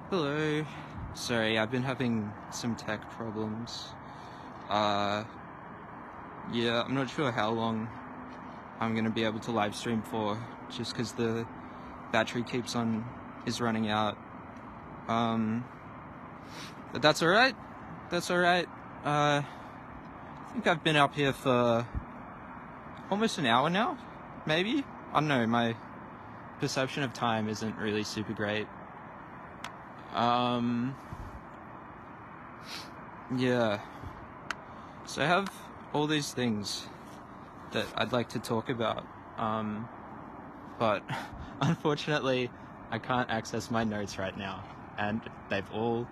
Hello. Sorry, I've been having some tech problems. Uh, yeah, I'm not sure how long I'm gonna be able to live stream for, just because the battery is running out. But that's alright. That's alright. I think I've been up here for almost an hour now, maybe? I don't know, my perception of time isn't really super great. Yeah. So I have all these things that I'd like to talk about, but unfortunately I can't access my notes right now, and they've all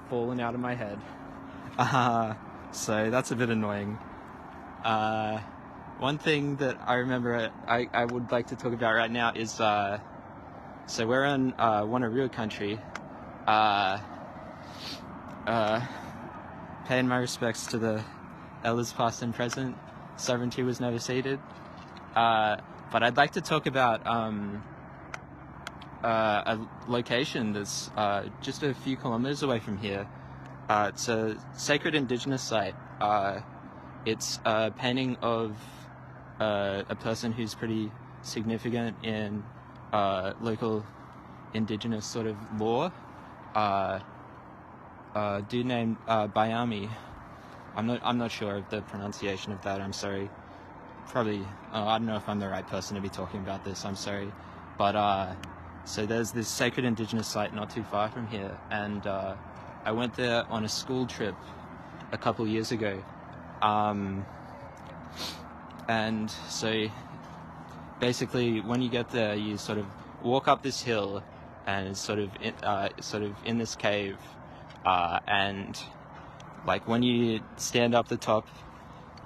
fallen out of my head. So that's a bit annoying. One thing that I remember I would like to talk about right now is, so we're in Wonnarua Country. Paying my respects to the elders past and present. Sovereignty was never ceded. But I'd like to talk about a location that's just a few kilometers away from here. It's a sacred indigenous site. It's a painting of a person who's pretty significant in local indigenous sort of lore. Dude named Bayami. I'm not sure of the pronunciation of that. I'm sorry. Probably I don't know if I'm the right person to be talking about this. I'm sorry, but so there's this sacred indigenous site not too far from here, and I went there on a school trip a couple years ago, and so basically when you get there, you sort of walk up this hill, and it's sort of in this cave. And like when you stand up the top,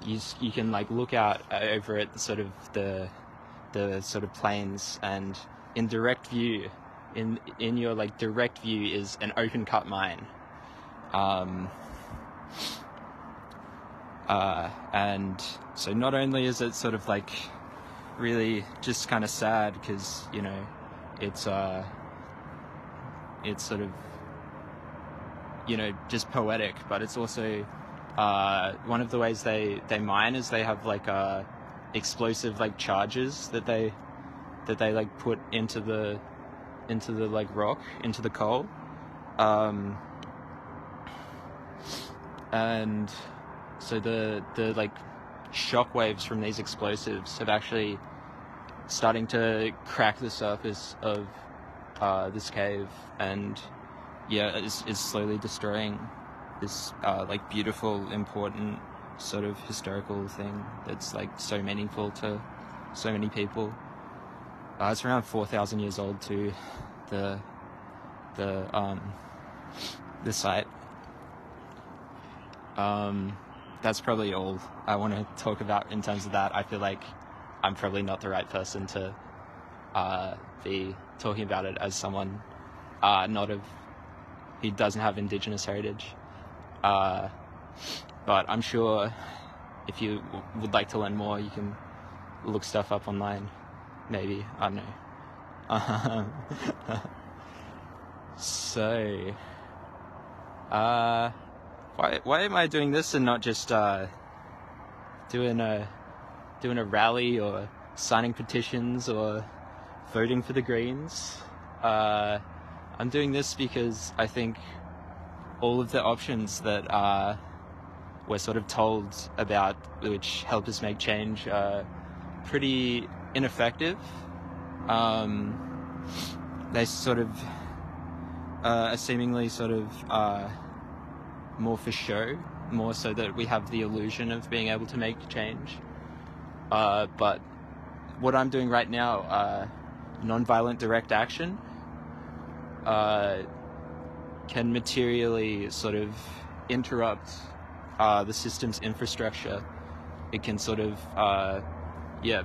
you can like look out over at sort of the sort of plains, and in direct view, in your like direct view is an open cut mine. And so not only is it sort of like really just kind of sad because it's sort of just poetic, but it's also one of the ways they mine is they have like explosive like charges that they like put into the like rock, into the coal, and so the like shock waves from these explosives have actually starting to crack the surface of this cave, and is slowly destroying this like beautiful, important sort of historical thing that's like so meaningful to so many people. It's around 4,000 years old too, the site. That's probably all I want to talk about in terms of that. I feel like I'm probably not the right person to be talking about it as someone who doesn't have Indigenous heritage. But I'm sure if you would like to learn more, you can look stuff up online. Maybe. I don't know. So, why am I doing this and not just doing a rally or signing petitions or voting for the Greens? I'm doing this because I think all of the options that we're sort of told about, which help us make change, are pretty ineffective. They sort of are seemingly sort of more for show, more so that we have the illusion of being able to make change. But what I'm doing right now, non-violent direct action, can materially sort of interrupt the system's infrastructure. It can sort of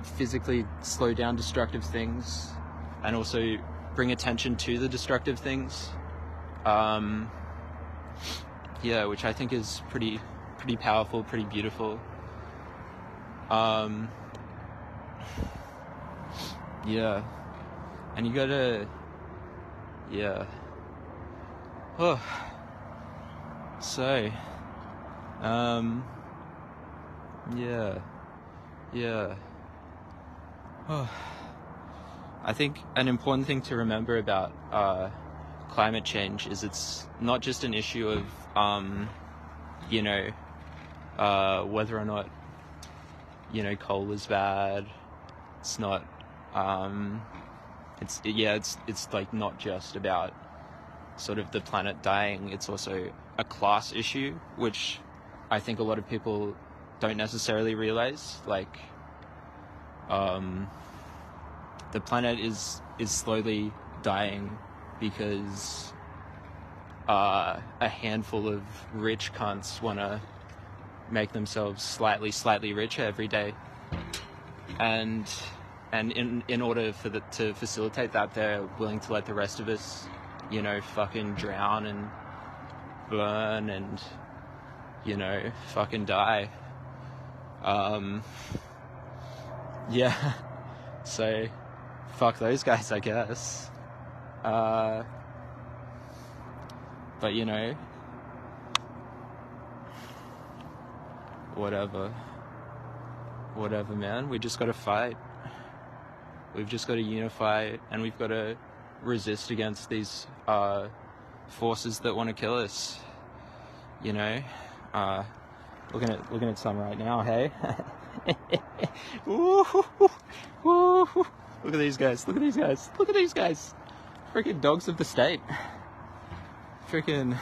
physically slow down destructive things and also bring attention to the destructive things, which I think is pretty powerful, pretty beautiful. And you gotta Oh, so, yeah. Oh. I think an important thing to remember about climate change is it's not just an issue of, whether or not, coal is bad. It's not, it's like not just about sort of the planet dying. It's also a class issue, which I think a lot of people don't necessarily realize. Like, the planet is slowly dying because a handful of rich cunts want to make themselves slightly richer every day, and in order to facilitate that, they're willing to let the rest of us, fucking drown and burn and fucking die. Yeah. So fuck those guys, I guess. But whatever, man. We just gotta fight. We've just gotta unify, and we've gotta resist against these forces that want to kill us. Looking at some right now, hey. Ooh, ooh, ooh. Look at these guys. Freaking dogs of the state. Freaking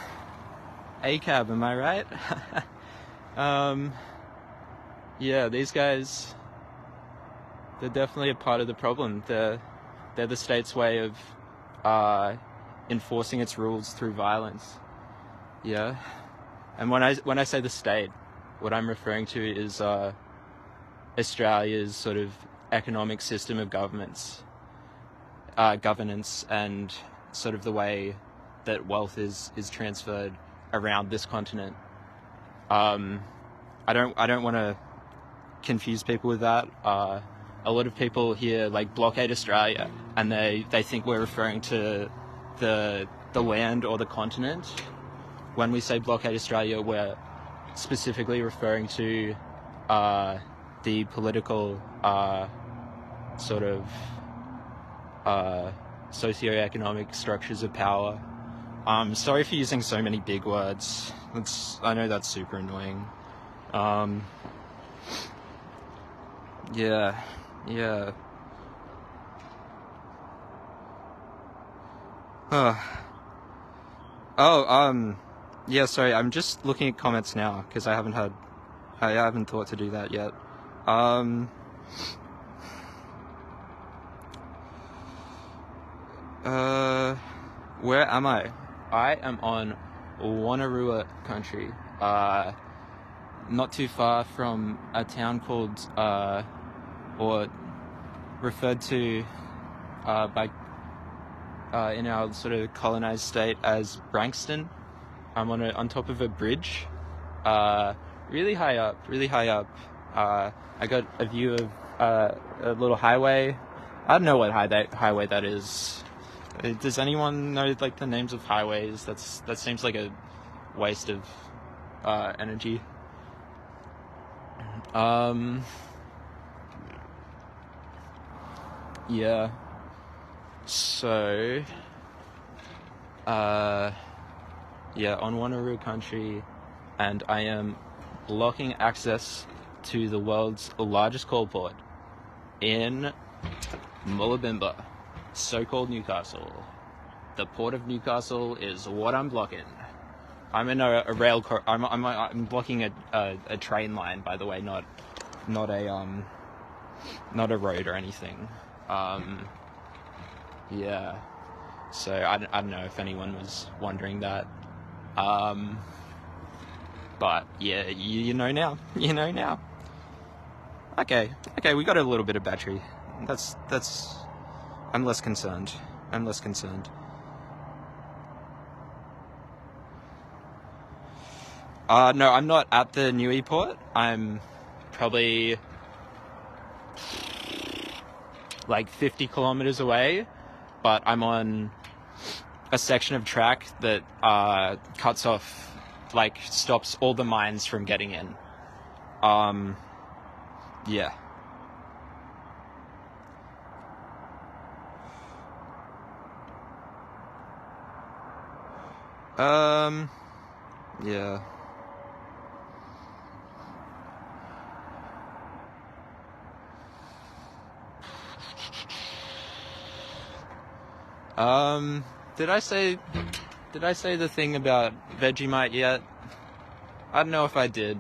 ACAB, am I right? Yeah, these guys, they're definitely a part of the problem. They're the state's way of enforcing its rules through violence. Yeah. And when I say the state, what I'm referring to is Australia's sort of economic system of governance, and sort of the way that wealth is transferred around this continent. I don't want to confuse people with that. A lot of people hear like Blockade Australia, and they think we're referring to the land or the continent. When we say Blockade Australia, we're specifically referring to the political sort of socioeconomic structures of power. Sorry for using so many big words. I know that's super annoying. Yeah. Yeah, sorry, I'm just looking at comments now, because I haven't thought to do that yet. Where am I? I am on Wonnarua Country, not too far from a town called, or referred to by in our sort of colonized state as Branxton. I'm on top of a bridge, really high up. I got a view of a little highway. I don't know what highway that is. Does anyone know like the names of highways? That seems like a waste of energy. Yeah. So, yeah, on Wonnarua Country, and I am blocking access to the world's largest coal port in Muloobinba, so-called Newcastle. The port of Newcastle is what I'm blocking. I'm in a rail. I'm blocking a train line, by the way, not a road or anything. Yeah. So I don't know if anyone was wondering that. But yeah, you know now. Okay, we got a little bit of battery. That's. I'm less concerned. No, I'm not at the Newey port. I'm probably like 50 kilometers away, but I'm on a section of track that cuts off, like, stops all the mines from getting in. Yeah. Yeah. Did I say the thing about Vegemite yet? I don't know if I did.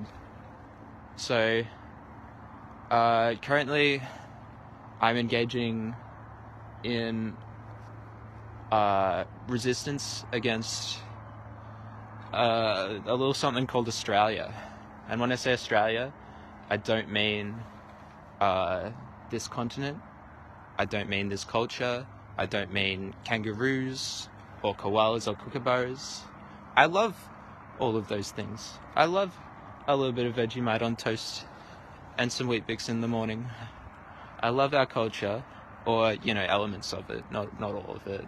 So, currently, I'm engaging in, resistance against, a little something called Australia. And when I say Australia, I don't mean, this continent. I don't mean this culture. I don't mean kangaroos or koalas or kookaburras. I love all of those things. I love a little bit of Vegemite on toast and some Weet Bix in the morning. I love our culture, or, you know, elements of it, not all of it,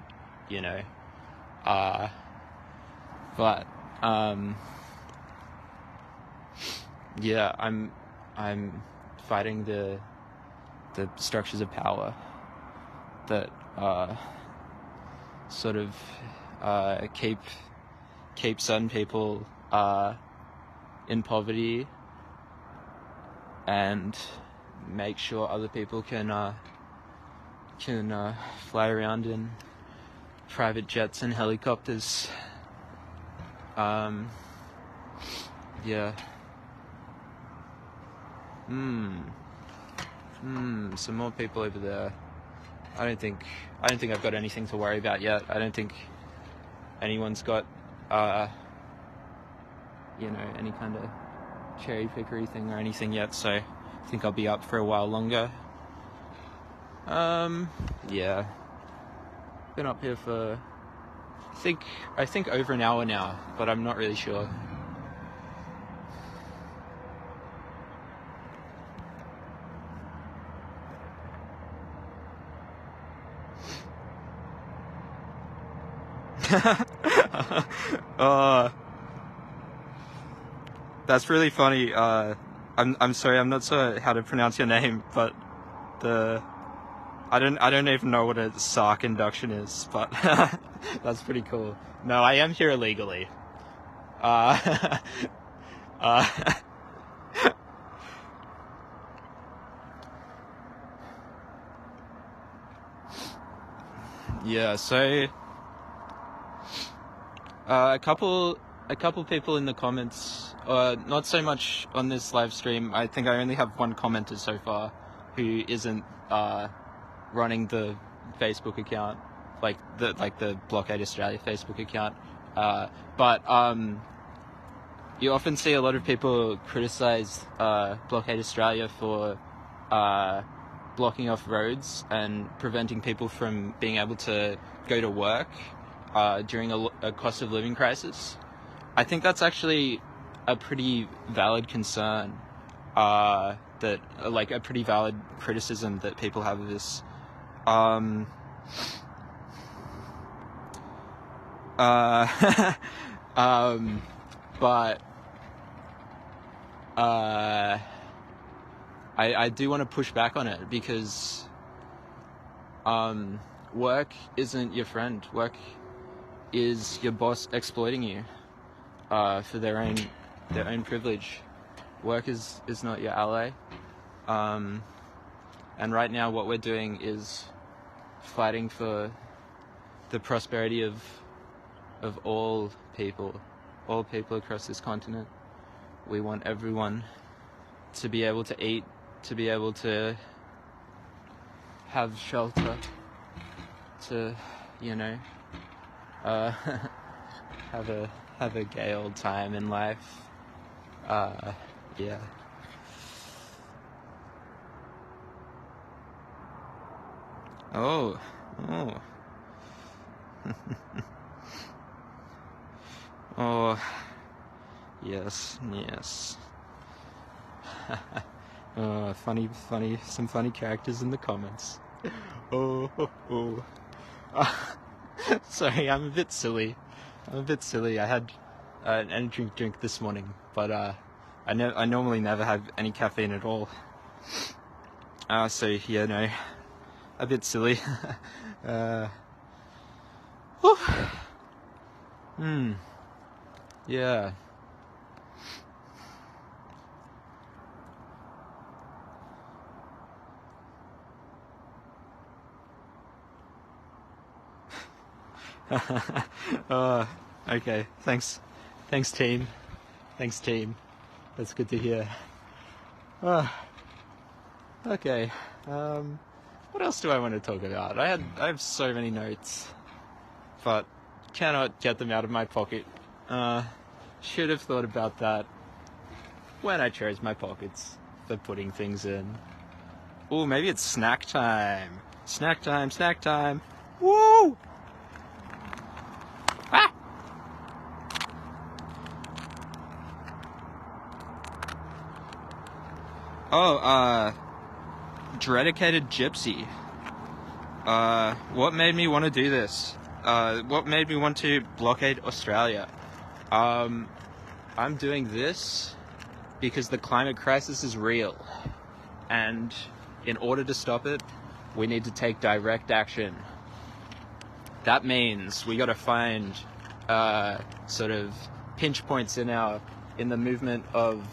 you know. But yeah, I'm fighting the structures of power that sort of keep certain people in poverty and make sure other people can fly around in private jets and helicopters. Yeah. Some more people over there. I don't think I've got anything to worry about yet. I don't think anyone's got, you know, any kind of cherry pickery thing or anything yet, so I think I'll be up for a while longer. Yeah. Been up here for, I think over an hour now, but I'm not really sure. That's really funny. I'm sorry, I'm not sure how to pronounce your name, but I don't even know what a sark induction is, but that's pretty cool. No, I am here illegally. Yeah, so a couple people in the comments, not so much on this live stream. I think I only have one commenter so far who isn't running the Facebook account, like the Blockade Australia Facebook account. But you often see a lot of people criticize Blockade Australia for blocking off roads and preventing people from being able to go to work during a cost of living crisis. I think that's actually a pretty valid concern, that like a pretty valid criticism that people have of this. But I do want to push back on it, because work isn't your friend. Work is your boss exploiting you for their own privilege. Work is not your ally. And right now what we're doing is fighting for the prosperity of all people across this continent. We want everyone to be able to eat, to be able to have shelter, to, you know, have a gay old time in life. Yeah. Oh. Oh, yes. Funny, some funny characters in the comments. Oh. Sorry, I'm a bit silly. I had an energy drink this morning, but I normally never have any caffeine at all. So yeah, no, a bit silly. Whew. Yeah. Okay. Thanks, team. Thanks, team. That's good to hear. Okay. What else do I want to talk about? I have so many notes, but cannot get them out of my pocket. Should have thought about that when I chose my pockets for putting things in. Oh, maybe it's snack time. Snack time. Woo! Ah! Oh, dedicated gypsy. What made me want to do this? What made me want to blockade Australia? I'm doing this because the climate crisis is real. And in order to stop it, we need to take direct action. That means we gotta find sort of pinch points in the movement of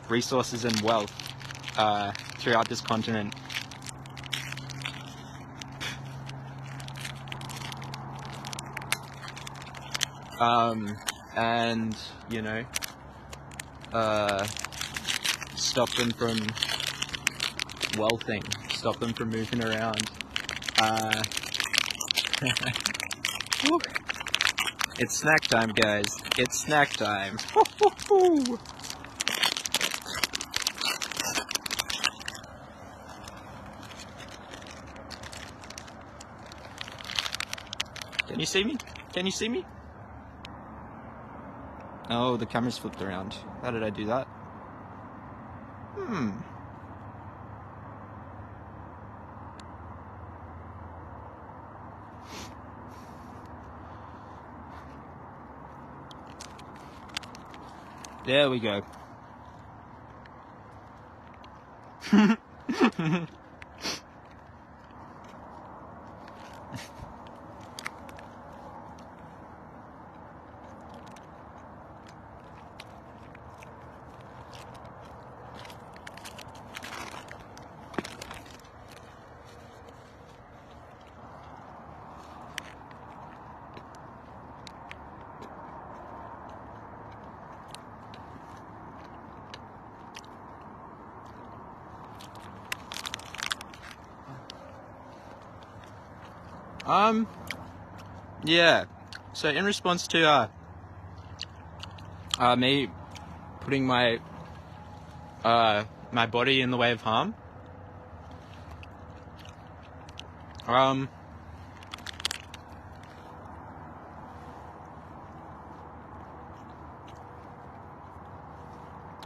resources and wealth throughout this continent. And stop them from wealthing, stop them from moving around. It's snack time, guys. It's snack time. Can you see me? Can you see me? Oh, the camera's flipped around. How did I do that? There we go. Yeah. So in response to me putting my my body in the way of harm,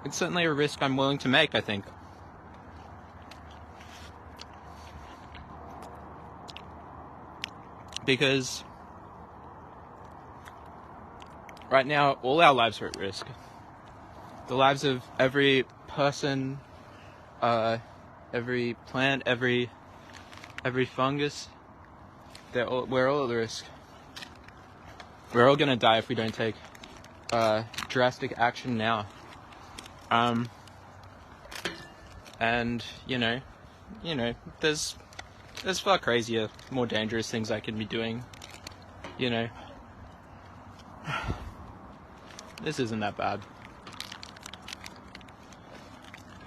it's certainly a risk I'm willing to make, I think. Because right now, all our lives are at risk. The lives of every person, every plant, every fungus, we're all at risk. We're all gonna die if we don't take drastic action now. And there's far crazier, more dangerous things I can be doing. This isn't that bad.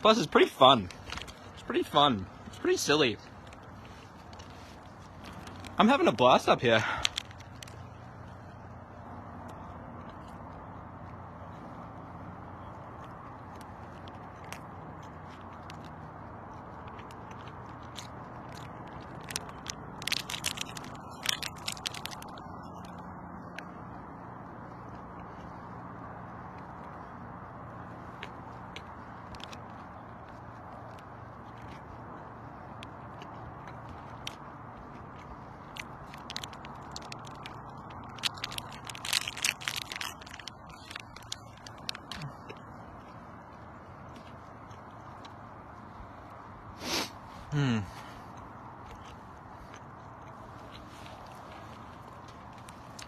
Plus, it's pretty fun. It's pretty silly. I'm having a blast up here. I'm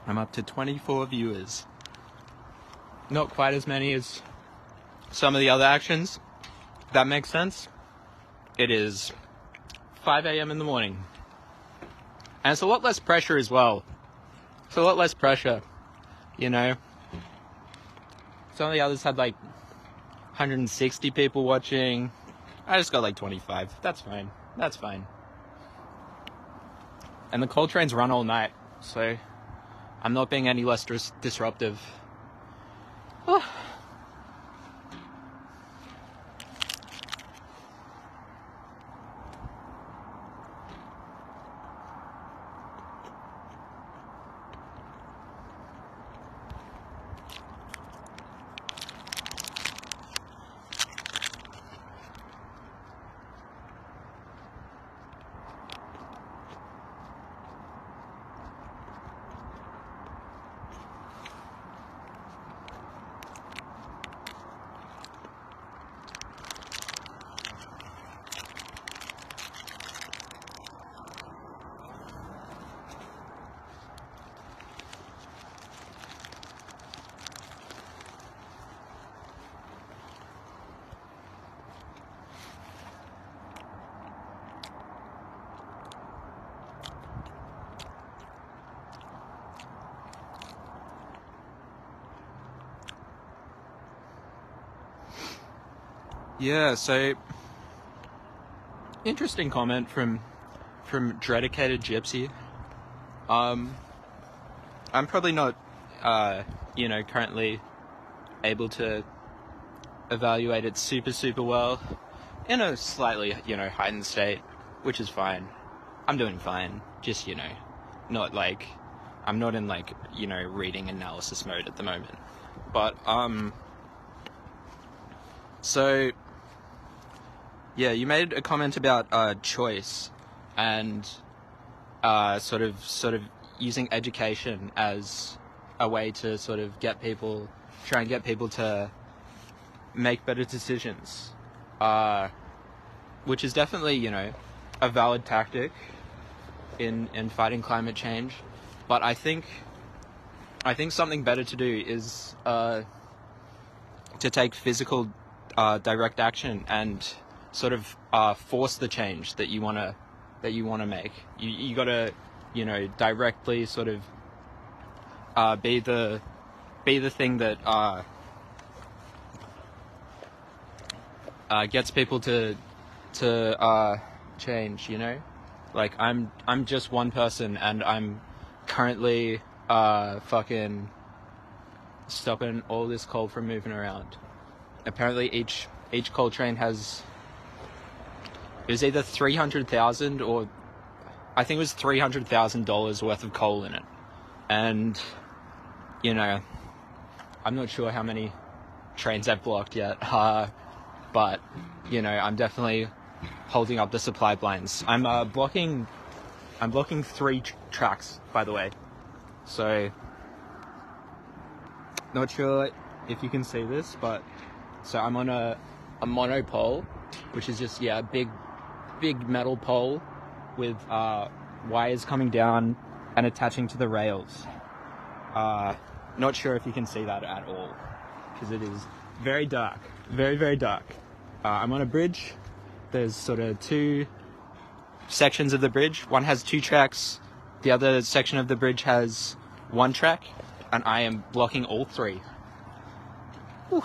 up to 24 viewers. Not quite as many as some of the other actions. That makes sense. It is 5 a.m. in the morning. And it's a lot less pressure as well. It's a lot less pressure, you know. Some of the others had like 160 people watching. I just got like 25. That's fine. That's fine. And the coal trains run all night, so I'm not being any less disruptive. Yeah, so interesting comment from Dedicated Gypsy. I'm probably not currently able to evaluate it super well in a slightly, heightened state, which is fine. I'm doing fine. Just, not like I'm not in like, reading analysis mode at the moment. But so yeah, you made a comment about choice and sort of using education as a way to sort of try and get people to make better decisions, which is definitely, a valid tactic in fighting climate change. But I think something better to do is to take physical direct action and sort of force the change that you want to make. You got to, directly sort of be the thing that gets people to change. Like I'm just one person, and I'm currently fucking stopping all this coal from moving around. Apparently each coal train has, it was either 300,000 or I think it was $300,000 worth of coal in it. And, I'm not sure how many trains I've blocked yet, but, I'm definitely holding up the supply lines. I'm blocking 3 tracks, by the way. So, not sure if you can see this, but so I'm on a monopole, which is just, a big metal pole with wires coming down and attaching to the rails. Not sure if you can see that at all, because it is very dark, very dark. I'm on a bridge. There's sort of 2 sections of the bridge. One has 2 tracks. The other section of the bridge has 1 track, and I am blocking all 3. Whew.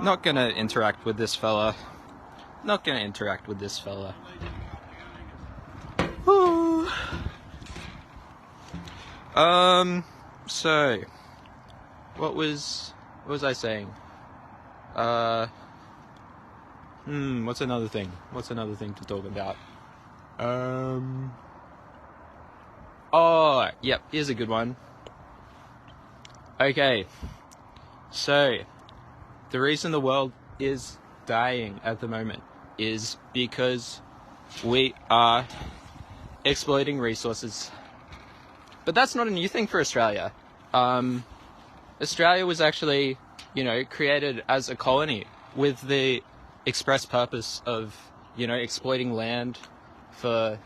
Not gonna interact with this fella. Woo. So, what was I saying? What's another thing to talk about? Oh, yep, here's a good one. Okay, so, the reason the world is dying at the moment is because we are exploiting resources. But that's not a new thing for Australia. Australia was actually, created as a colony with the express purpose of, exploiting land for,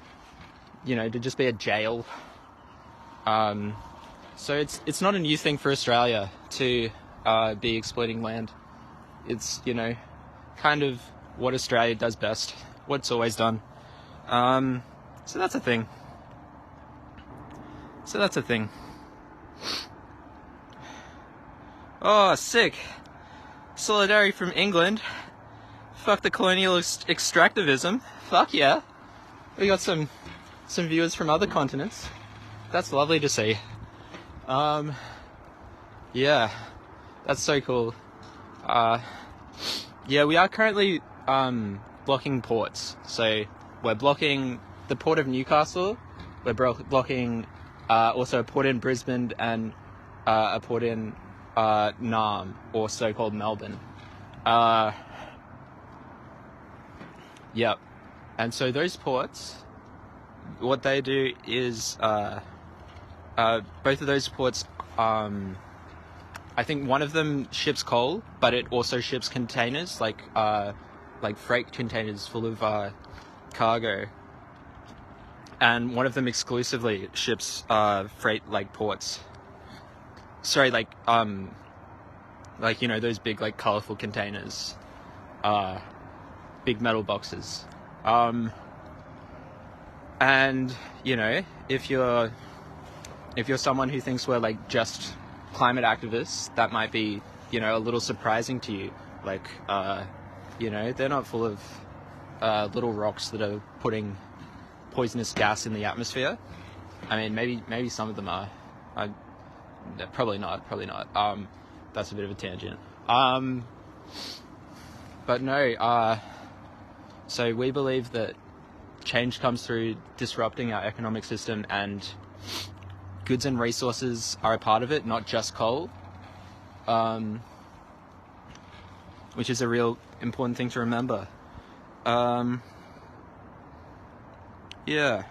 to just be a jail. So it's not a new thing for Australia to be exploiting land. It's, kind of what Australia does best, what it's always done. So that's a thing. Oh, sick. Solidarity from England. Fuck the colonial extractivism. Fuck yeah. We got some viewers from other continents. That's lovely to see. Yeah, that's so cool. Yeah, we are currently blocking ports. So we're blocking the port of Newcastle. We're blocking also a port in Brisbane and a port in Naarm, or so-called Melbourne. Yep. And so those ports, what they do is both of those ports, I think one of them ships coal, but it also ships containers, like freight containers full of cargo. And one of them exclusively ships freight, like ports. Sorry, those big, colourful containers, big metal boxes. And if you're someone who thinks we're just climate activists, that might be a little surprising to you. They're not full of little rocks that are putting poisonous gas in the atmosphere. I mean, maybe some of them are. Probably not. That's a bit of a tangent. But no. So we believe that change comes through disrupting our economic system, and goods and resources are a part of it, not just coal. Which is a real important thing to remember. Yeah.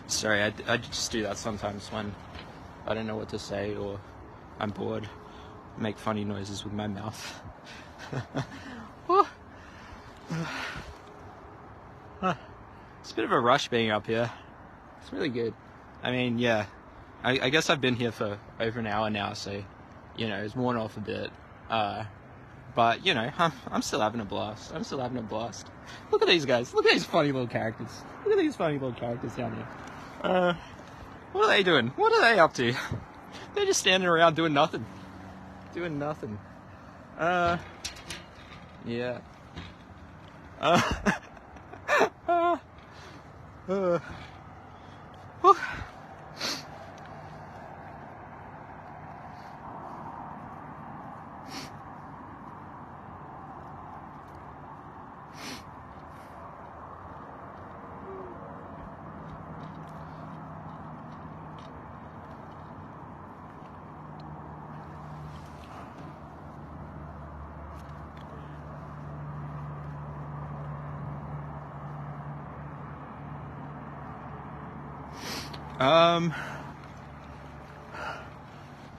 Sorry, I just do that sometimes when I don't know what to say or I'm bored. Make funny noises with my mouth. It's a bit of a rush being up here. It's really good. I mean, yeah. I guess I've been here for over an hour now, so, it's worn off a bit. But, I'm still having a blast. Look at these guys. Look at these funny little characters. Down here. What are they doing? What are they up to? They're just standing around doing nothing. Yeah.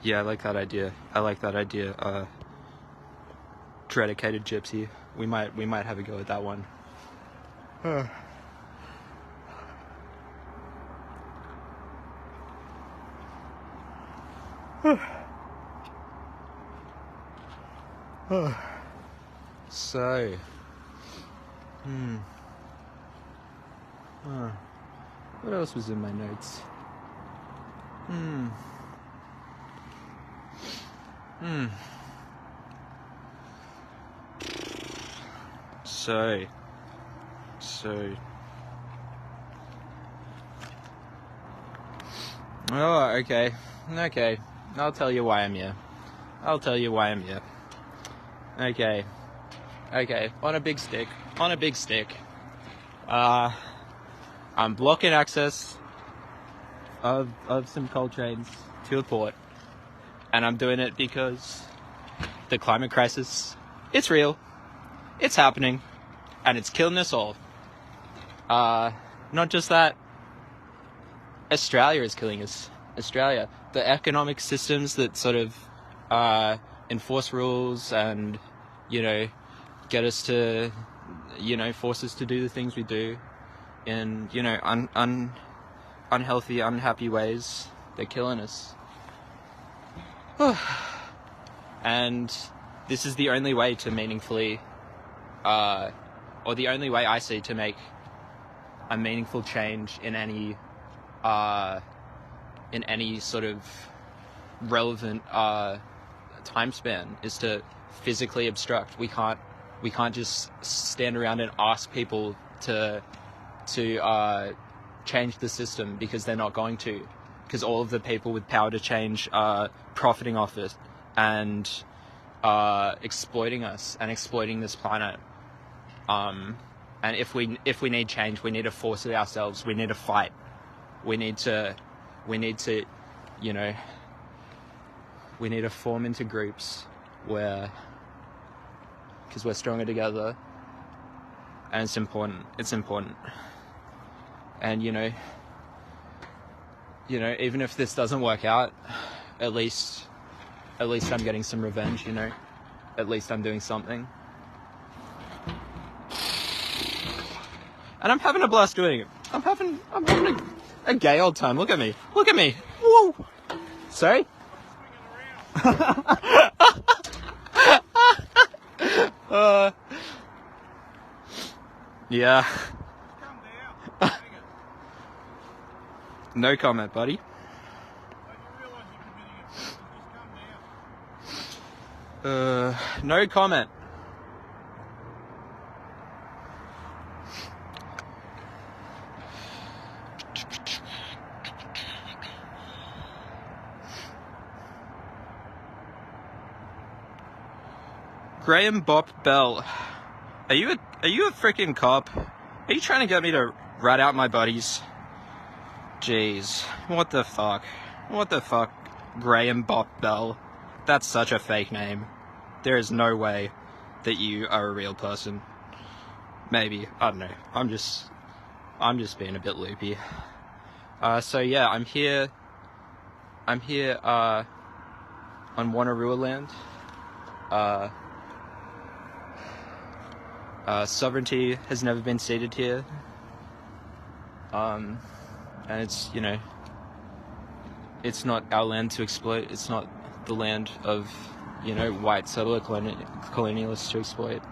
Yeah, I like that idea. Dedicated gypsy. We might have a go at that one. So, what else was in my notes? So. Oh, okay. I'll tell you why I'm here. Okay. On a big stick. I'm blocking access of some coal trains to a port, and I'm doing it because the climate crisis, it's real, it's happening, and it's killing us all. Not just that, Australia is killing us. Australia. The economic systems that sort of enforce rules and, you know, get us to, you know, force us to do the things we do in, you know, unhealthy, unhappy ways, they're killing us. And this is the only way to meaningfully, or the only way I see to make a meaningful change in any sort of relevant time span, is to physically obstruct. We can't just stand around and ask people to change the system, because they're not going to, because all of the people with power to change are profiting off it and exploiting us and exploiting this planet. And if we need change, we need to force it ourselves. We need to fight. We need to, you know, we need to form into groups because we're stronger together, and it's important. It's important. And you know, even if this doesn't work out, at least I'm getting some revenge. You know, at least I'm doing something. And I'm having a blast doing it. I'm having a gay old time. Look at me. Look at me. Woo. Sorry? Yeah. No comment, buddy. No comment. Graham Bop Bell, are you a freaking cop? Are you trying to get me to rat out my buddies? Jeez, what the fuck? What the fuck, Graham Bop Bell? That's such a fake name. There is no way that you are a real person. Maybe, I don't know. I'm just being a bit loopy. So yeah, I'm here on Wonnarua land. Sovereignty has never been ceded here. And it's, you know, it's not our land to exploit. It's not the land of, you know, white settler colonialists to exploit.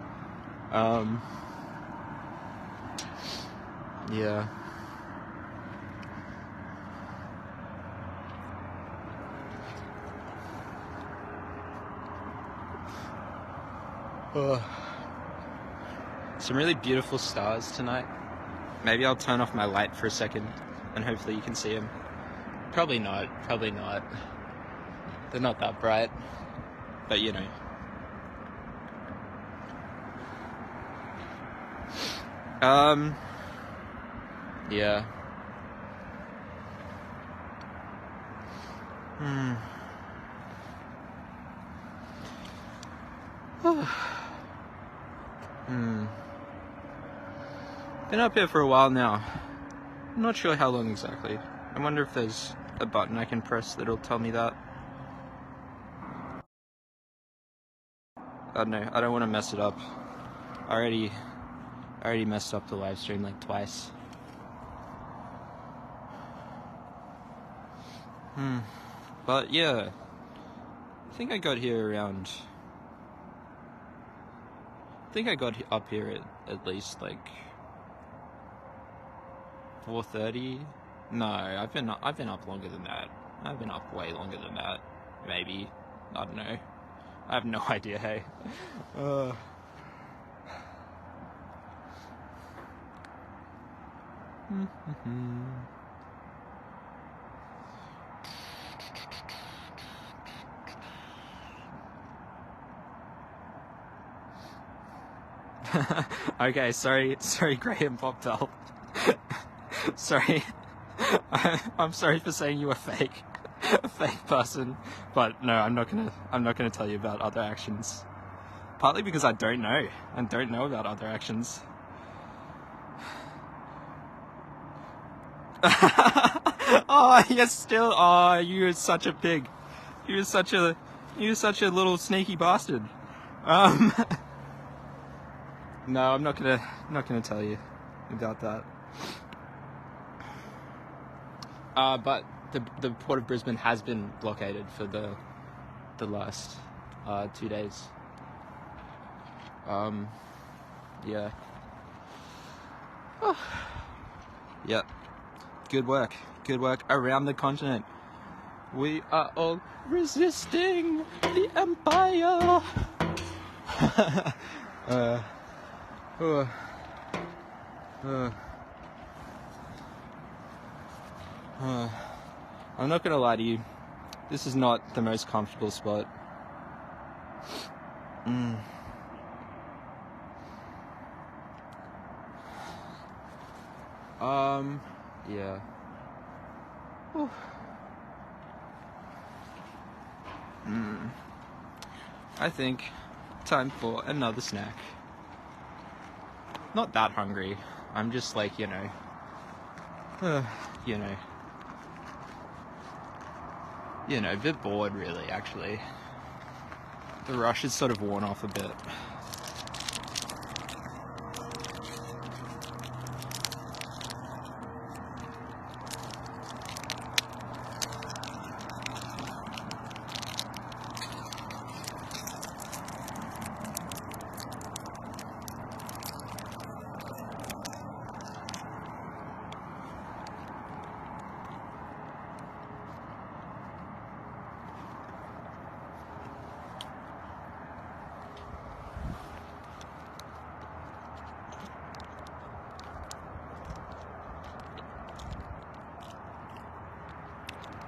Yeah. Some really beautiful stars tonight. Maybe I'll turn off my light for a second and hopefully you can see them. Probably not. Probably not. They're not that bright. But you know. Yeah. Been up here for a while now. I'm not sure how long exactly. I wonder if there's a button I can press that'll tell me that. I don't know. I don't want to mess it up. I already messed up the live stream like twice. But yeah, I think I got here around. I think I got up here at least like 4:30. No, I've been up longer than that. I've been up way longer than that. Maybe. I don't know. I have no idea. Hey. Okay, sorry, Graham Bobdell. Sorry. I'm sorry for saying you were fake. a fake person. But no, I'm not gonna tell you about other actions. Partly because I don't know about other actions. Oh, you're still. Oh, you're such a pig. You're such a little sneaky bastard. No, I'm not gonna tell you about that. But the Port of Brisbane has been blockaded for the last 2 days. Yeah. Yep. Good work around the continent. We are all resisting the empire. I'm not gonna lie to you. This is not the most comfortable spot. Yeah. Whew. I think time for another snack. Not that hungry. I'm just like, you know, a bit bored really, actually. The rush has sort of worn off a bit.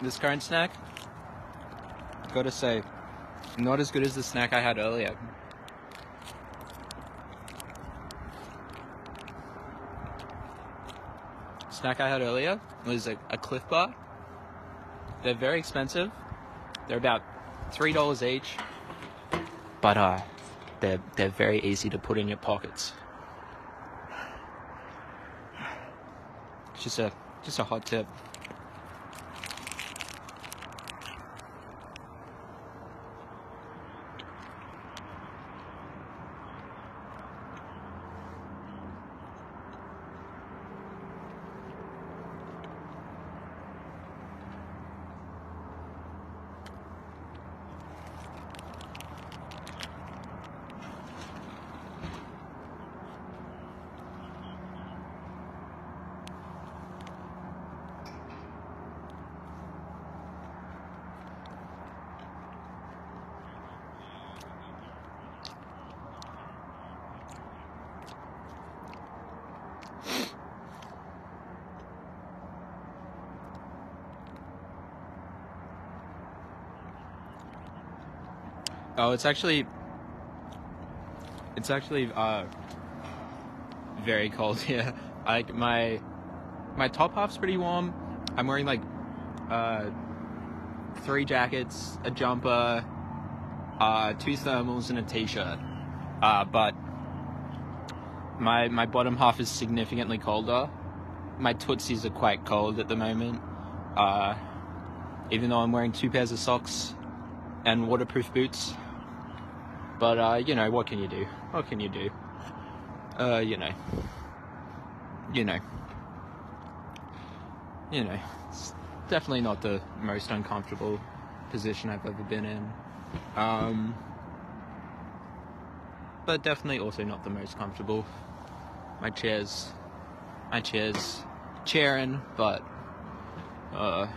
This current snack, gotta say, not as good as the snack I had earlier. Snack I had earlier was a Cliff Bar. They're very expensive. They're about $3 each, but they're very easy to put in your pockets. Just a hot tip. Oh, it's actually very cold here. Like my top half's pretty warm. I'm wearing like 3 jackets, a jumper, 2 thermals, and a t-shirt. But my bottom half is significantly colder. My tootsies are quite cold at the moment. Even though I'm wearing 2 pairs of socks and waterproof boots. But, you know, what can you do? What can you do? It's definitely not the most uncomfortable position I've ever been in. But definitely also not the most comfortable. My chair's chairing, but, my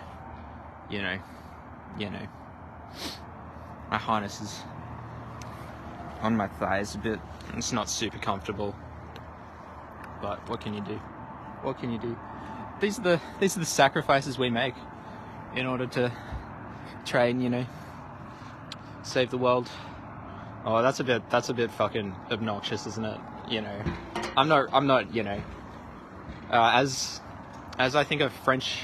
harness is on my thighs a bit. It's not super comfortable, but what can you do? What can you do? These are the sacrifices we make in order to try and, save the world. Oh, that's a bit fucking obnoxious, isn't it? I'm not, as I think a French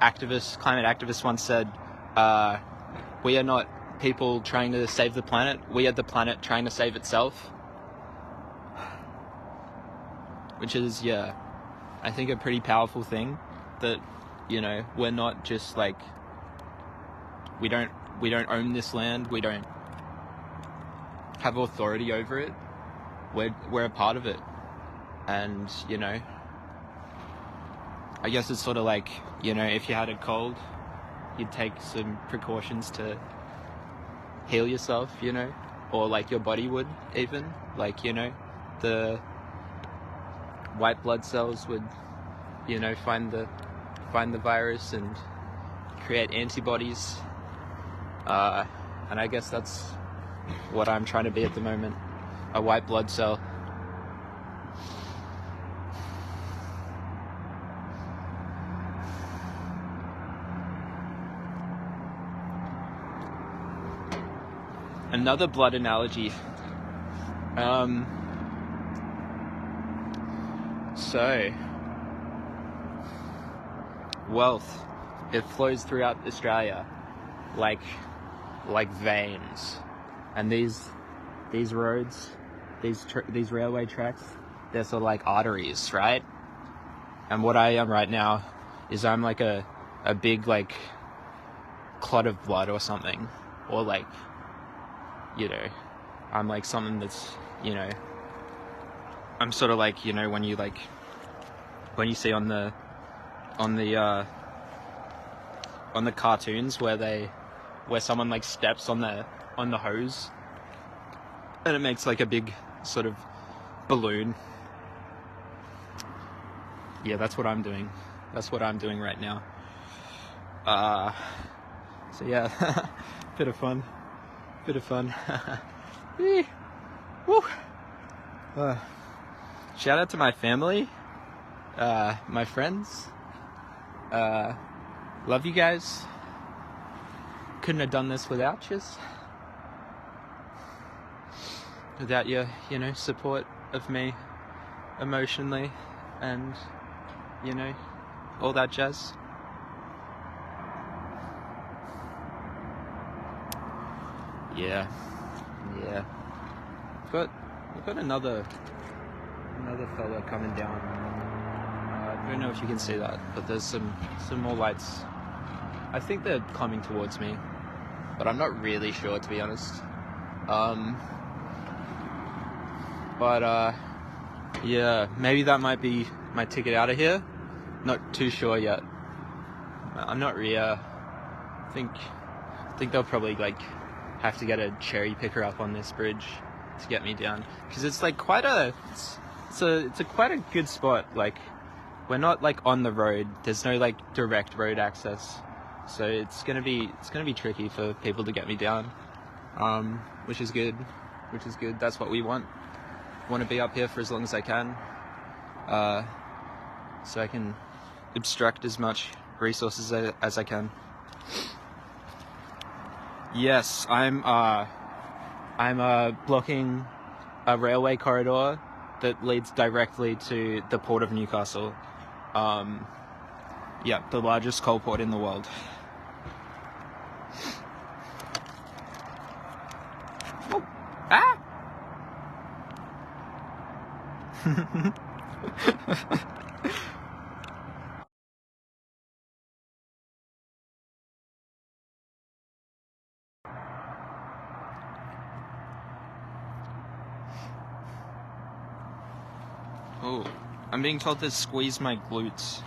climate activist once said, We are not people trying to save the planet. We are the planet trying to save itself. Which is, yeah, I think a pretty powerful thing, that, you know, we're not just like, we don't own this land, we don't have authority over it, we're a part of it. And, you know, I guess it's sort of like, you know, if you had a cold, you'd take some precautions to heal yourself, you know, or like your body would even, like, you know, the white blood cells would, you know, find the virus and create antibodies, and I guess that's what I'm trying to be at the moment, a white blood cell. Another blood analogy. So, wealth, it flows throughout Australia like veins, and these roads, these railway tracks, they're sort of like arteries, right? And what I am right now is I'm like a big like clot of blood or something, or like, you know, I'm like something that's, you know, I'm sort of like, you know, when you see on the cartoons where someone like steps on the hose and it makes like a big sort of balloon. Yeah, that's what I'm doing. That's what I'm doing right now. So yeah, bit of fun. Woo. Shout out to my family, my friends. Love you guys. Couldn't have done this without you. Without your, you know, support of me emotionally and, you know, all that jazz. Yeah. We've got another fella coming down. I don't know if you can see that, but there's some more lights. I think they're coming towards me, but I'm not really sure, to be honest. Yeah, maybe that might be my ticket out of here. Not too sure yet. I'm not really. I think they'll probably like have to get a cherry picker up on this bridge to get me down, because it's like quite a good spot. Like, we're not like on the road. There's no like direct road access, so it's gonna be tricky for people to get me down. Which is good. That's what we want. Want to be up here for as long as I can, so I can abstract as much resources as I can. Yes, I'm blocking a railway corridor that leads directly to the port of Newcastle. Yeah, the largest coal port in the world. Oh. Ah! Oh, I'm being told to squeeze my glutes.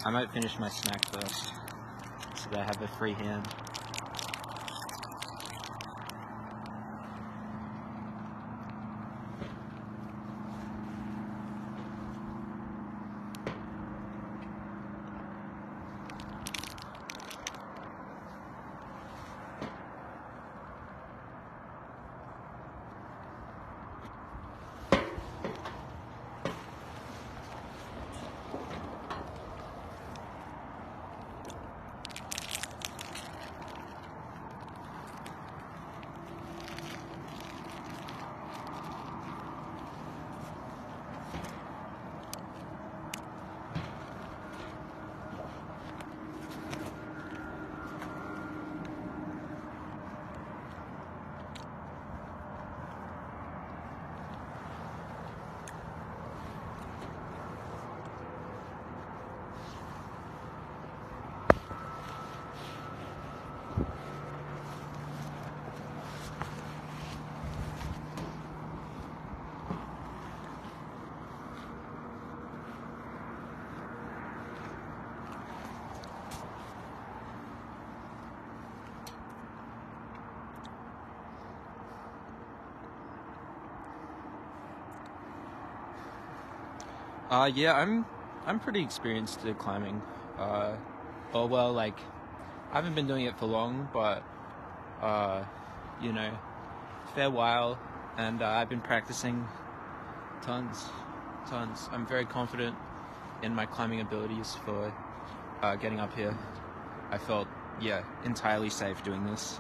I might finish my snack first, so that I have a free hand. Yeah, I'm pretty experienced at climbing. Like, I haven't been doing it for long, but you know, fair while, and I've been practicing tons. I'm very confident in my climbing abilities for getting up here. I felt, entirely safe doing this.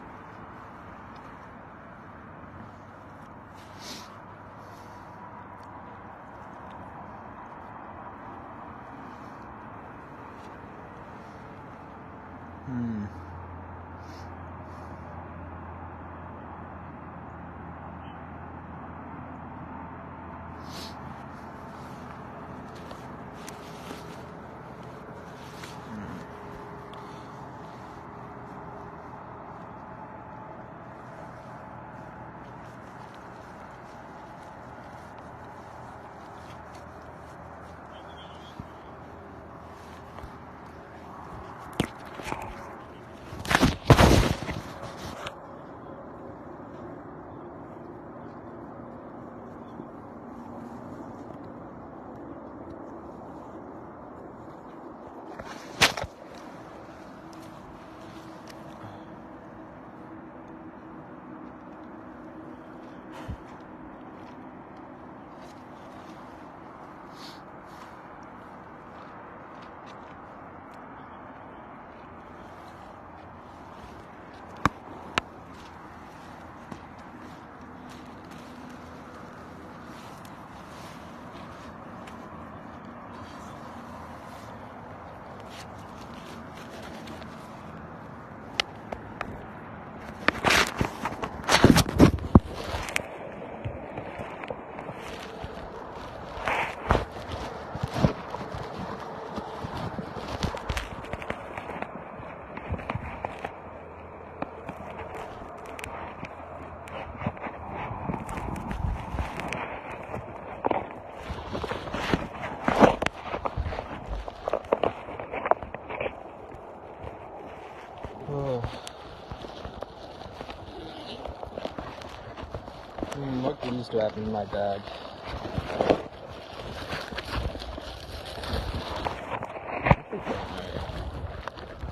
What goodies do I have in my bag?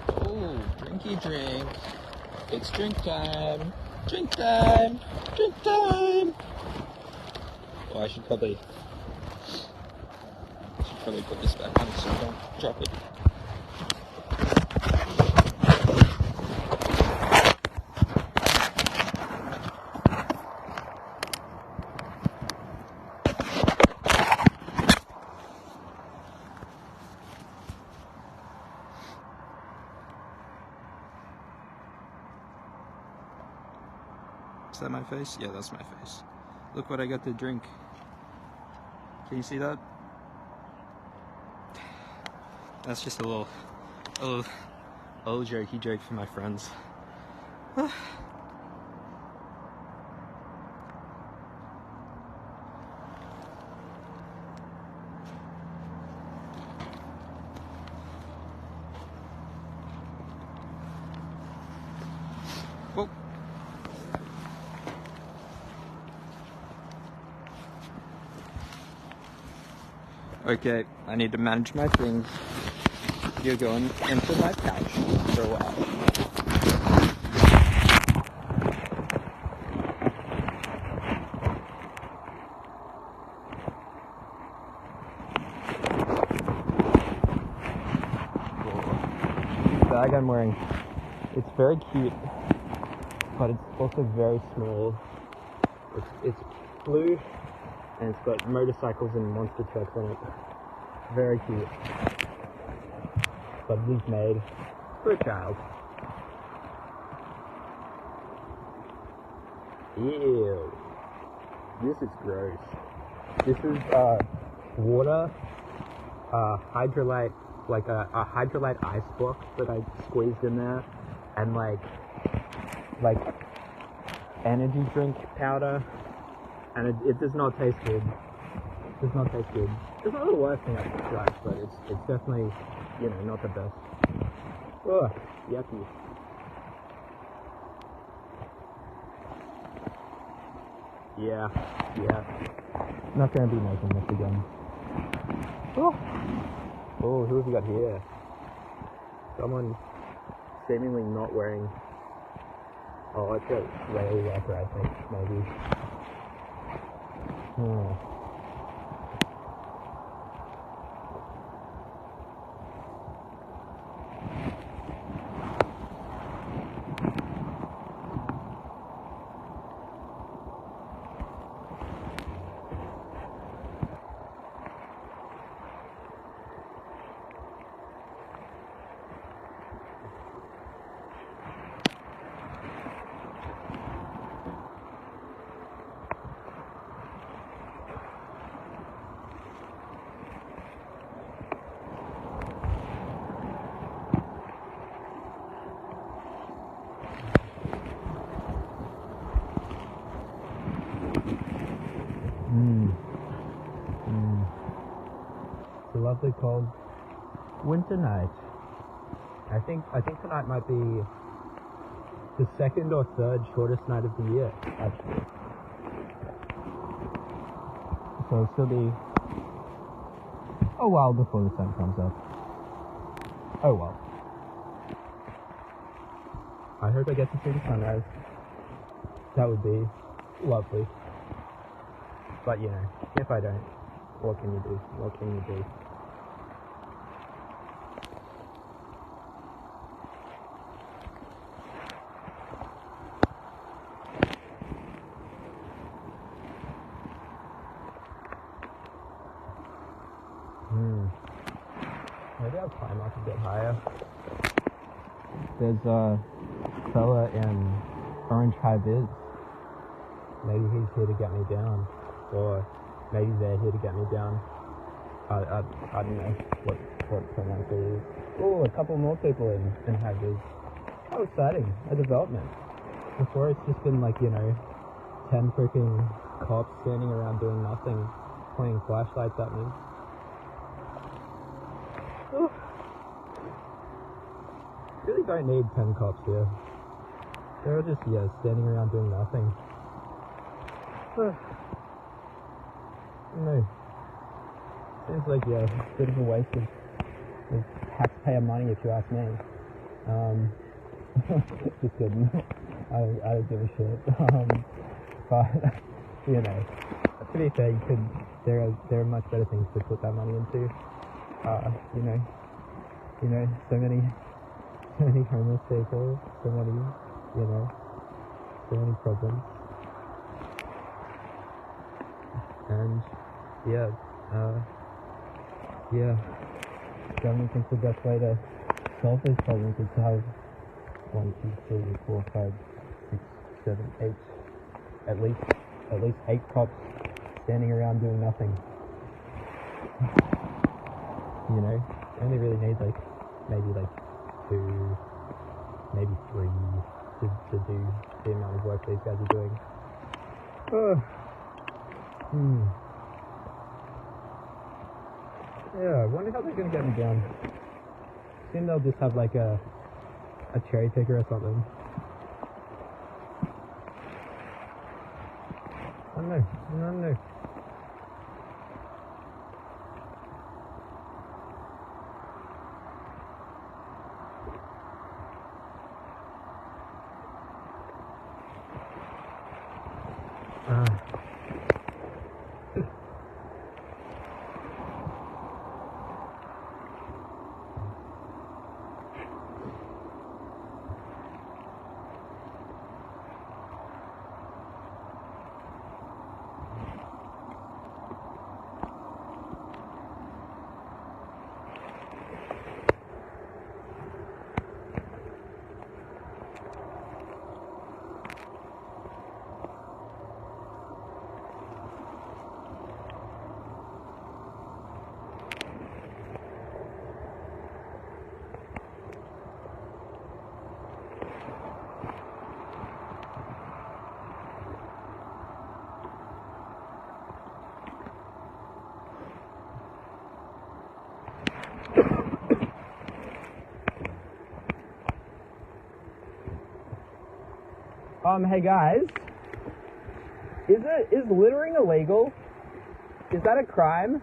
Oh, drinky drink. It's drink time. Drink time. Drink time. Well, I should probably put this back on so I don't drop it. Is that my face? Yeah, that's my face. Look what I got to drink. Can you see that? That's just a little jokey joke for my friends. Whoa. Okay, I need to manage my things. You're going into my pouch for a while. The bag I'm wearing, it's very cute, but it's also very small. It's blue, and it's got motorcycles and monster trucks on it. Very cute. But it's made for a child. Ew. This is gross. This is water, hydrolyte, like a hydrolyte ice block that I squeezed in there, and like energy drink powder, and it does not taste good. It does not taste good. It's not the worst thing I've tried, but it's definitely, not the best. Ugh, yucky. Yeah. Not gonna be making this again. Oh, oh, who have we got here? Someone seemingly not wearing... Oh, it's a rail worker, I think, maybe. Oh. It's a lovely cold winter night. I think tonight might be the second or third shortest night of the year, actually. So it'll still be a while before the sun comes up. Oh well. I hope I get to see the sunrise. That would be lovely. But you know, if I don't, what can you do? What can you do? Maybe I'll climb up a bit higher. There's a fella in orange high vis. Maybe he's here to get me down. Or maybe they're here to get me down. I don't know what someone is. Oh, a couple more people in high vis. How exciting. A development. Before it's just been like, 10 freaking cops standing around doing nothing, pointing flashlights at me. Oof. Really don't need 10 cops here. They're just, standing around doing nothing. No. Seems like, a bit of a waste of taxpayer money if you ask me. Just kidding. I don't give a shit. But, to be fair, there are much better things to put that money into. So many homeless people, so many problems. And, government thinks the best way to solve these problems is to have 1, 2, 3, 4, 5, 6, 7, 8, at least 8 cops standing around doing nothing. Only really need maybe 2, maybe 3 to do the amount of work these guys are doing. Yeah, I wonder how they're gonna get me down. Soon they'll just have like a cherry picker or something. I don't know. Hey guys, is littering illegal? Is that a crime?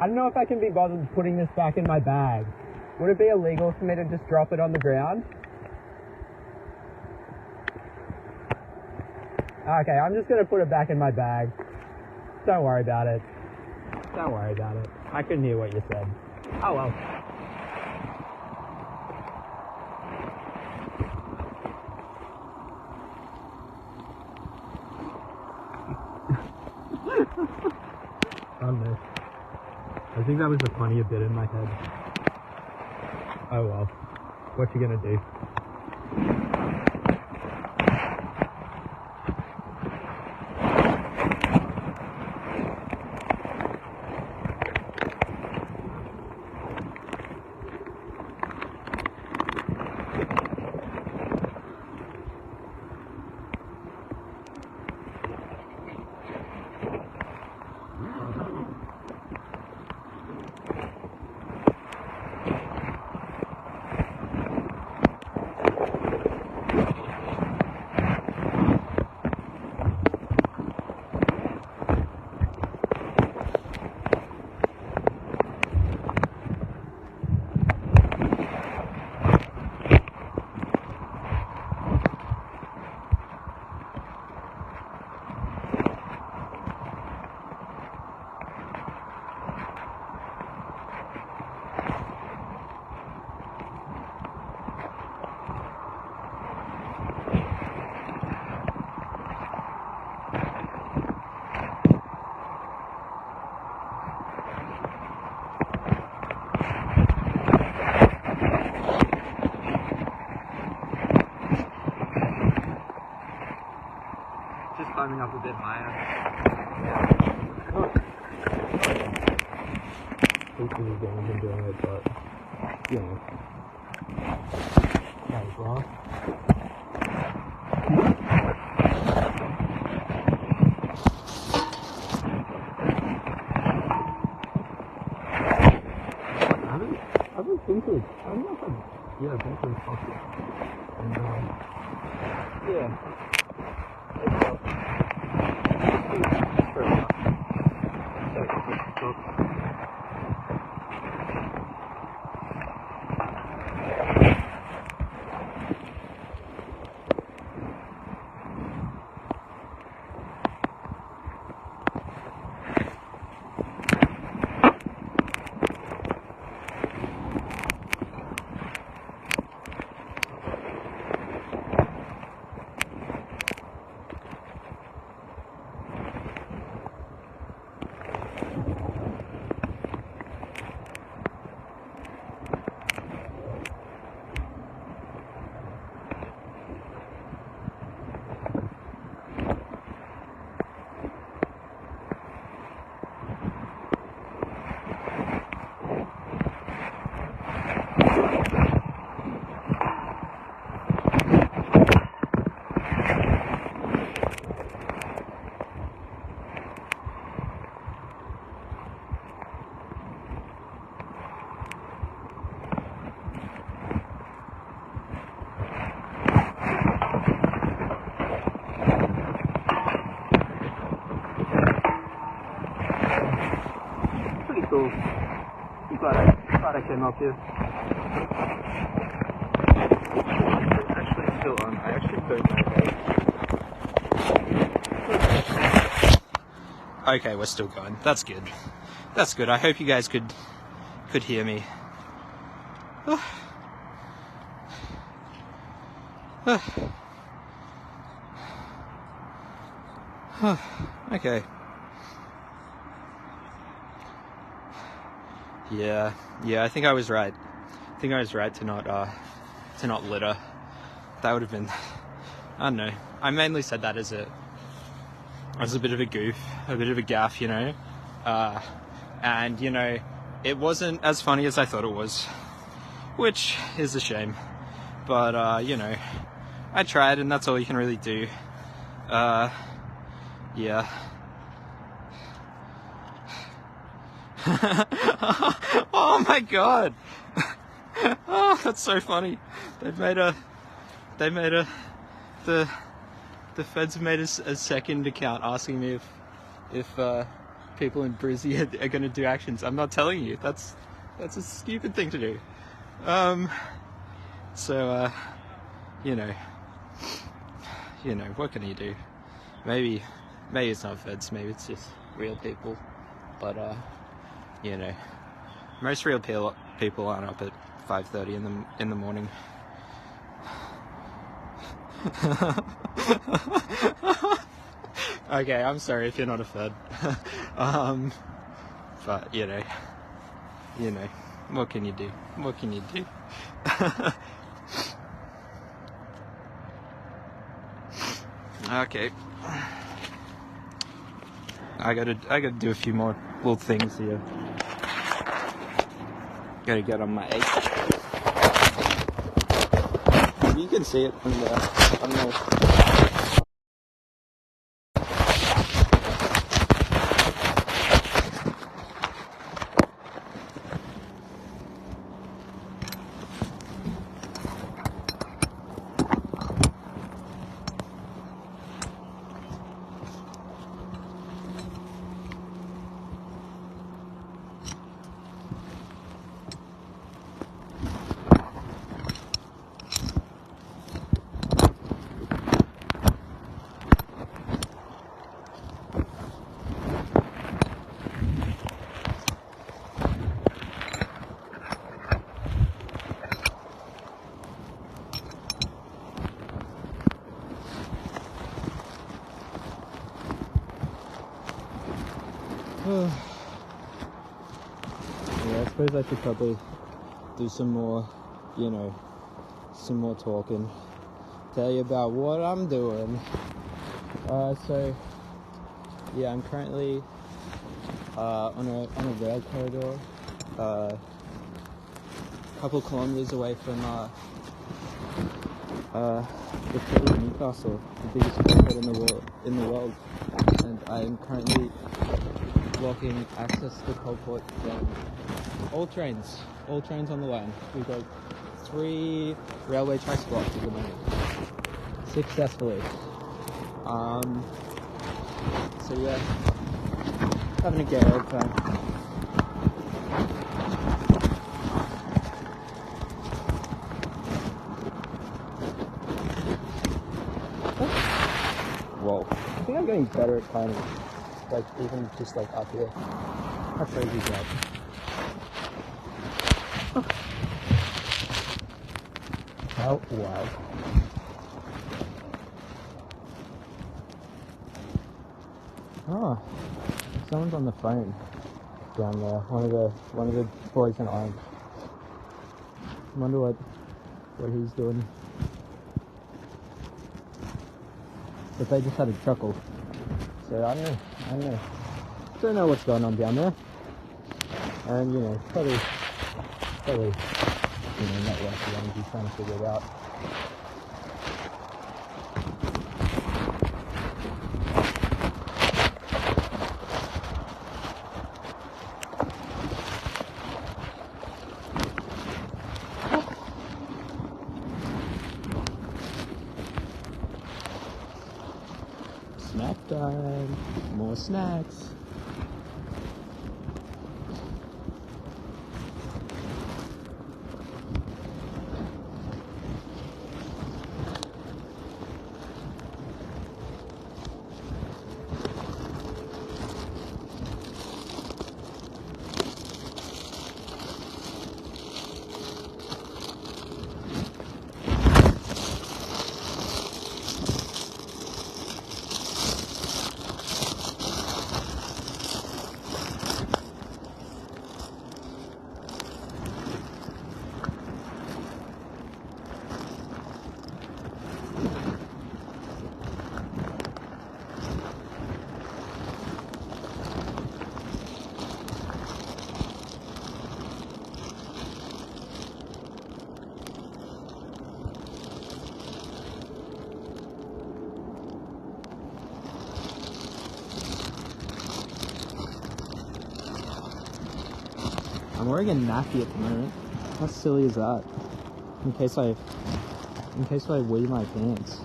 I don't know if I can be bothered putting this back in my bag. Would it be illegal for me to just drop it on the ground? Okay, I'm just gonna put it back in my bag. Don't worry about it. Don't worry about it. I couldn't hear what you said. Oh well. Oh no. I think that was the funnier bit in my head. Oh well. What you gonna do? Climbing up a bit higher. Hopefully you guys been doing it, but you know. That was wrong. I haven't been to it. I don't know if I've been to it possible. And yeah. Cool. I'm glad I came up here. It's actually still on. I actually don't know. Okay, we're still going. That's good. That's good. I hope you guys could hear me. Okay. Yeah, I think I was right. I think I was right to not litter. That would have been, I don't know. I mainly said that as a bit of a goof, a bit of a gaff, you know. And you know, it wasn't as funny as I thought it was, which is a shame. But you know, I tried, and that's all you can really do. Yeah. Oh my god! Oh, that's so funny. The feds have made a second account asking me if people in Brizzy are going to do actions. I'm not telling you. That's a stupid thing to do. So, you know, what can you do? Maybe it's not feds, maybe it's just real people. But, you know, most real people aren't up at 5:30 in the morning. Okay, I'm sorry if you're not a fed. But, you know, what can you do? What can you do? Okay. I gotta do a few more little things here. Gotta get on my 8. You can see it from there. I don't know. Yeah, I suppose I should probably do some more, some more talking. Tell you about what I'm doing. So, yeah, I'm currently on a rail corridor, a couple kilometers away from the city of Newcastle, the biggest airport in the world, and I am currently blocking access to Coalport from all trains on the line. We've got 3 railway tracks blocked at the moment, successfully. So yeah, having a gay old time. Whoa, I think I'm getting better at climbing, like even just like up here. How crazy is that? Oh wow. Oh, someone's on the phone down there. One of the boys in orange. I wonder what he's doing. But they just had a chuckle. So I don't know. Don't know what's going on down there. And probably network energy, trying to figure it out. Snack time, more snacks. I'm wearing a nappy at the moment. How silly is that? In case I wee my pants.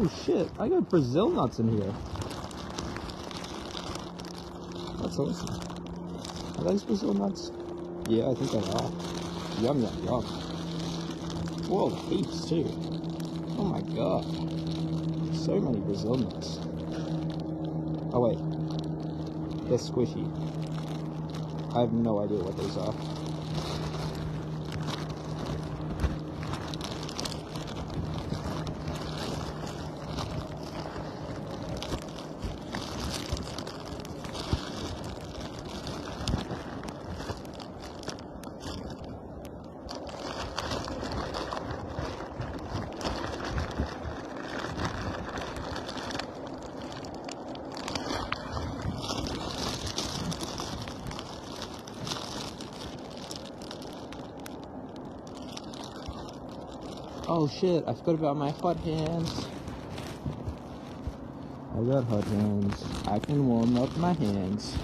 Oh shit, I got Brazil nuts in here. That's awesome. Are those Brazil nuts? Yeah, I think they are. Yum, yum, yum. Whoa, heaps too. Oh my god. So many Brazil nuts. Oh wait. They're squishy. I have no idea what those are. Oh shit, I forgot about my hot hands. I got hot hands. I can warm up my hands.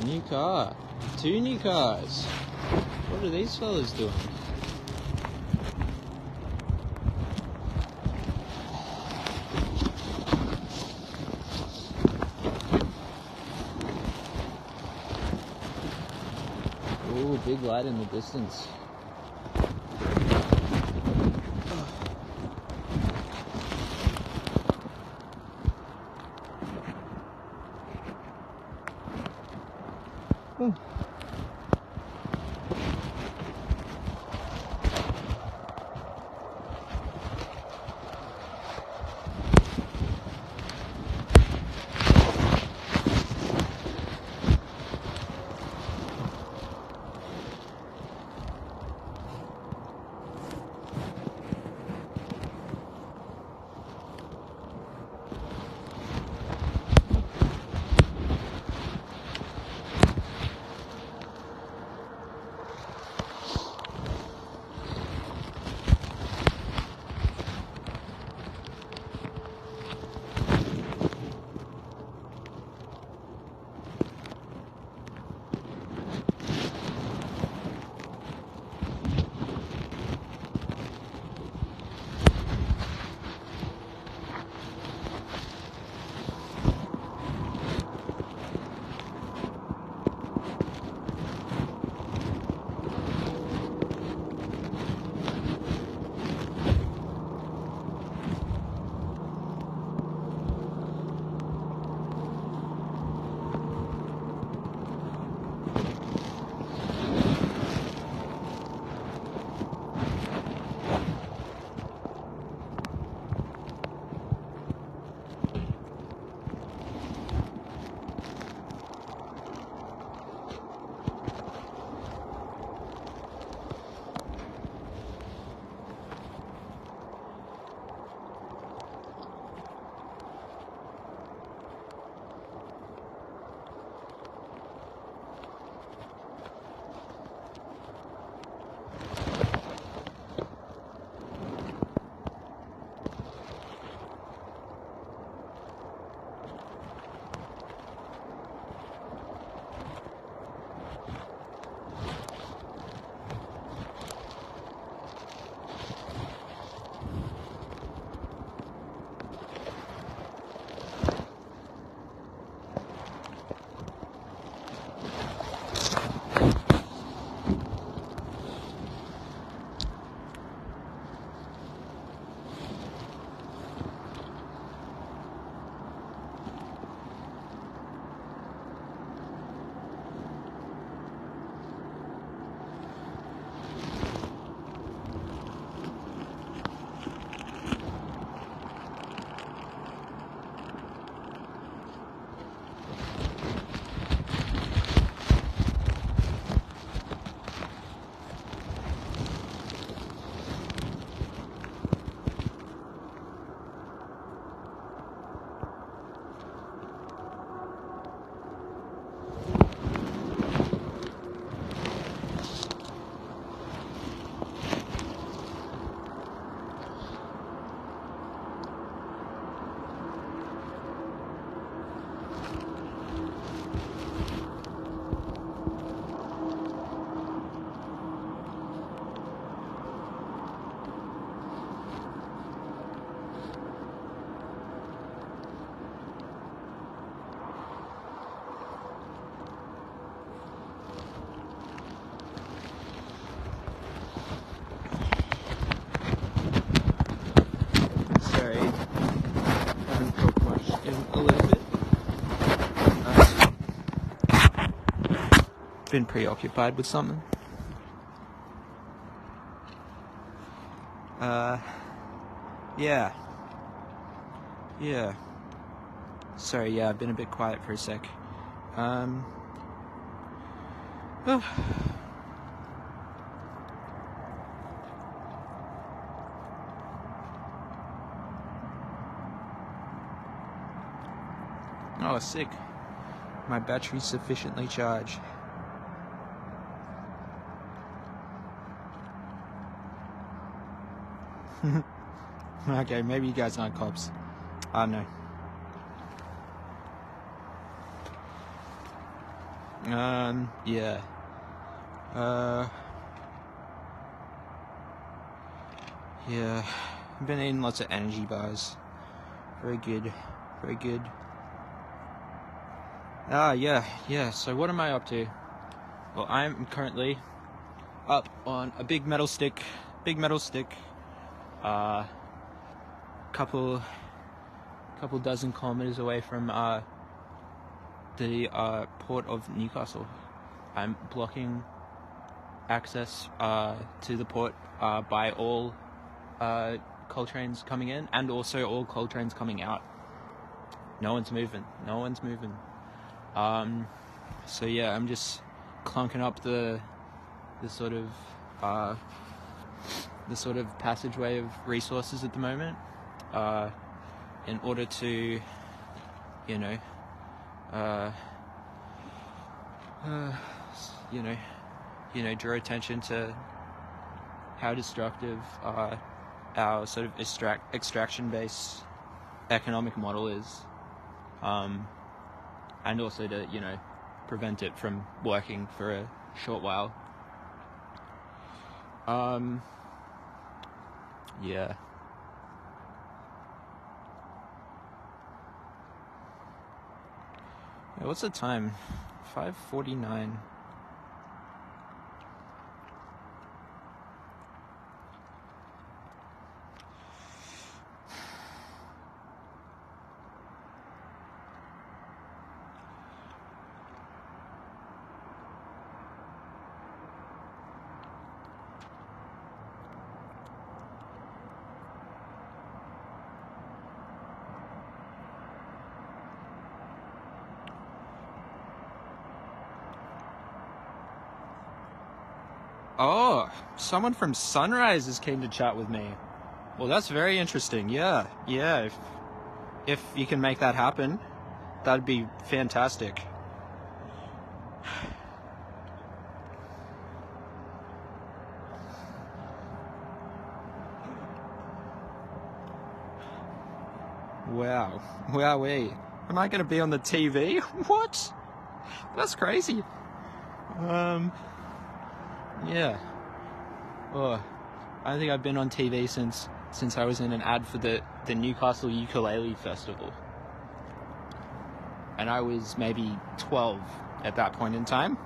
New car. 2 new cars. What are these fellas doing? Ooh, big light in the distance. Oh. been preoccupied with something. Yeah. Sorry, yeah, I've been a bit quiet for a sec. Oh, sick. My battery's sufficiently charged. Okay, maybe you guys aren't cops. I don't know. Yeah. Yeah. I've been eating lots of energy bars. Very good. Very good. Yeah. So what am I up to? Well, I'm currently up on a big metal stick. Couple dozen kilometers away from the port of Newcastle. I'm blocking access to the port by all coal trains coming in and also all coal trains coming out. No one's moving. So yeah, I'm just clunking up the sort of passageway of resources at the moment, in order to, draw attention to how destructive our sort of extraction-based economic model is, and also to, prevent it from working for a short while. Yeah. What's the time? 5:49. Oh, someone from Sunrises came to chat with me. Well, that's very interesting. Yeah. If you can make that happen, that'd be fantastic. Wowee. Am I gonna be on the TV? What? That's crazy. Yeah. Oh, I think I've been on TV since I was in an ad for the Newcastle Ukulele Festival. And I was maybe 12 at that point in time.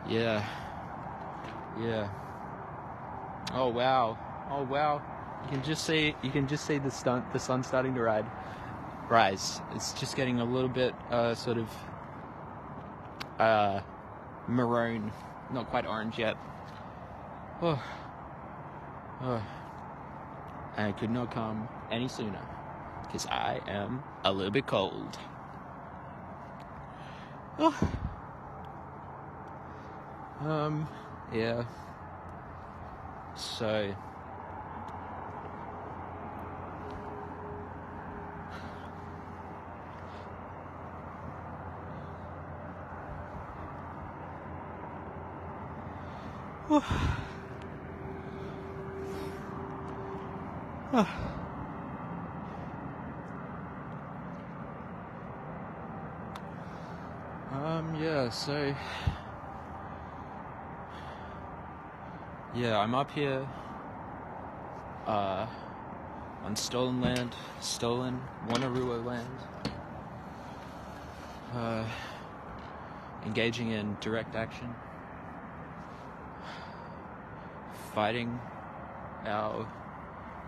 Yeah. Oh wow. You can just see the sun starting to rise. It's just getting a little bit sort of maroon, not quite orange yet. Oh. And it could not come any sooner, because I am a little bit cold. Yeah. So I'm up here on stolen Wonnarua land, engaging in direct action, fighting our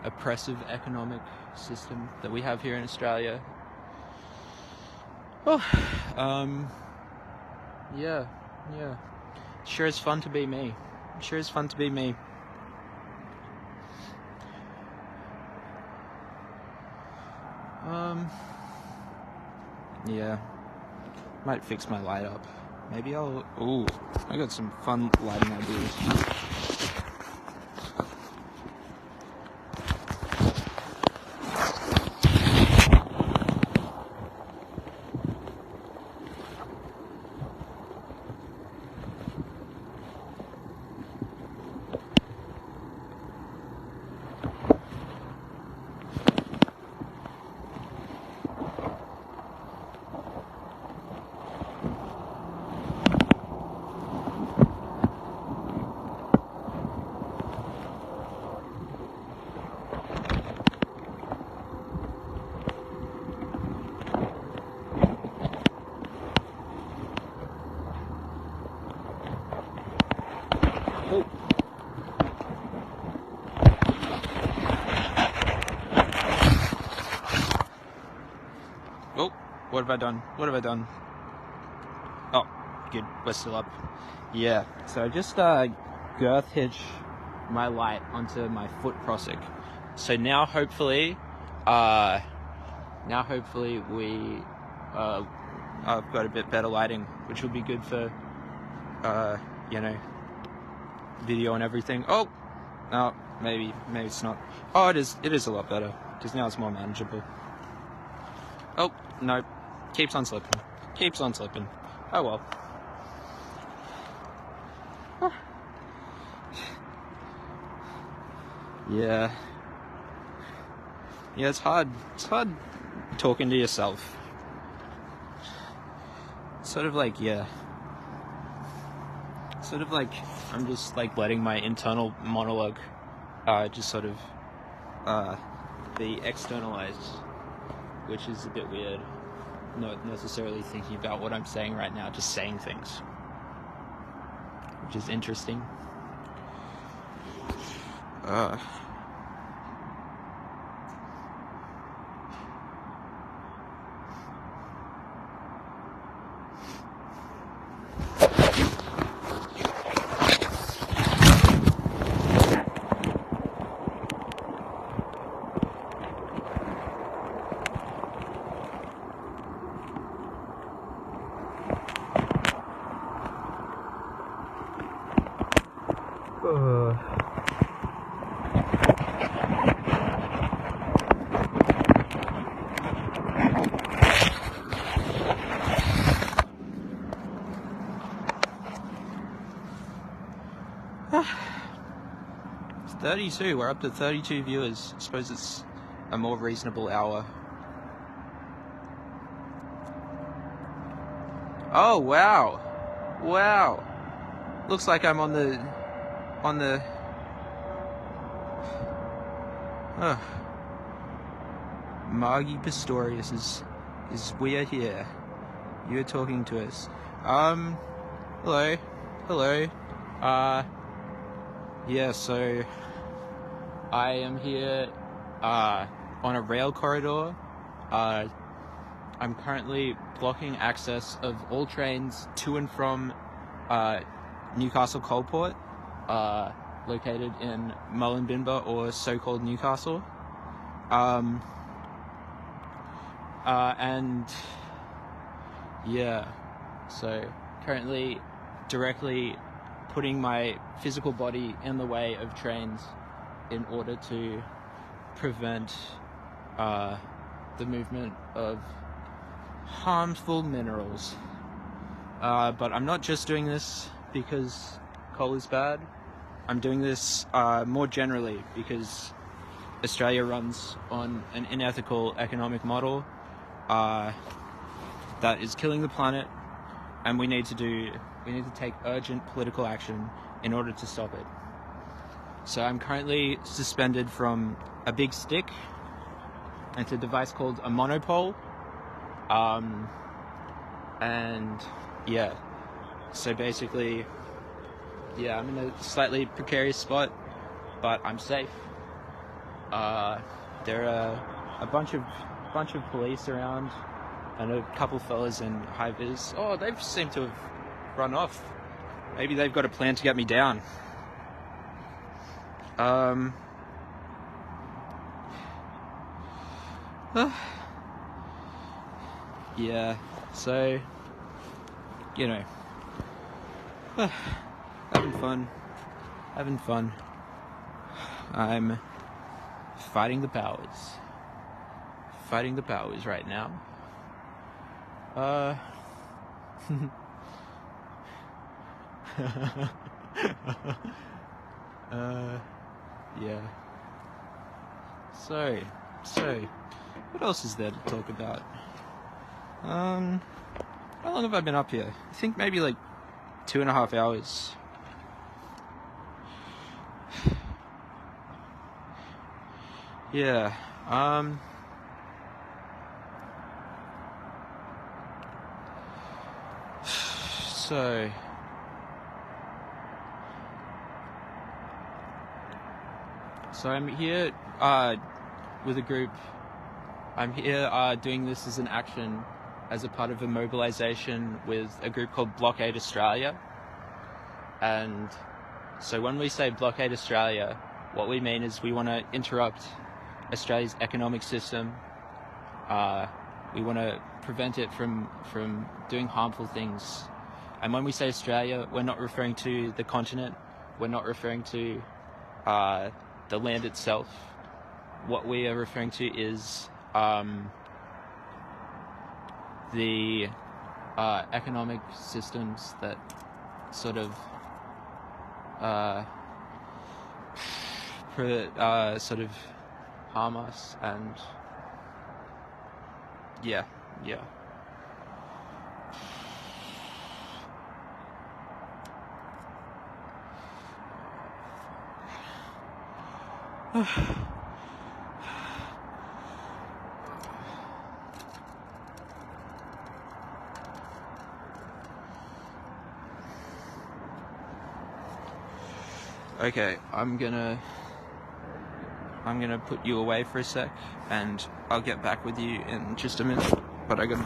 oppressive economic system that we have here in Australia. Oh, yeah. Sure is fun to be me. Sure is fun to be me. Yeah. Might fix my light up. Maybe I'll... Ooh, I got some fun lighting ideas. Oh, what have I done? What have I done? Oh, good. We're still up. Yeah. So I just girth hitch my light onto my foot prosic. So now hopefully, I've got a bit better lighting, which will be good for, video and everything. Oh, no, maybe it's not. Oh, it is a lot better, because now it's more manageable. Oh, no, keeps on slipping. Oh well. Yeah, it's hard talking to yourself. Sort of like I'm just like letting my internal monologue just sort of be externalized, which is a bit weird. Not necessarily thinking about what I'm saying right now, just saying things, which is interesting. It's 32. We're up to 32 viewers. I suppose it's a more reasonable hour. Oh wow, looks like I'm on the Margie Pistorius is we're here. You're talking to us. Hello. Yeah, so I am here on a rail corridor. I'm currently blocking access of all trains to and from Newcastle Coalport, located in Muloobinba, or so-called Newcastle. And yeah, so currently directly putting my physical body in the way of trains in order to prevent the movement of harmful minerals. But I'm not just doing this because coal is bad. I'm doing this more generally because Australia runs on an unethical economic model that is killing the planet, and we need to take urgent political action in order to stop it. So I'm currently suspended from a big stick and to a device called a monopole. And yeah, so basically, yeah, I'm in a slightly precarious spot, but I'm safe. There are a bunch of police around, and a couple fellas in high vis. Oh, they seem to have run off. Maybe they've got a plan to get me down. Yeah, so, you know, having fun. I'm fighting the powers right now. Yeah. So, what else is there to talk about? How long have I been up here? I think maybe like 2.5 hours. Yeah, so I'm here, with a group. I'm here, doing this as an action, as a part of a mobilisation with a group called Blockade Australia. And so when we say Blockade Australia, what we mean is we want to interrupt Australia's economic system. We want to prevent it from doing harmful things. And when we say Australia, we're not referring to the continent. We're not referring to the land itself. What we are referring to is the economic systems that sort of sort of harm us, and yeah. Okay, I'm gonna put you away for a sec, and I'll get back with you in just a minute, but I gotta...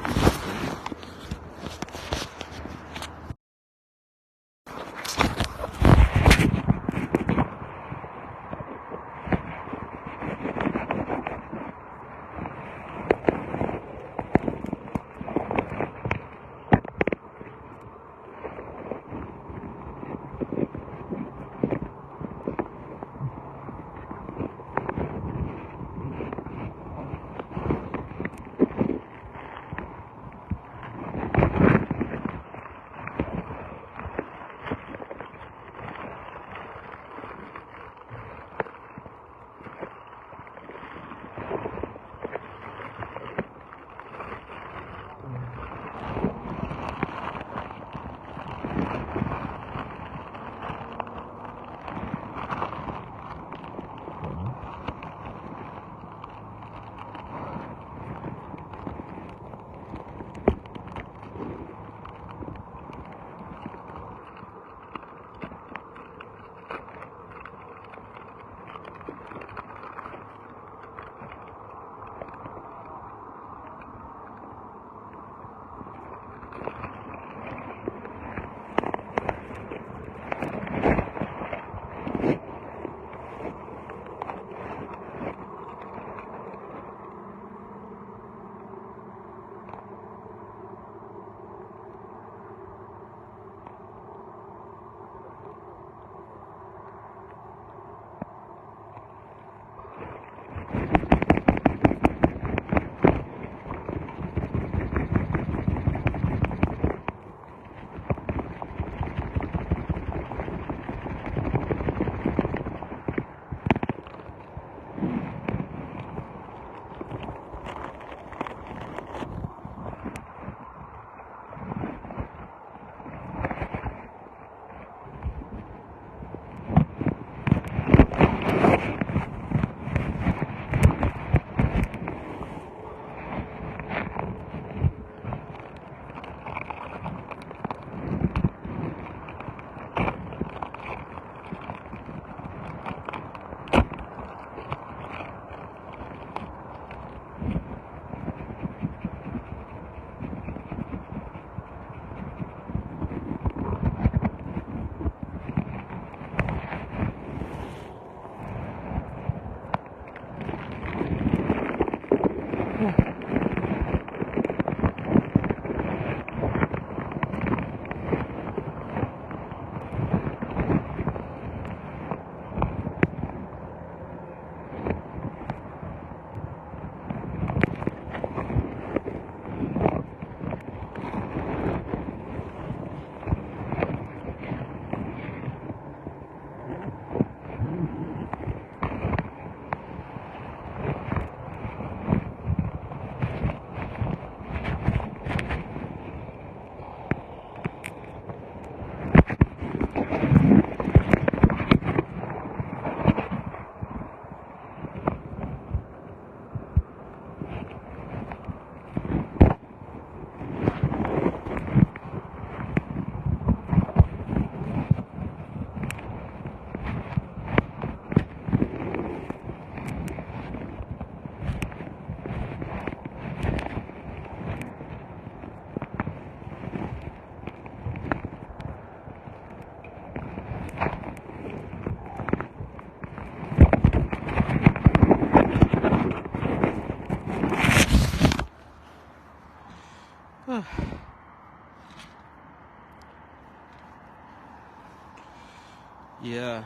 Yeah.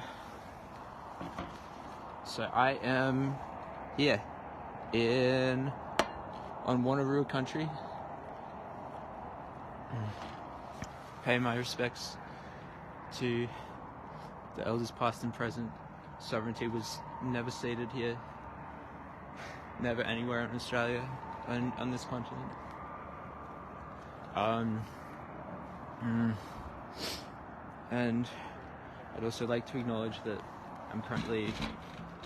So I am here on Wonnarua Country. Pay my respects to the elders past and present. Sovereignty was never ceded here, never anywhere in Australia, on this continent. And I'd also like to acknowledge that I'm currently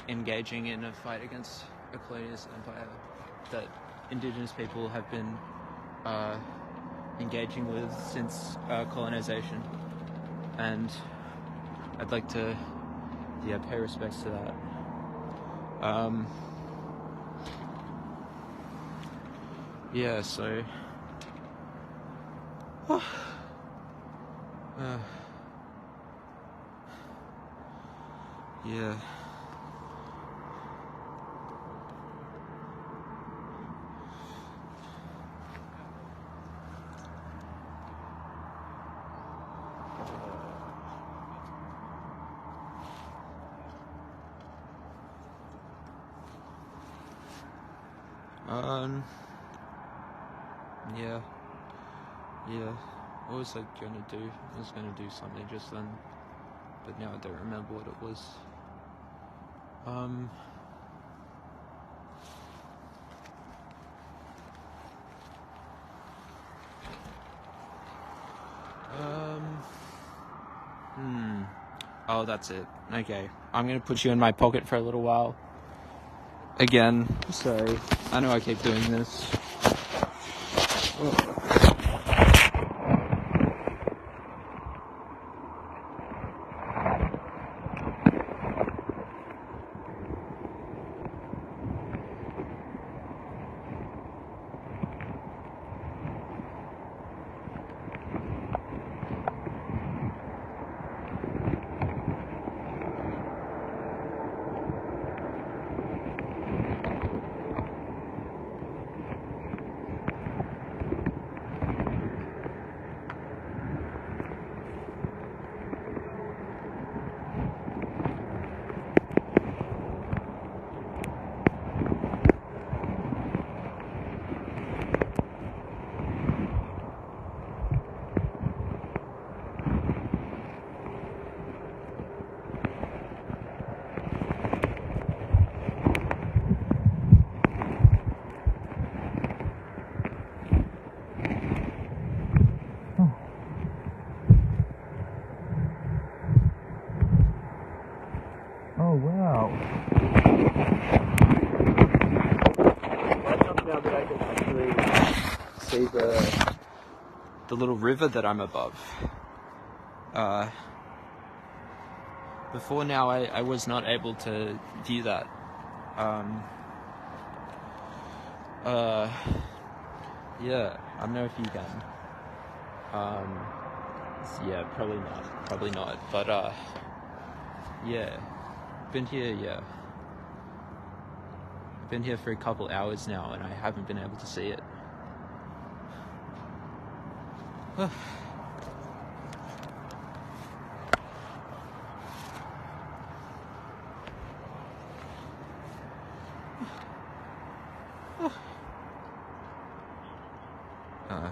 engaging in a fight against a colonialist empire that Indigenous people have been engaging with since colonization, and I'd like to pay respects to that. So yeah. What was I gonna do? I was gonna do something just then, but now I don't remember what it was. Oh, that's it. Okay. I'm gonna put you in my pocket for a little while. Again, sorry. I know I keep doing this. Oh wow. That's up now that I can actually see the little river that I'm above. Before now I was not able to view that. Yeah, I don't know if you can. Yeah, probably not, but yeah. Been here for a couple hours now and I haven't been able to see it.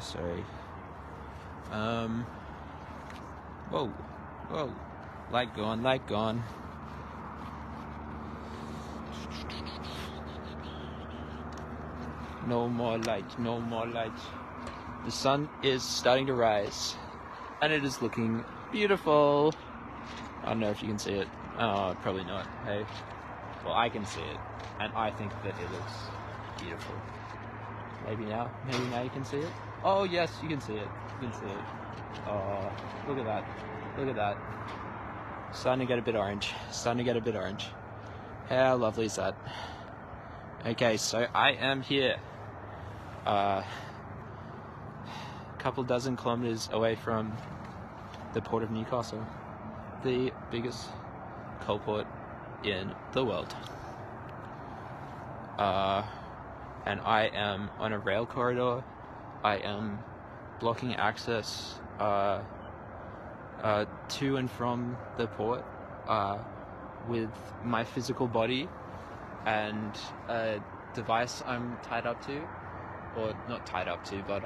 Sorry. Whoa, light gone. No more light. The sun is starting to rise, and it is looking beautiful. I don't know if you can see it. Probably not. Hey, well, I can see it, and I think that it looks beautiful. Maybe now you can see it. Oh yes, you can see it. Oh, look at that. Starting to get a bit orange. How lovely is that? Okay, so I am here, a couple dozen kilometers away from the port of Newcastle, the biggest coal port in the world. And I am on a rail corridor. I am blocking access to and from the port with my physical body and a device I'm tied up to, or not tied up to, but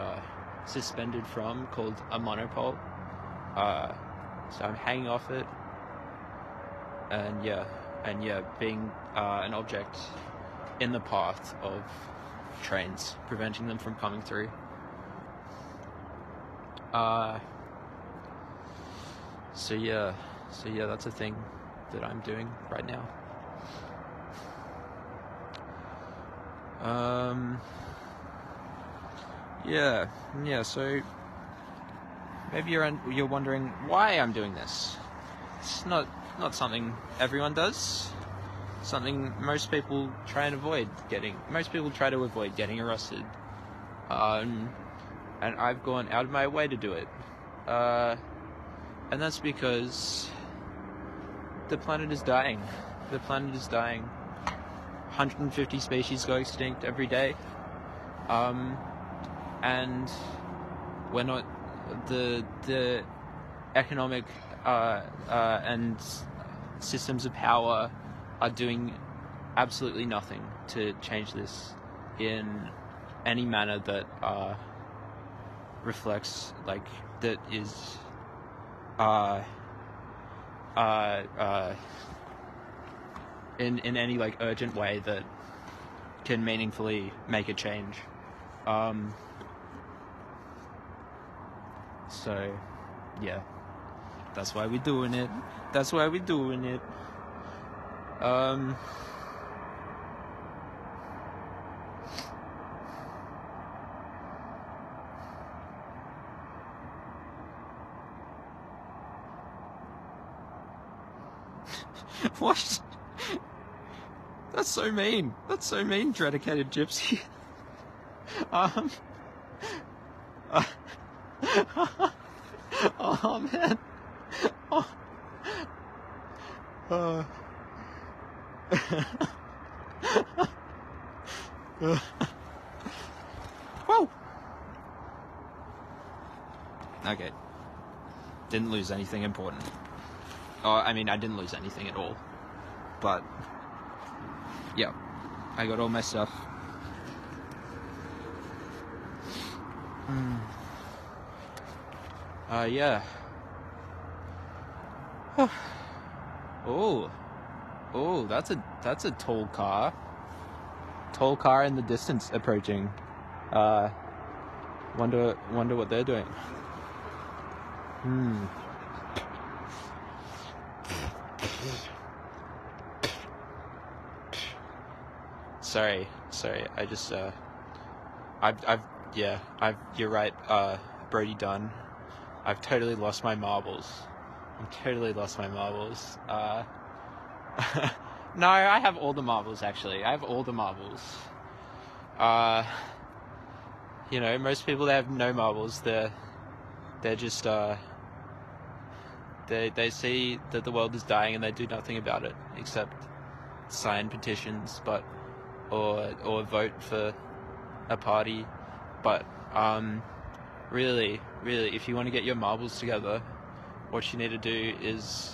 suspended from, called a monopole. So I'm hanging off it, and being an object in the path of trains, preventing them from coming through. So yeah, that's a thing that I'm doing right now. So maybe you're wondering why I'm doing this. It's not something everyone does. Something most people try to avoid getting arrested. And I've gone out of my way to do it. And that's because the planet is dying. 150 species go extinct every day. And we're not, the economic and systems of power are doing absolutely nothing to change this in any manner that reflects, like, that is in any, like, urgent way that can meaningfully make a change. So yeah, that's why we're doing it. What? That's so mean. Dedicated gypsy. Oh man. Whoa. Okay. Didn't lose anything important. I mean, I didn't lose anything at all. But yeah, I got all my stuff. Yeah. Oh, that's a tall car. Tall car in the distance approaching. Wonder what they're doing. Sorry. I just you're right. Brody Dunn. I've totally lost my marbles. No, I have all the marbles, actually. You know, most people, they have no marbles. They're just, they see that the world is dying and they do nothing about it except sign petitions, or vote for a party. But, really, if you want to get your marbles together, what you need to do is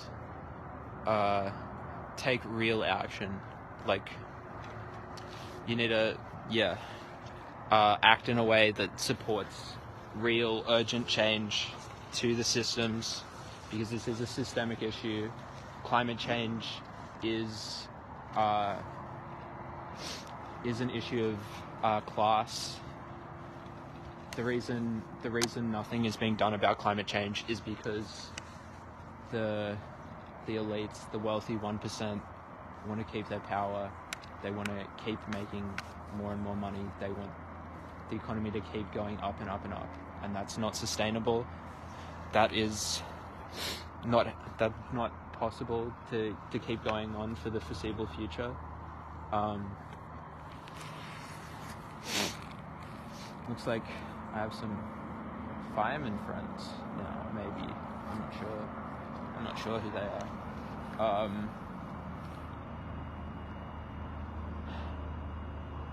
take real action. Like, you need to act in a way that supports real urgent change to the systems, because this is a systemic issue. Climate change is an issue of class. The reason nothing is being done about climate change is because the elites, the wealthy 1%, want to keep their power. They want to keep making more and more money. They want the economy to keep going up and up and up, and that's not sustainable. That's not possible to keep going on for the foreseeable future. Looks like I have some fireman friends now, maybe. I'm not sure who they are.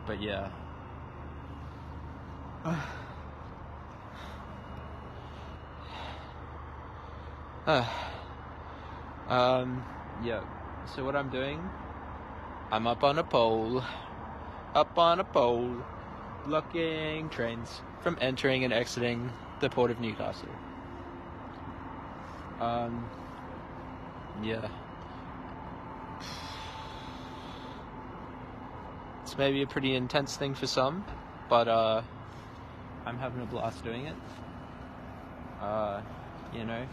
But yeah. Yeah. So what I'm doing, I'm up on a pole, blocking trains from entering and exiting the port of Newcastle. Yeah. It's maybe a pretty intense thing for some, but I'm having a blast doing it. You know,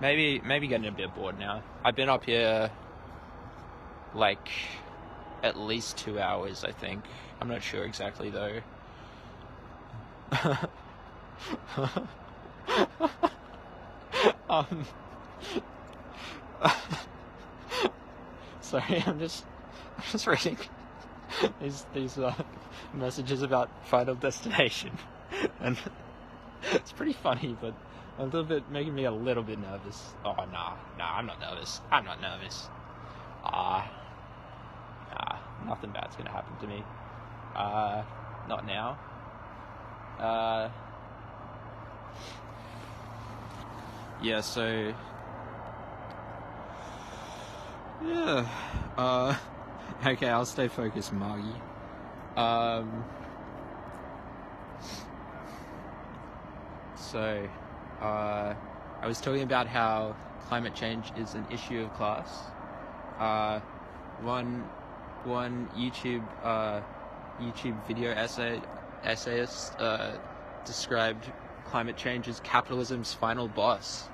maybe getting a bit bored now. I've been up here like at least 2 hours, I think. I'm not sure exactly though. Sorry, I'm just reading these messages about Final Destination, and it's pretty funny, but a little bit making me a little bit nervous. Oh nah, I'm not nervous. Nah, nothing bad's gonna happen to me. Not now. Yeah, so yeah. Okay, I'll stay focused, Margie. So, I was talking about how climate change is an issue of class. One YouTube video essayist described climate change as capitalism's final boss.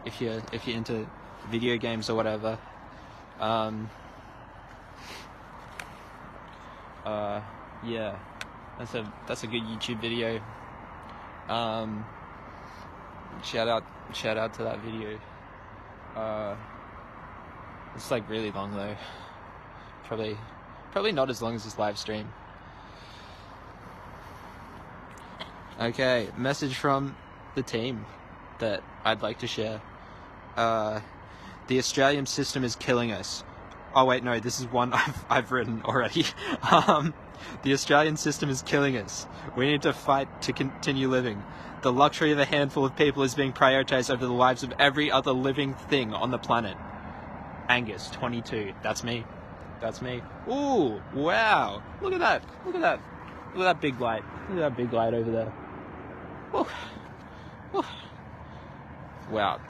If you're into video games or whatever. Yeah, that's a good YouTube video. Shout out to that video. It's like really long though. Probably not as long as this live stream. Okay, message from the team that I'd like to share. The Australian system is killing us. Oh wait, no, this is one I've written already. The Australian system is killing us. We need to fight to continue living. The luxury of a handful of people is being prioritised over the lives of every other living thing on the planet. Angus, 22. That's me. Ooh, wow. Look at that big light. Look at that big light over there. Ooh. Ooh. Wow,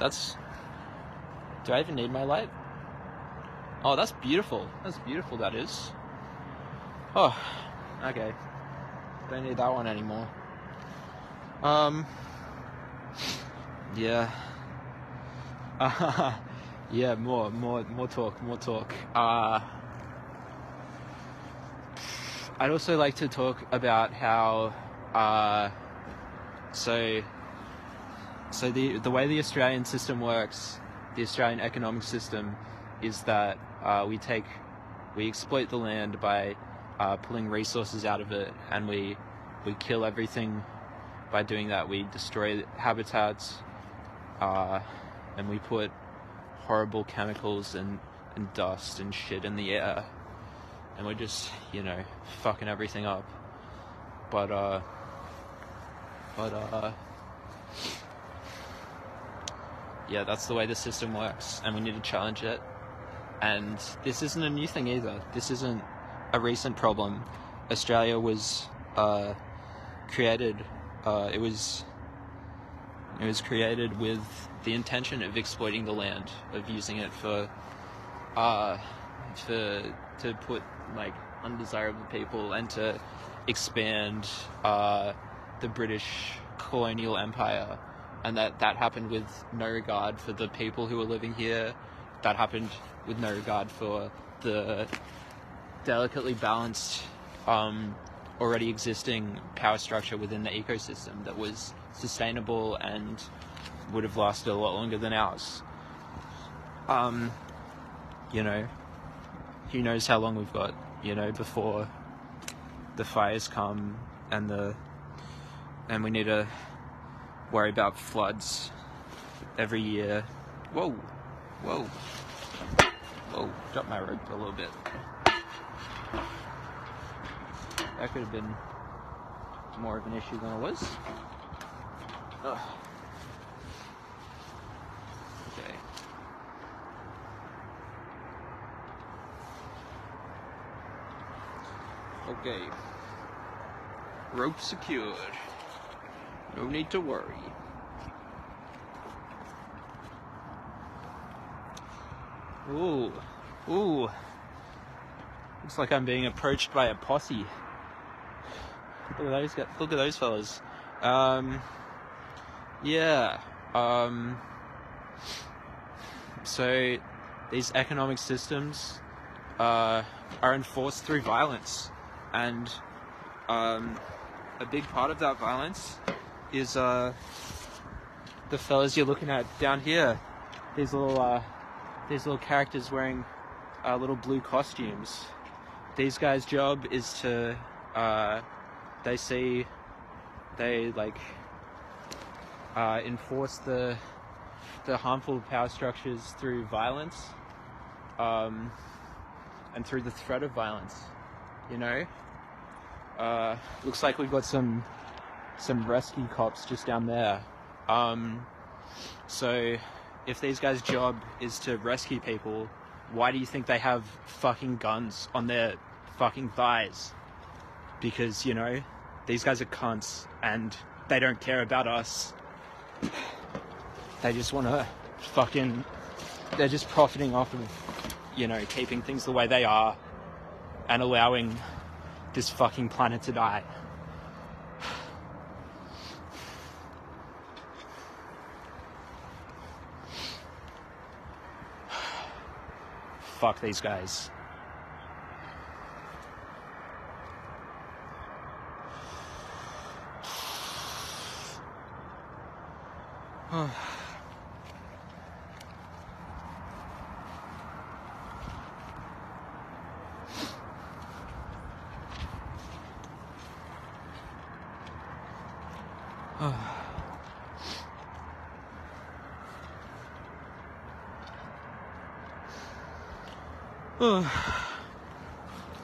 do I even need my light? Oh, that's beautiful. That is. Oh, okay. Don't need that one anymore. Yeah. Yeah, more talk. I'd also like to talk about how, so the way the Australian system works, the Australian economic system, is that we exploit the land by pulling resources out of it, and we kill everything by doing that. We destroy habitats, and we put horrible chemicals and dust and shit in the air, and we're just, fucking everything up. But yeah, that's the way the system works, and we need to challenge it. And this isn't a new thing either. This isn't a recent problem. Australia was created. It was created with the intention of exploiting the land, of using it to put like undesirable people, and to expand the British colonial empire. And that happened with no regard for the people who were living here. That happened with no regard for the delicately balanced, already existing power structure within the ecosystem that was sustainable and would have lasted a lot longer than ours. Who knows how long we've got, before the fires come and we need to worry about floods every year. Whoa, drop my rope a little bit. That could have been more of an issue than it was. Ugh. Okay. Okay. Rope secured. No need to worry. Ooh. Ooh. Looks like I'm being approached by a posse. Look at those fellas. Yeah. So these economic systems are enforced through violence, and a big part of that violence is the fellas you're looking at down here. These little characters wearing little blue costumes. These guys' job is to enforce the harmful power structures through violence, and through the threat of violence. You know, looks like we've got some rescue cops just down there. So if these guys' job is to rescue people, why do you think they have fucking guns on their fucking thighs? Because, you know, these guys are cunts and they don't care about us. They just want to they're just profiting off of, you know, keeping things the way they are and allowing this fucking planet to die. Fuck these guys.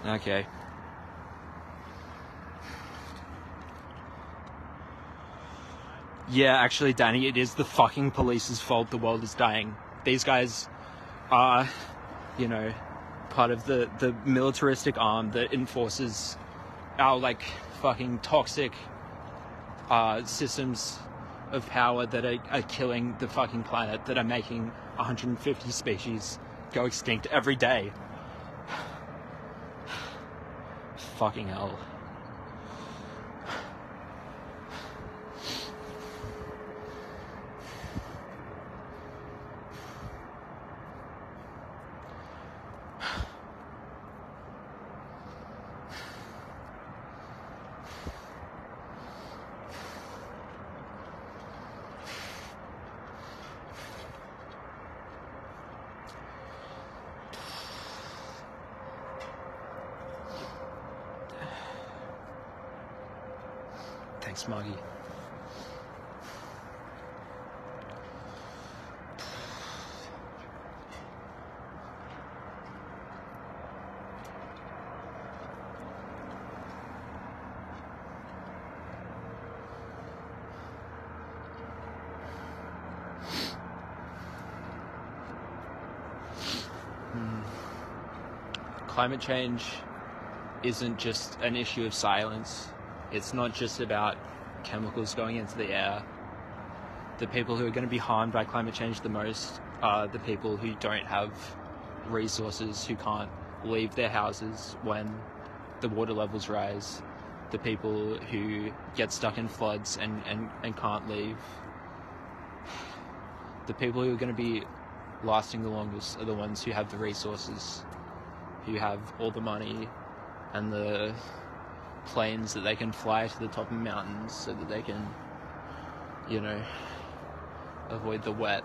Okay. Yeah, actually, Danny, it is the fucking police's fault the world is dying. These guys are, you know, part of the militaristic arm that enforces our, like, fucking toxic systems of power that are killing the fucking planet, that are making 150 species go extinct every day. Fucking hell. Thanks, Moggy. Climate change isn't just an issue of silence. It's not just about chemicals going into the air. The people who are going to be harmed by climate change the most are the people who don't have resources, who can't leave their houses when the water levels rise. The people who get stuck in floods and can't leave. The people who are going to be lasting the longest are the ones who have the resources, who have all the money and the planes that they can fly to the top of mountains so that they can, you know, avoid the wet.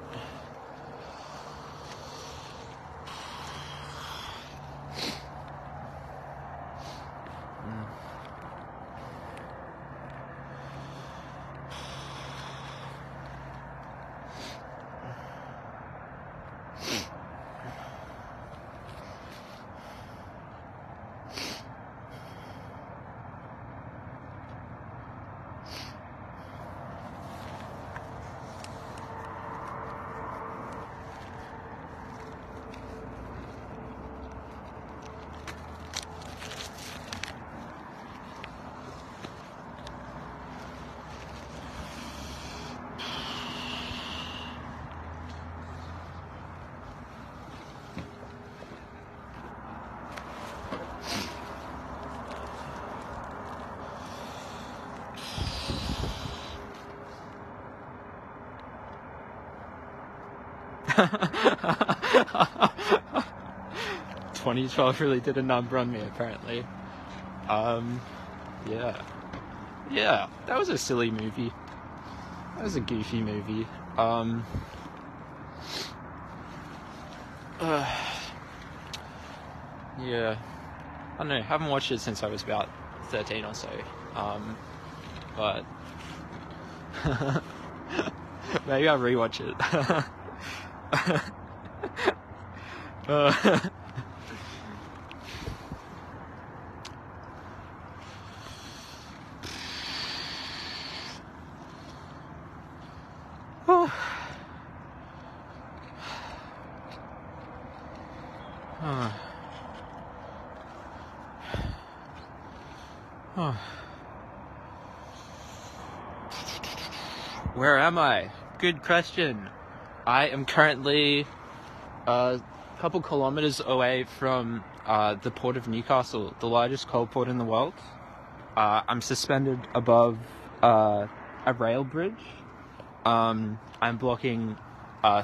2012 really did a number on me, apparently. Yeah. Yeah, that was a silly movie. That was a goofy movie. Yeah. I don't know, haven't watched it since I was about 13 or so. But maybe I'll rewatch it. Where am I? Good question. I am currently a couple kilometers away from the port of Newcastle, the largest coal port in the world. I'm suspended above a rail bridge. I'm blocking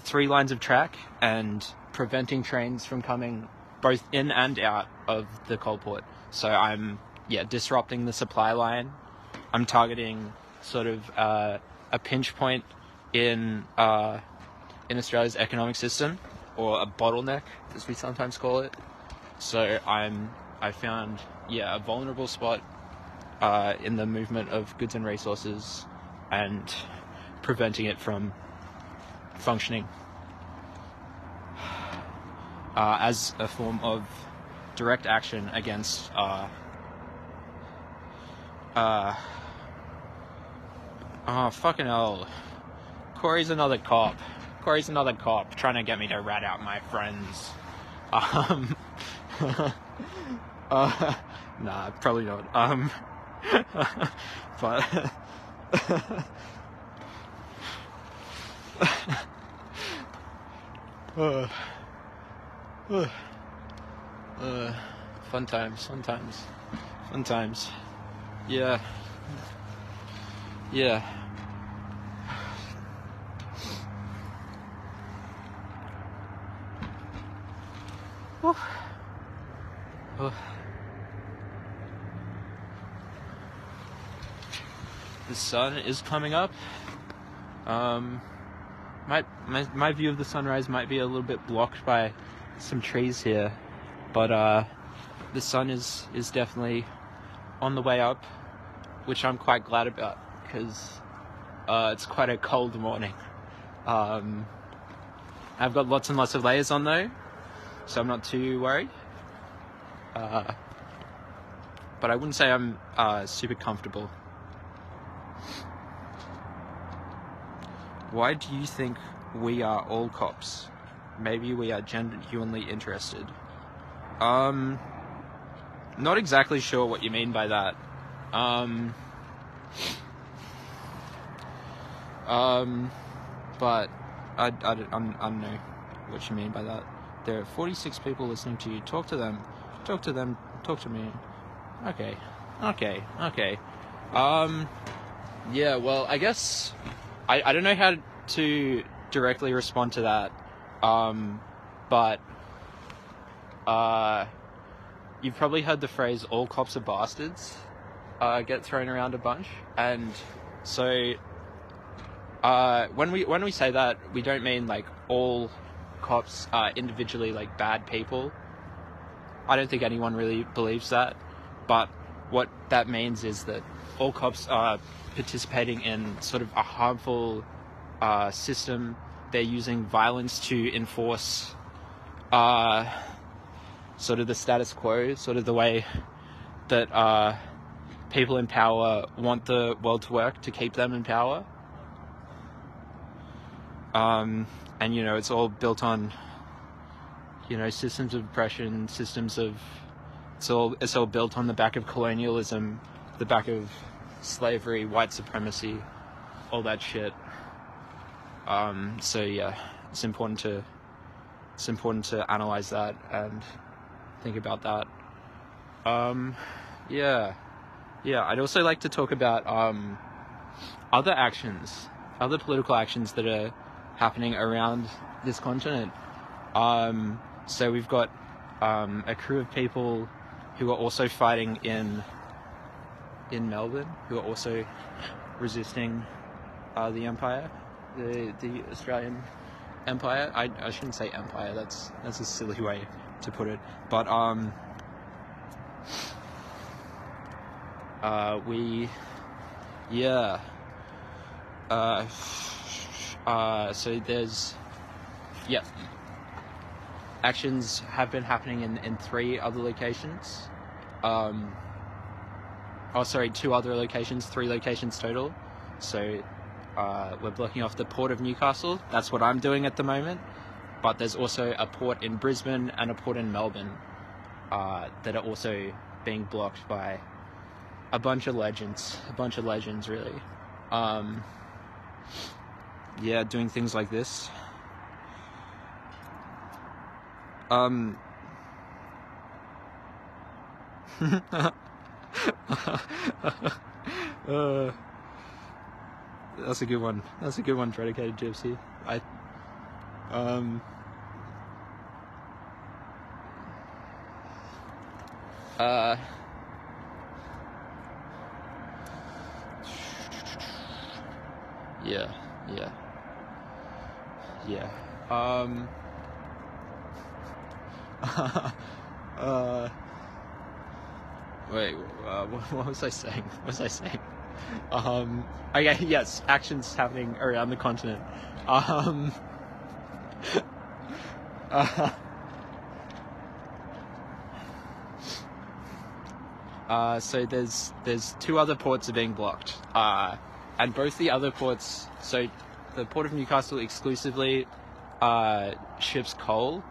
3 lines of track and preventing trains from coming both in and out of the coal port. So I'm disrupting the supply line. I'm targeting sort of a pinch point in Australia's economic system, or a bottleneck, as we sometimes call it. So I found a vulnerable spot in the movement of goods and resources, and preventing it from functioning as a form of direct action against fucking hell. Corey's another cop trying to get me to rat out my friends. Nah, probably not. But fun times. Yeah. The sun is coming up. My view of the sunrise might be a little bit blocked by some trees here, but the sun is definitely on the way up, which I'm quite glad about, because it's quite a cold morning. I've got lots and lots of layers on though, so I'm not too worried. But I wouldn't say I'm super comfortable. Why do you think we are all cops? Maybe we are genuinely interested. Not exactly sure what you mean by that. But I don't know what you mean by that. There are 46 people listening to you. Talk to them. Talk to me. Okay. Yeah, well, I guess I don't know how to directly respond to that. But you've probably heard the phrase "all cops are bastards" get thrown around a bunch, and so when we say that, we don't mean like all cops are individually like bad people. I don't think anyone really believes that, but what that means is that all cops are participating in sort of a harmful system. They're using violence to enforce sort of the status quo, sort of the way that people in power want the world to work to keep them in power. And it's all built on systems of oppression, it's all built on the back of colonialism, the back of slavery, white supremacy, all that shit. So yeah, it's important to analyze that and think about that. Yeah. I'd also like to talk about other political actions that are happening around this continent. So we've got a crew of people who are also fighting in Melbourne, who are also resisting the empire, the Australian empire. I shouldn't say empire. That's a silly way to put it. But so there's actions have been happening in 3 other locations. 2 other locations, 3 locations total. So we're blocking off the port of Newcastle. That's what I'm doing at the moment. But there's also a port in Brisbane and a port in Melbourne that are also being blocked by a bunch of legends really. Doing things like this. That's a good one. Predicated Gypsy. What was I saying? Okay, yes, actions happening around the continent. So there's 2 other ports are being blocked, and both the other ports. So the port of Newcastle exclusively ships coal.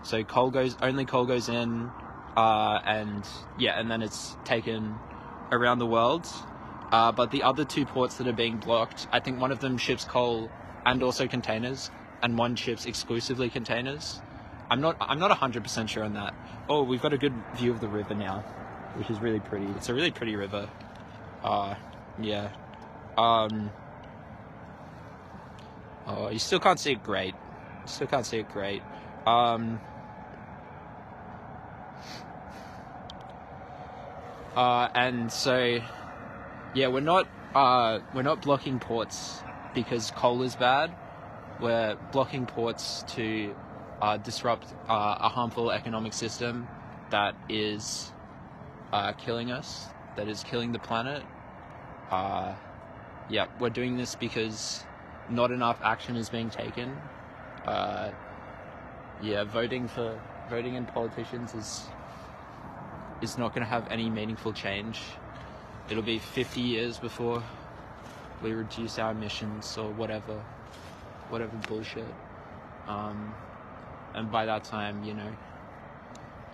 So coal goes in, and then it's taken around the world. But the other 2 ports that are being blocked, I think one of them ships coal and also containers, and one ships exclusively containers. I'm not 100% sure on that. Oh, we've got a good view of the river now, which is really pretty. It's a really pretty river. Oh, you still can't see it great. And so, we're not blocking ports because coal is bad. We're blocking ports to disrupt a harmful economic system that is killing us, that is killing the planet. We're doing this because not enough action is being taken. Voting in politicians is not going to have any meaningful change. It'll be 50 years before we reduce our emissions or whatever bullshit. And by that time,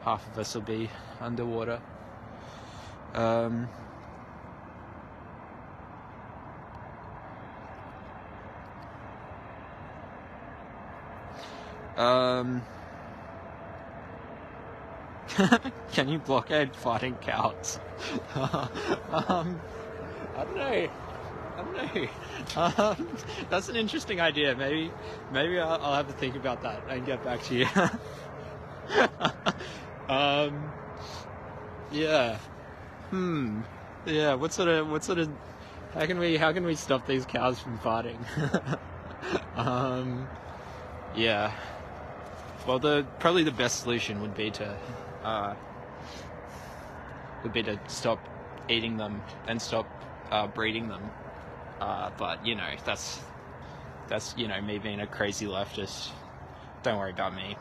half of us will be underwater. Can you blockade fighting cows? I don't know. That's an interesting idea. Maybe I'll have to think about that and get back to you. What sort of how can we stop these cows from farting? Well, probably the best solution would be to stop eating them and stop breeding them. But that's me being a crazy leftist. Don't worry about me.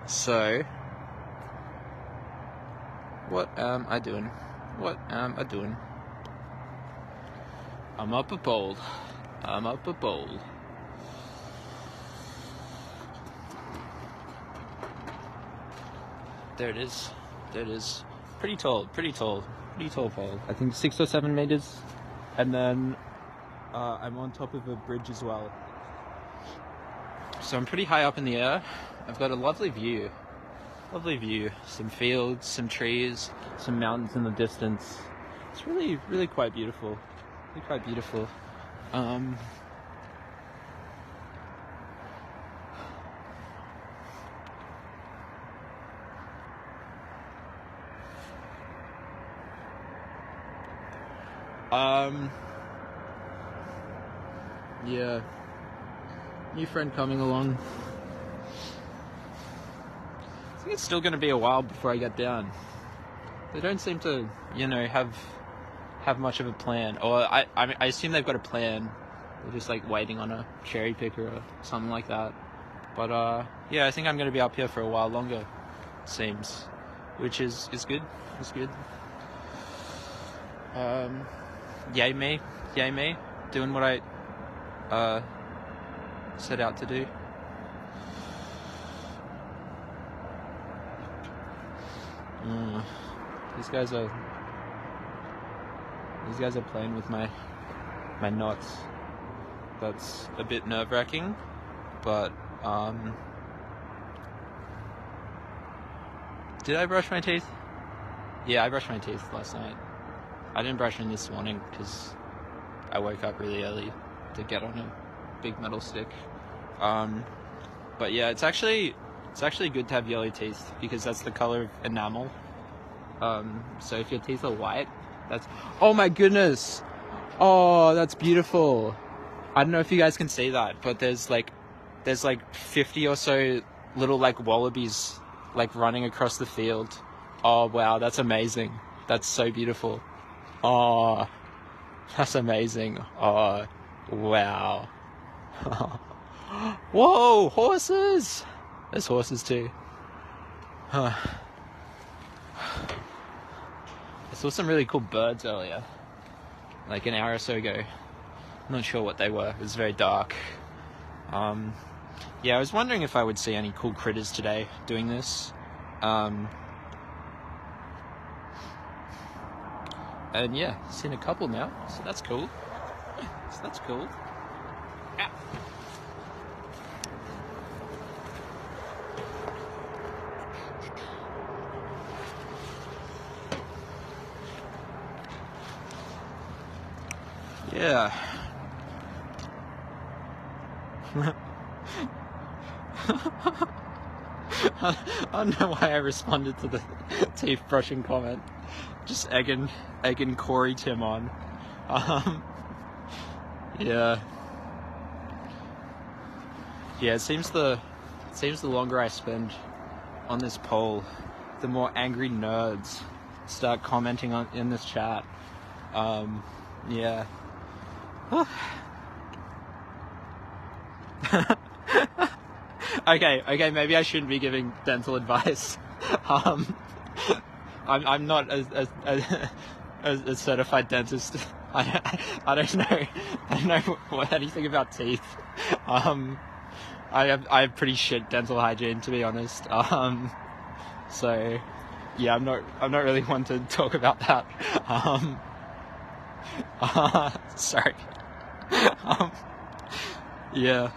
So, what am I doing? I'm up a pole. I'm up a bowl. There it is. There it is. Pretty tall pole. I think 6 or 7 meters. And then I'm on top of a bridge as well. So I'm pretty high up in the air. I've got a lovely view. Some fields, some trees, some mountains in the distance. It's really, really quite beautiful. Yeah. New friend coming along. I think it's still going to be a while before I get down. They don't seem to, have much of a plan. Or I assume they've got a plan. They're just like waiting on a cherry picker or something like that. But yeah, I think I'm going to be up here for a while longer. It seems, which is good. It's good. Yay me, doing what I set out to do. These guys are playing with my knots. That's a bit nerve-wracking, but did I brush my teeth? Yeah, I brushed my teeth last night. I didn't brush them this morning because I woke up really early to get on a big metal stick. But yeah, it's actually good to have yellow teeth because that's the color of enamel. So if your teeth are white, oh my goodness! Oh, that's beautiful. I don't know if you guys can see that, but there's like 50 or so little like wallabies like running across the field. Oh wow, that's amazing. That's so beautiful. Oh, that's amazing. Oh, wow. Whoa, horses! There's horses too. I saw some really cool birds earlier, like an hour or so ago. I'm not sure what they were. It was very dark. Yeah, I was wondering if I would see any cool critters today doing this. And yeah, seen a couple now, so that's cool. Ah. Yeah. I don't know why I responded to the teeth brushing comment. Just egging Corey Tim on. Yeah. Yeah, it seems the longer I spend on this poll, the more angry nerds start commenting in this chat. Yeah. Okay, maybe I shouldn't be giving dental advice. I'm not a certified dentist. I don't know anything about teeth. I have pretty shit dental hygiene, to be honest. So yeah, I'm not really one to talk about that. Sorry. Yeah.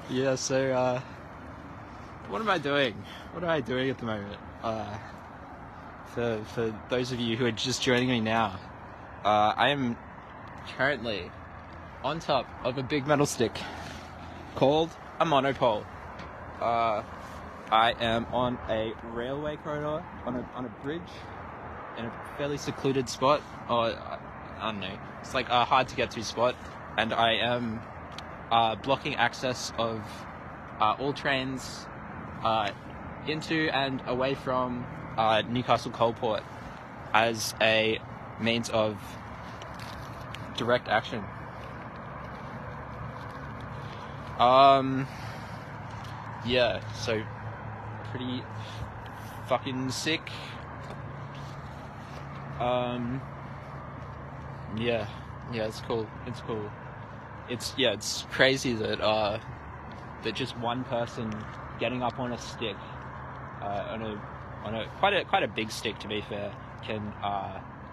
Yeah, so what am I doing? What am I doing at the moment? For those of you who are just joining me now, I am currently on top of a big metal stick called a monopole. I am on a railway corridor, on a bridge, in a fairly secluded spot, or I don't know, it's like a hard to get to spot, and I am blocking access of all trains into and away from Newcastle Coal Port as a means of direct action. Yeah, so pretty fucking sick. Yeah, it's cool. It's crazy that that just one person getting up on a stick, on a quite a big stick, to be fair, can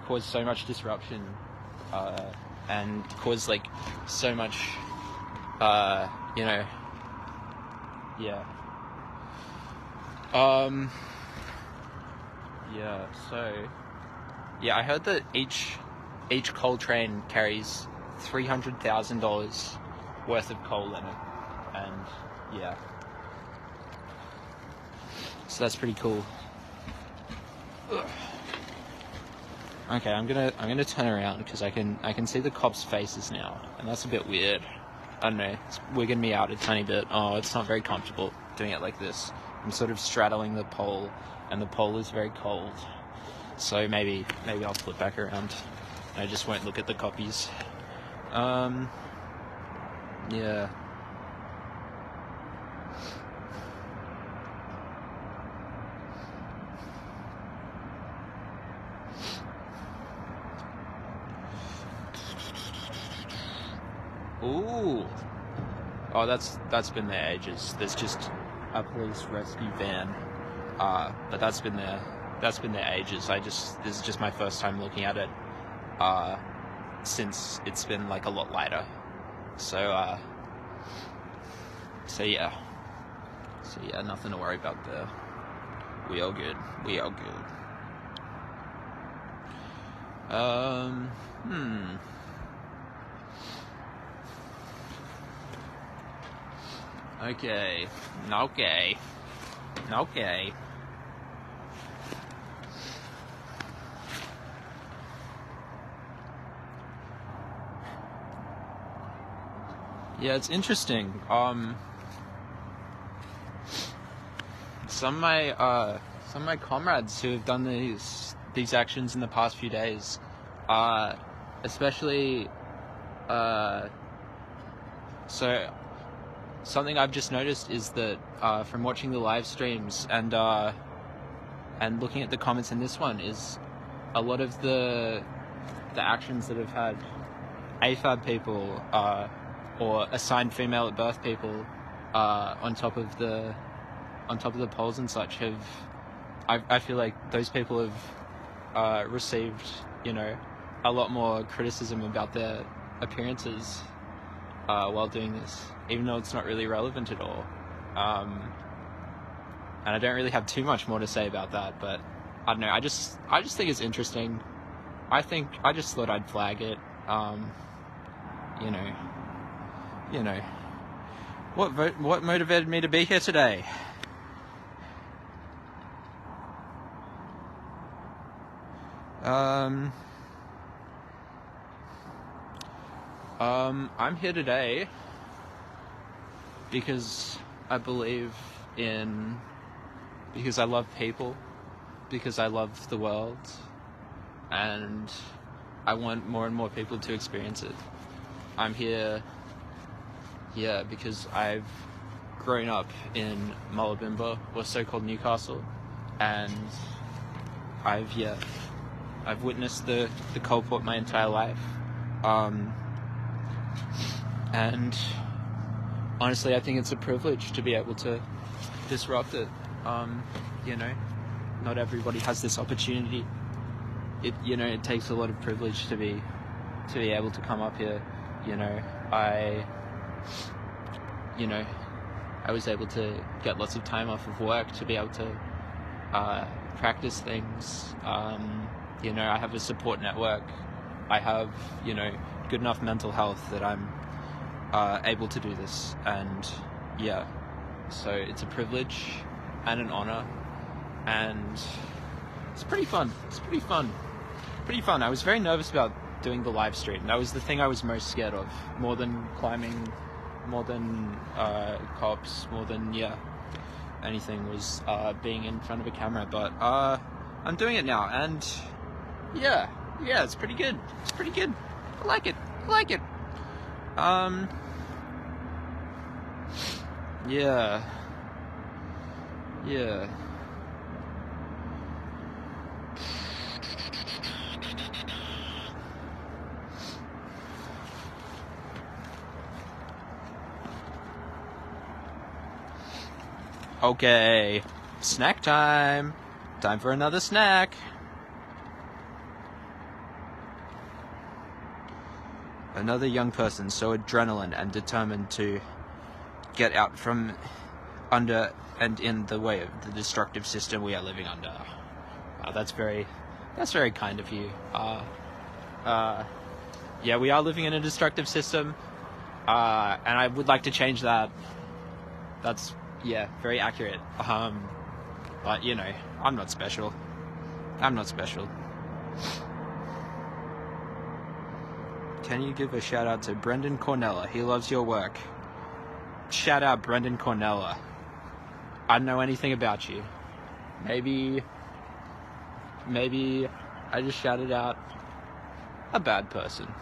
cause so much disruption, and cause like so much, yeah. Yeah. So, yeah, I heard that each coal train carries $300,000 worth of coal in it, and yeah, so that's pretty cool. Ugh. Okay, I'm gonna turn around because I can see the cops' faces now, and that's a bit weird. I don't know, it's wigging me out a tiny bit. Oh, it's not very comfortable doing it like this. I'm sort of straddling the pole, and the pole is very cold. So maybe I'll flip back around. I just won't look at the copies. Yeah. Ooh. Oh, that's been there ages. There's just a police rescue van. But that's been there ages. This is just my first time looking at it, since it's been like a lot lighter. So yeah, nothing to worry about there. We all good. Okay. Yeah, it's interesting. Some of my comrades who have done these actions in the past few days, especially, so something I've just noticed is that from watching the live streams and looking at the comments in this one, is a lot of the actions that have had AFAB people or assigned female at birth people on top of the polls and such I feel like those people have received, a lot more criticism about their appearances while doing this, even though it's not really relevant at all. And I don't really have too much more to say about that, but I don't know, I just think it's interesting. I just thought I'd flag it. What motivated me to be here today? I'm here today because I love people, because I love the world, and I want more and more people to experience it. I'm here, because I've grown up in Muloobinba, or so-called Newcastle, and I've witnessed the coal port my entire life. And honestly, I think it's a privilege to be able to disrupt it. Not everybody has this opportunity. It takes a lot of privilege to be able to come up here. I was able to get lots of time off of work to be able to practice things. I have a support network. I have, good enough mental health that I'm able to do this. And so it's a privilege and an honor, and it's pretty fun. I was very nervous about doing the live stream. That was the thing I was most scared of, more than climbing, more than cops, more than anything, was being in front of a camera. But I'm doing it now, and it's pretty good. I like it. Okay, snack time. Time for another snack. Another young person so adrenaline and determined to get out from under and in the way of the destructive system we are living under. That's very kind of you. Yeah, we are living in a destructive system, and I would like to change that. That's, yeah, very accurate. But, you know, I'm not special. I'm not special. Can you give a shout out to Brendan Cornella? He loves your work. Shout out Brendan Cornella. I don't know anything about you. Maybe I just shouted out a bad person.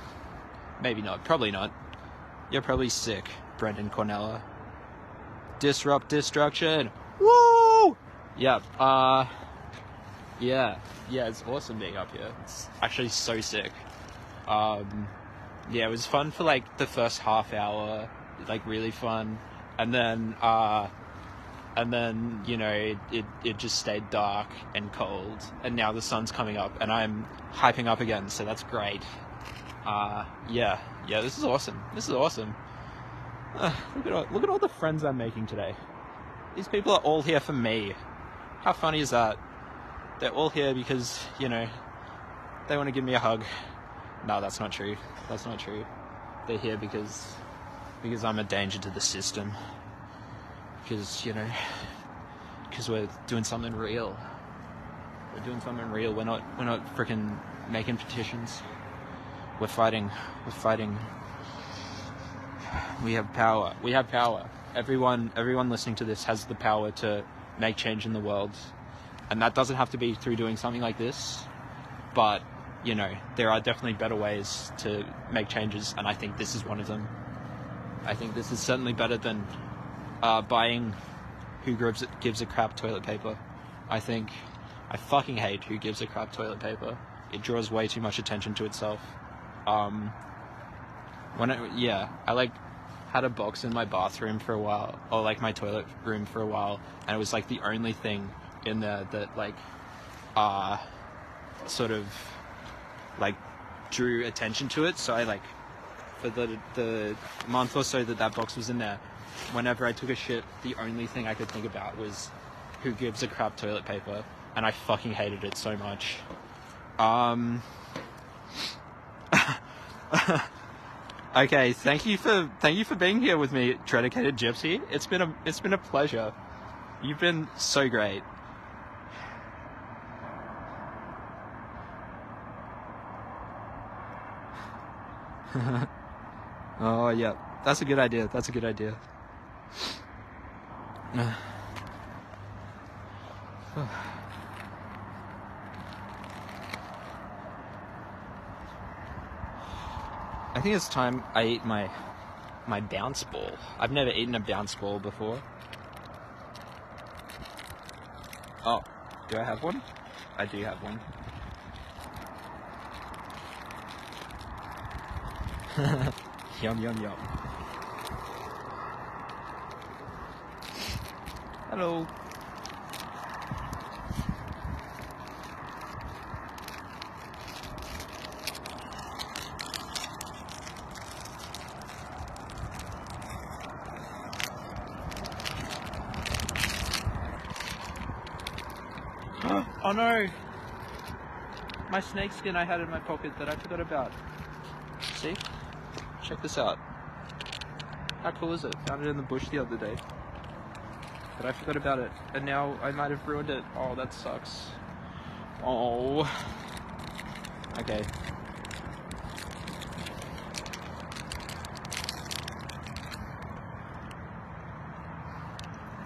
Maybe not. Probably not. You're probably sick, Brendan Cornella. Disrupt destruction. Woo! Yeah. Yeah, it's awesome being up here. It's actually so sick. Yeah, it was fun for like the first half hour, like really fun, and then you know it just stayed dark and cold, and now the sun's coming up, and I'm hyping up again, so that's great. Yeah, this is awesome. This is awesome. Look at all the friends I'm making today. These people are all here for me. How funny is that? They're all here because, you know, they want to give me a hug. No, that's not true. That's not true. They're here because I'm a danger to the system. Because, you know, because we're doing something real. We're doing something real. We're not freaking making petitions. We're fighting. We're fighting. We have power. We have power. Everyone listening to this has the power to make change in the world. And that doesn't have to be through doing something like this. But, you know, there are definitely better ways to make changes, and I think this is one of them. I think this is certainly better than buying Who Gives a Crap toilet paper. I fucking hate Who Gives a Crap toilet paper. It draws way too much attention to itself. I like had a box in my bathroom for a while, or like my toilet room for a while, and it was like the only thing in there that like sort of like drew attention to it. So I like, for the month or so that box was in there, whenever I took a shit, the only thing I could think about was Who Gives a Crap toilet paper, and I fucking hated it so much. Okay, thank you for being here with me, Dedicated Gypsy. It's been a pleasure. You've been so great. Oh yeah, that's a good idea. That's a good idea. I think it's time I eat my bounce ball. I've never eaten a bounce ball before. Oh, do I have one? I do have one. Yum, yum, yum. Hello. Oh no! My snake skin I had in my pocket that I forgot about. See? Check this out. How cool is it? Found it in the bush the other day. But I forgot about it. And now I might have ruined it. Oh, that sucks. Oh. Okay.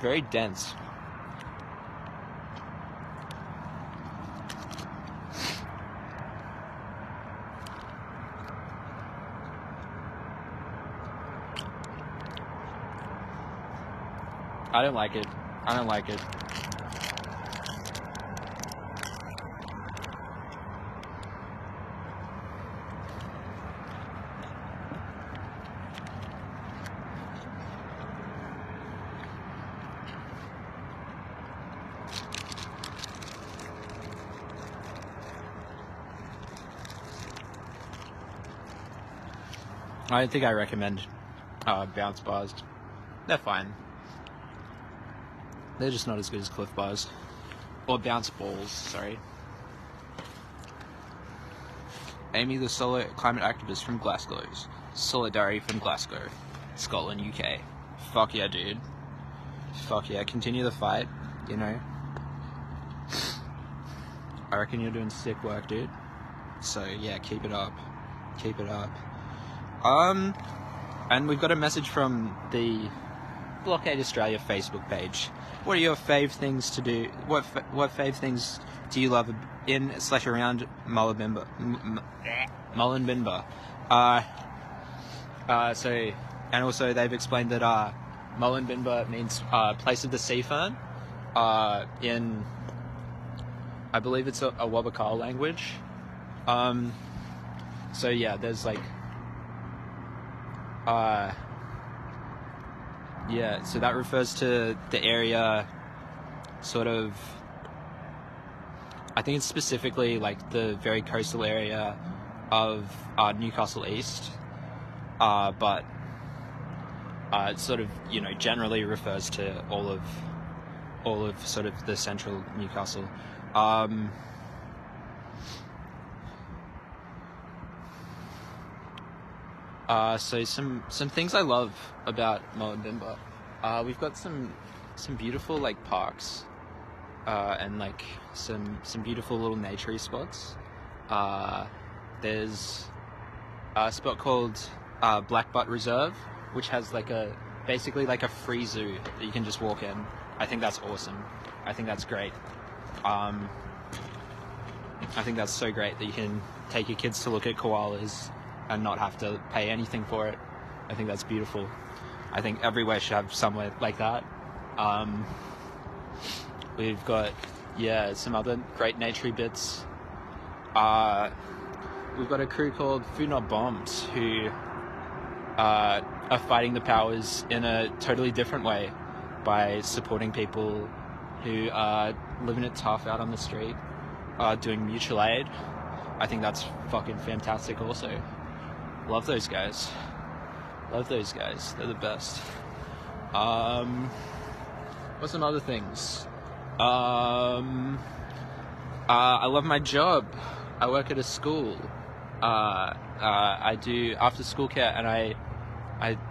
Very dense. I don't like it. I don't like it. I don't think I recommend bounce bars. They're fine. They're just not as good as Cliff bars. Or bounce balls, sorry. Amy the solo climate activist from Glasgow's. Solidarity from Glasgow, Scotland, UK. Fuck yeah, dude. Fuck yeah, continue the fight, you know. I reckon you're doing sick work, dude. So yeah, keep it up. Keep it up. And we've got a message from the Blockade Australia Facebook page. What are your fave things to do? What fave things do you love in/around Muloobinba? Muloobinba. So, and also they've explained that Muloobinba means place of the sea fern. In, I believe it's a Wabakal language. So yeah, there's like, yeah, so that refers to the area, sort of, I think it's specifically like the very coastal area of Newcastle East, but it sort of, you know, generally refers to all of sort of the central Newcastle. So some things I love about Muloobinba. We've got some beautiful like parks, and like some beautiful little naturey spots. There's a spot called Blackbutt Reserve, which has like basically like a free zoo that you can just walk in. I think that's awesome. I think that's great. I think that's so great that you can take your kids to look at koalas and not have to pay anything for it. I think that's beautiful. I think everywhere should have somewhere like that. We've got, yeah, some other great naturey bits. We've got a crew called Food Not Bombs who are fighting the powers in a totally different way by supporting people who are living it tough out on the street, doing mutual aid. I think that's fucking fantastic also. Love those guys. Love those guys. They're the best. What's some other things? I love my job. I work at a school. I do after school care, and I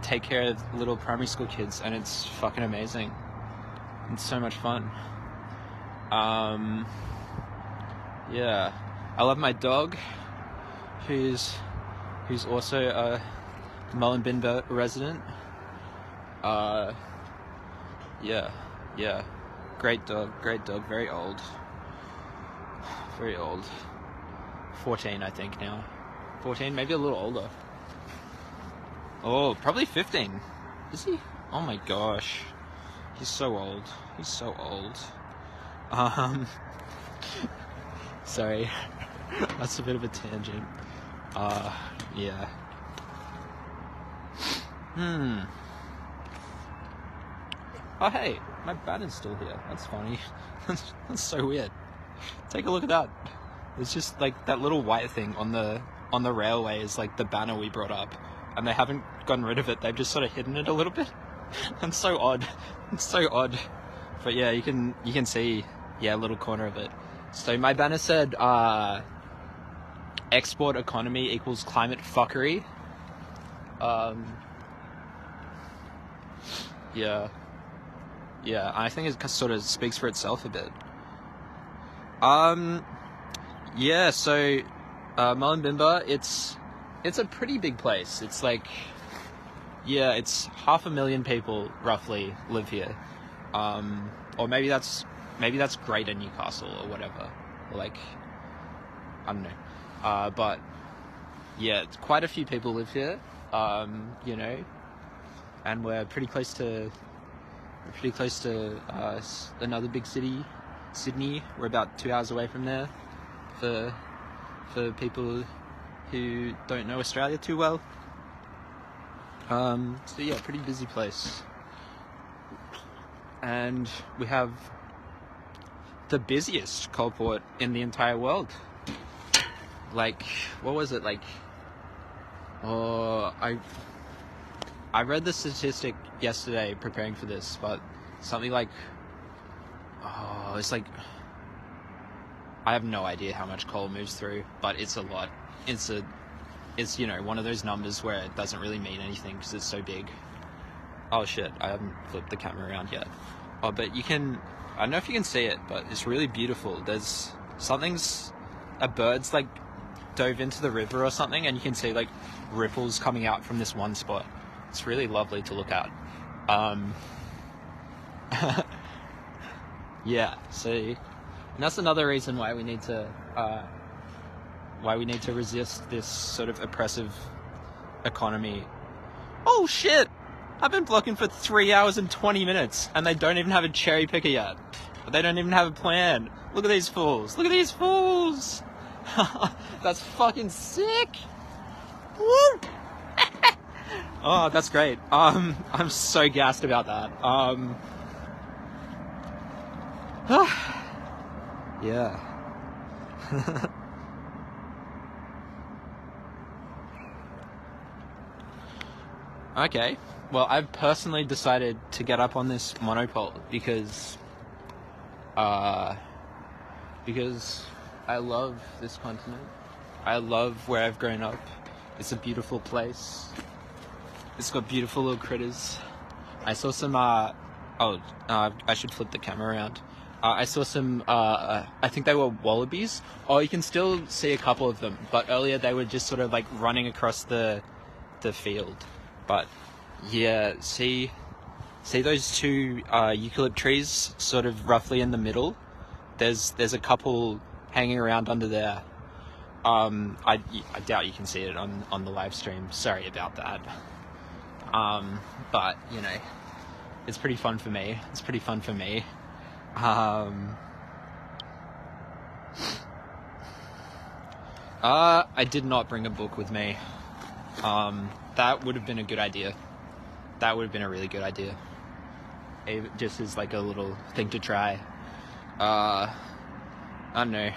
take care of little primary school kids, and it's fucking amazing. It's so much fun. Yeah. I love my dog, who's also a Muloobinba resident. Yeah. Great dog, very old. 14, I think now. 14, maybe a little older. Oh, probably 15. Is he? Oh my gosh. He's so old. Sorry. That's a bit of a tangent. Yeah. Oh hey, my banner's still here. That's funny. That's so weird. Take a look at that. It's just like that little white thing on the railway is like the banner we brought up, and they haven't gotten rid of it. They've just sort of hidden it a little bit. It's so odd. But yeah, you can see, yeah, a little corner of it. So my banner said, export economy equals climate fuckery. Yeah, I think it sort of speaks for itself a bit. Yeah, so, Muloobinba, it's a pretty big place. It's like, yeah, it's 500,000 people roughly live here. Or maybe that's Greater Newcastle or whatever. Like, I don't know. But yeah, quite a few people live here. You know, and we're pretty close to another big city, Sydney. We're about 2 hours away from there. For people who don't know Australia too well. So yeah, pretty busy place. And we have the busiest coal port in the entire world. Like, what was it? Like Oh, I read the statistic yesterday preparing for this, but something like, oh, it's like, I have no idea how much coal moves through, but it's a lot. It's you know, one of those numbers where it doesn't really mean anything because it's so big. Oh shit, I haven't flipped the camera around yet. Oh, but you can, I don't know if you can see it, but it's really beautiful. There's a bird's like dove into the river or something, and you can see like ripples coming out from this one spot. It's really lovely to look at. Yeah, see, and that's another reason why we need to resist this sort of oppressive economy. Oh shit! I've been blocking for 3 hours and 20 minutes, and they don't even have a cherry picker yet. They don't even have a plan. Look at these fools! Look at these fools! That's fucking sick! Woo! Oh, that's great. I'm so gassed about that. Yeah. Okay. Well, I've personally decided to get up on this monopole because I love this continent. I love where I've grown up. It's a beautiful place. It's got beautiful little critters. I saw some, I should flip the camera around. I saw some, I think they were wallabies. Oh, you can still see a couple of them, but earlier they were just sort of like running across the field. But yeah, see those two eucalypt trees sort of roughly in the middle? There's a couple hanging around under there. I doubt you can see it on the live stream. Sorry about that. But you know, it's pretty fun for me. I did not bring a book with me. That would have been a good idea. That would have been a really good idea. Just as like a little thing to try. I don't know.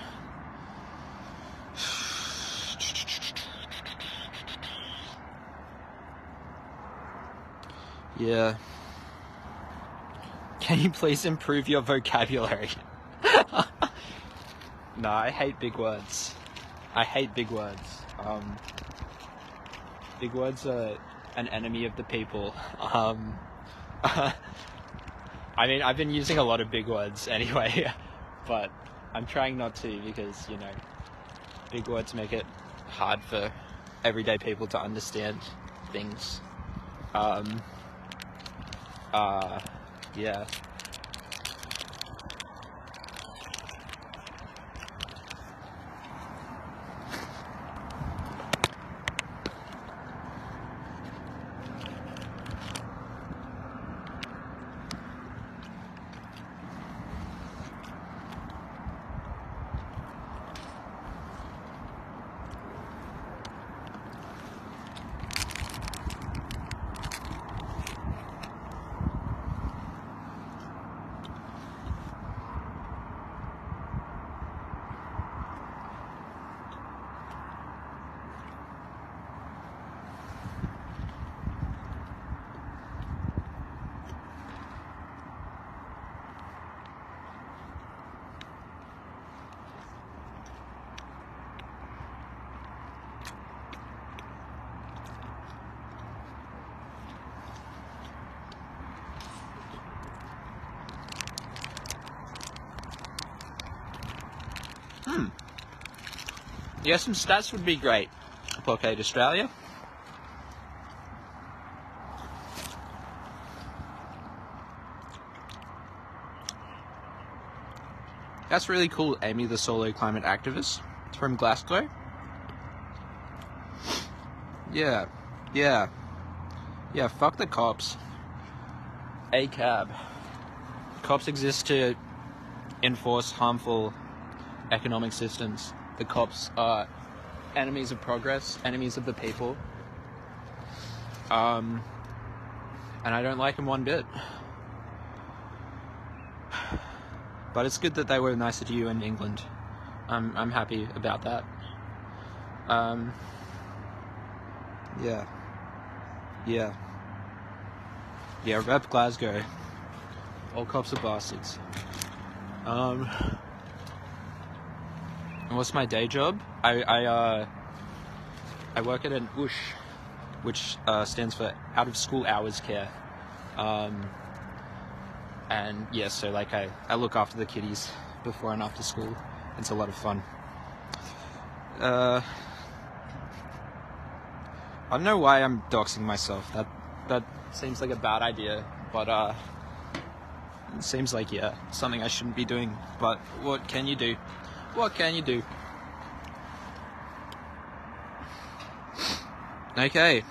Yeah. Can you please improve your vocabulary? No, I hate big words. Big words are an enemy of the people. I mean, I've been using a lot of big words anyway, but I'm trying not to because, you know, big words make it hard for everyday people to understand things. Yeah. Yeah, some stats would be great. Blockade Australia. That's really cool, Amy, the solo climate activist. It's from Glasgow. Yeah, fuck the cops. ACAB. Cops exist to enforce harmful economic systems. The cops are enemies of progress, enemies of the people. And I don't like them one bit. But it's good that they were nicer to you in England. I'm happy about that. Yeah. Yeah. Yeah, rep Glasgow. All cops are bastards. And what's my day job? I work at an USH, which stands for Out of School Hours Care. And yeah, so like I look after the kiddies before and after school. It's a lot of fun. I don't know why I'm doxing myself. That seems like a bad idea, but it seems like, yeah, something I shouldn't be doing. But what can you do? What can you do? Okay.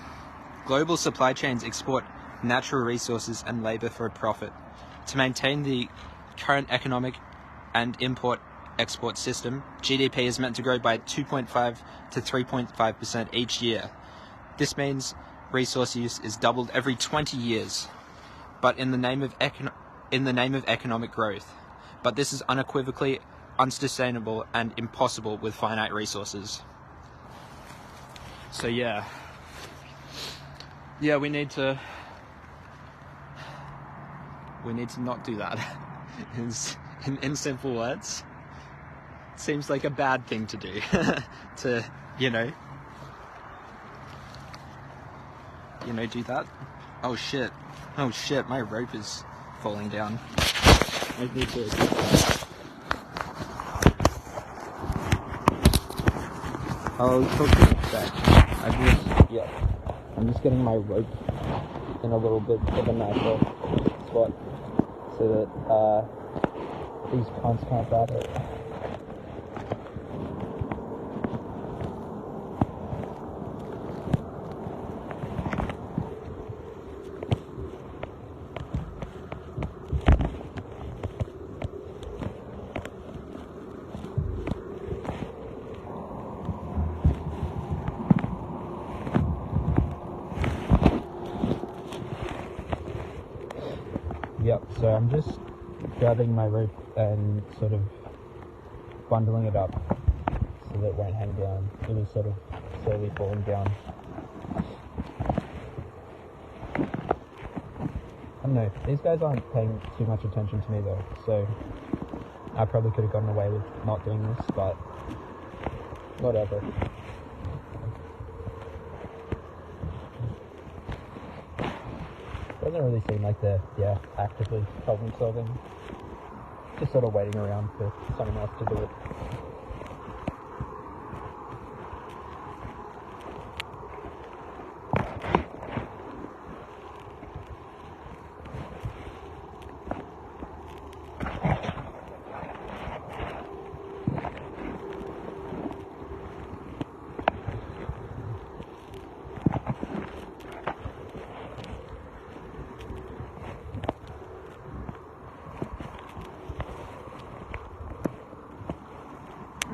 Global supply chains export natural resources and labor for a profit. To maintain the current economic and import-export system, GDP is meant to grow by 2.5 to 3.5% each year. This means resource use is doubled every 20 years, but in the name of economic growth. But this is unequivocally unsustainable and impossible with finite resources. So yeah, we need to not do that. in simple words, it seems like a bad thing to do. To do that. Oh shit, my rope is falling down. I need to I'll talk to you in a sec. I'm just getting my rope in a little bit of a nicer spot so that these cunts can't grab it. Yep, so I'm just grabbing my rope and sort of bundling it up so that it won't hang down. It was sort of slowly falling down. I don't know, these guys aren't paying too much attention to me though, so I probably could have gotten away with not doing this, but whatever. Doesn't really seem like they're, actively problem solving. Just sort of waiting around for someone else to do it.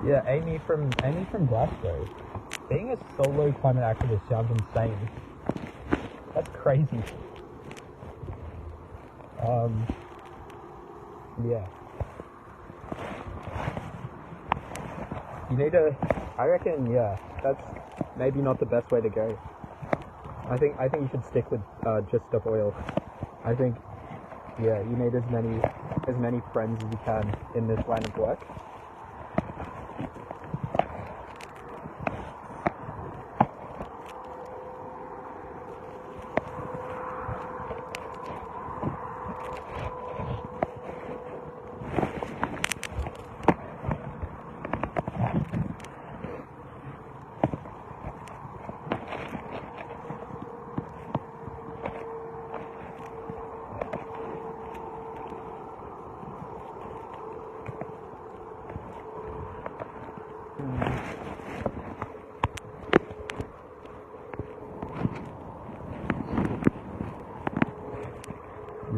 Yeah, Amy from Glasgow. Being a solo climate activist sounds insane. That's crazy. Yeah. You need to, I reckon, that's maybe not the best way to go. I think you should stick with just stop oil. I think, you need as many friends as you can in this line of work.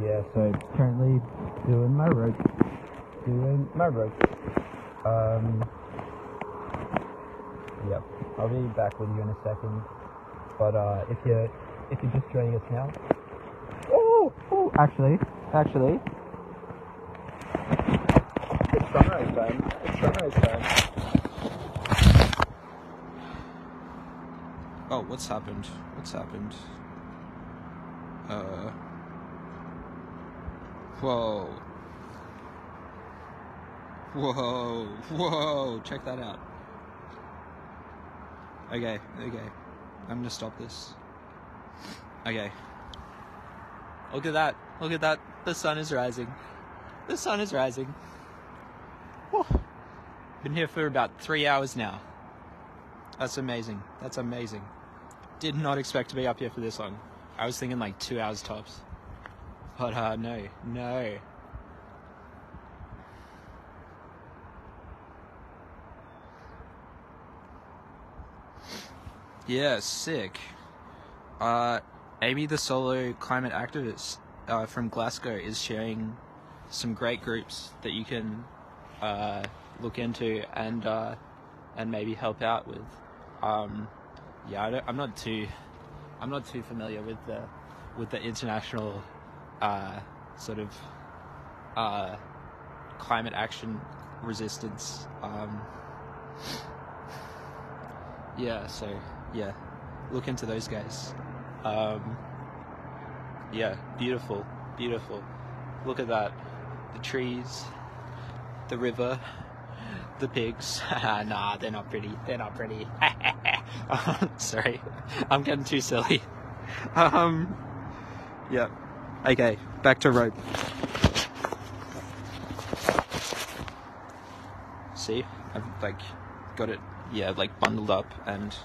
Yeah, so currently doing my rope. Yep, I'll be back with you in a second. But if you're just joining us now, actually, it's sunrise time. Oh, what's happened? What's happened? Whoa. Whoa. Whoa. Check that out. Okay. I'm gonna stop this. Okay. Look at that. Look at that. The sun is rising. The sun is rising. Whew. Been here for about 3 hours now. That's amazing. That's amazing. Did not expect to be up here for this long. I was thinking like 2 hours tops. But no. Yeah, sick. Amy the solo climate activist from Glasgow is sharing some great groups that you can look into and maybe help out with. Yeah, I'm not too familiar with the international sort of climate action resistance. Yeah, look into those guys. Yeah, beautiful. Look at that. The trees, the river, the pigs. Nah, they're not pretty. Sorry, I'm getting too silly. Yeah. Okay, back to rope. See, I've like got it. Yeah, like bundled up, and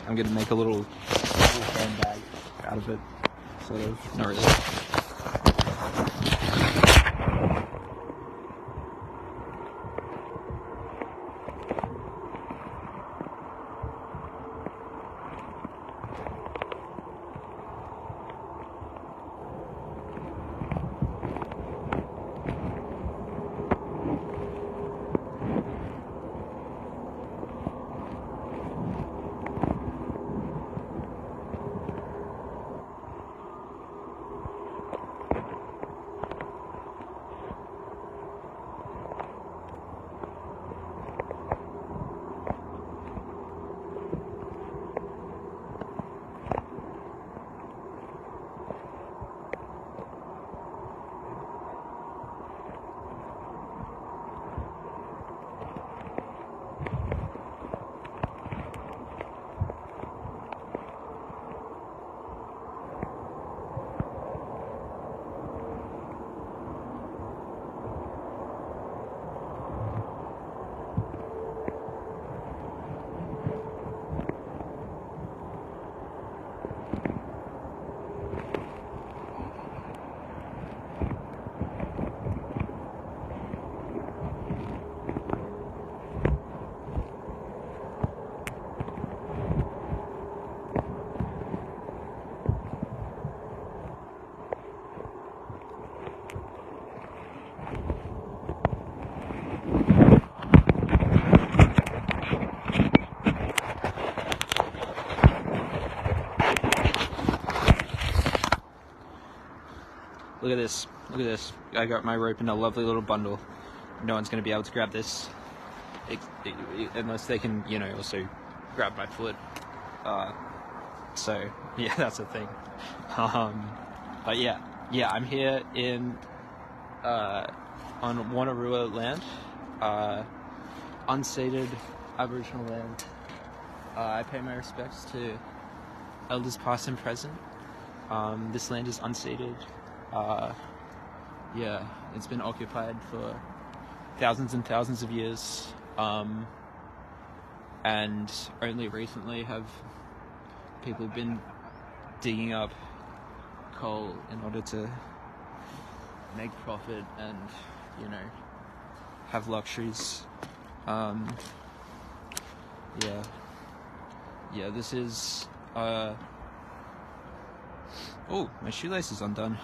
I'm gonna make a little handbag out of it. Sort of, not really. Look at this. I got my rope in a lovely little bundle. No one's going to be able to grab this unless they can, also grab my foot. So yeah, that's a thing. But yeah, I'm here on Wonnarua land, unceded Aboriginal land. I pay my respects to elders past and present. This land is unceded. Yeah, it's been occupied for thousands and thousands of years, and only recently have people been digging up coal in order to make profit and, have luxuries. Yeah, this is, oh, my shoelace is undone.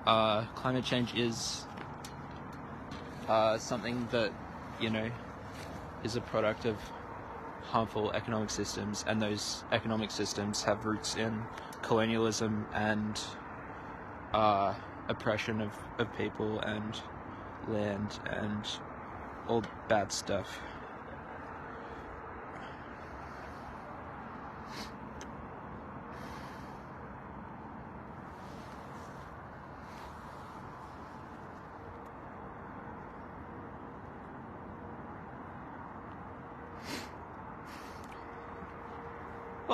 Climate change is something that, is a product of harmful economic systems, and those economic systems have roots in colonialism and oppression of people and land and all bad stuff.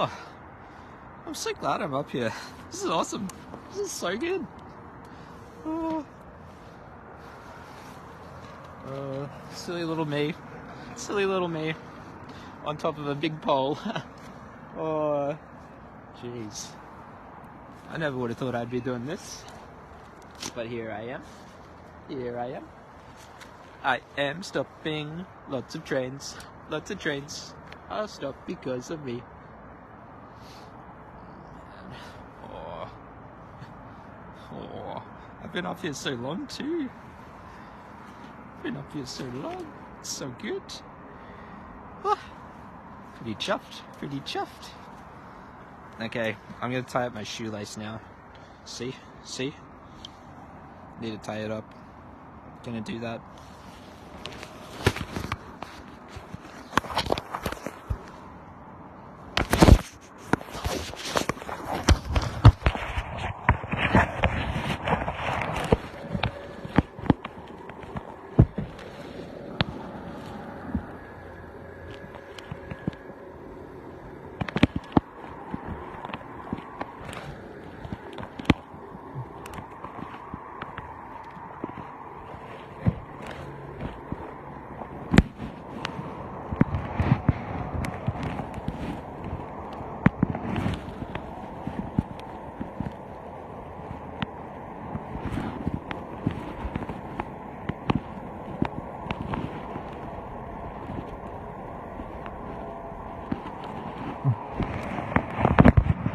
Oh, I'm so glad I'm up here. This is awesome. This is so good. Oh. Silly little me. Silly little me. On top of a big pole. Oh, jeez. I never would have thought I'd be doing this. But here I am. Here I am. I am stopping. Lots of trains. Lots of trains are stopped because of me. Oh. Oh. I've been up here so long too. Been up here so long. It's so good. Oh. Pretty chuffed. Pretty chuffed. Okay, I'm gonna tie up my shoelace now. See? See? Need to tie it up. Gonna do that.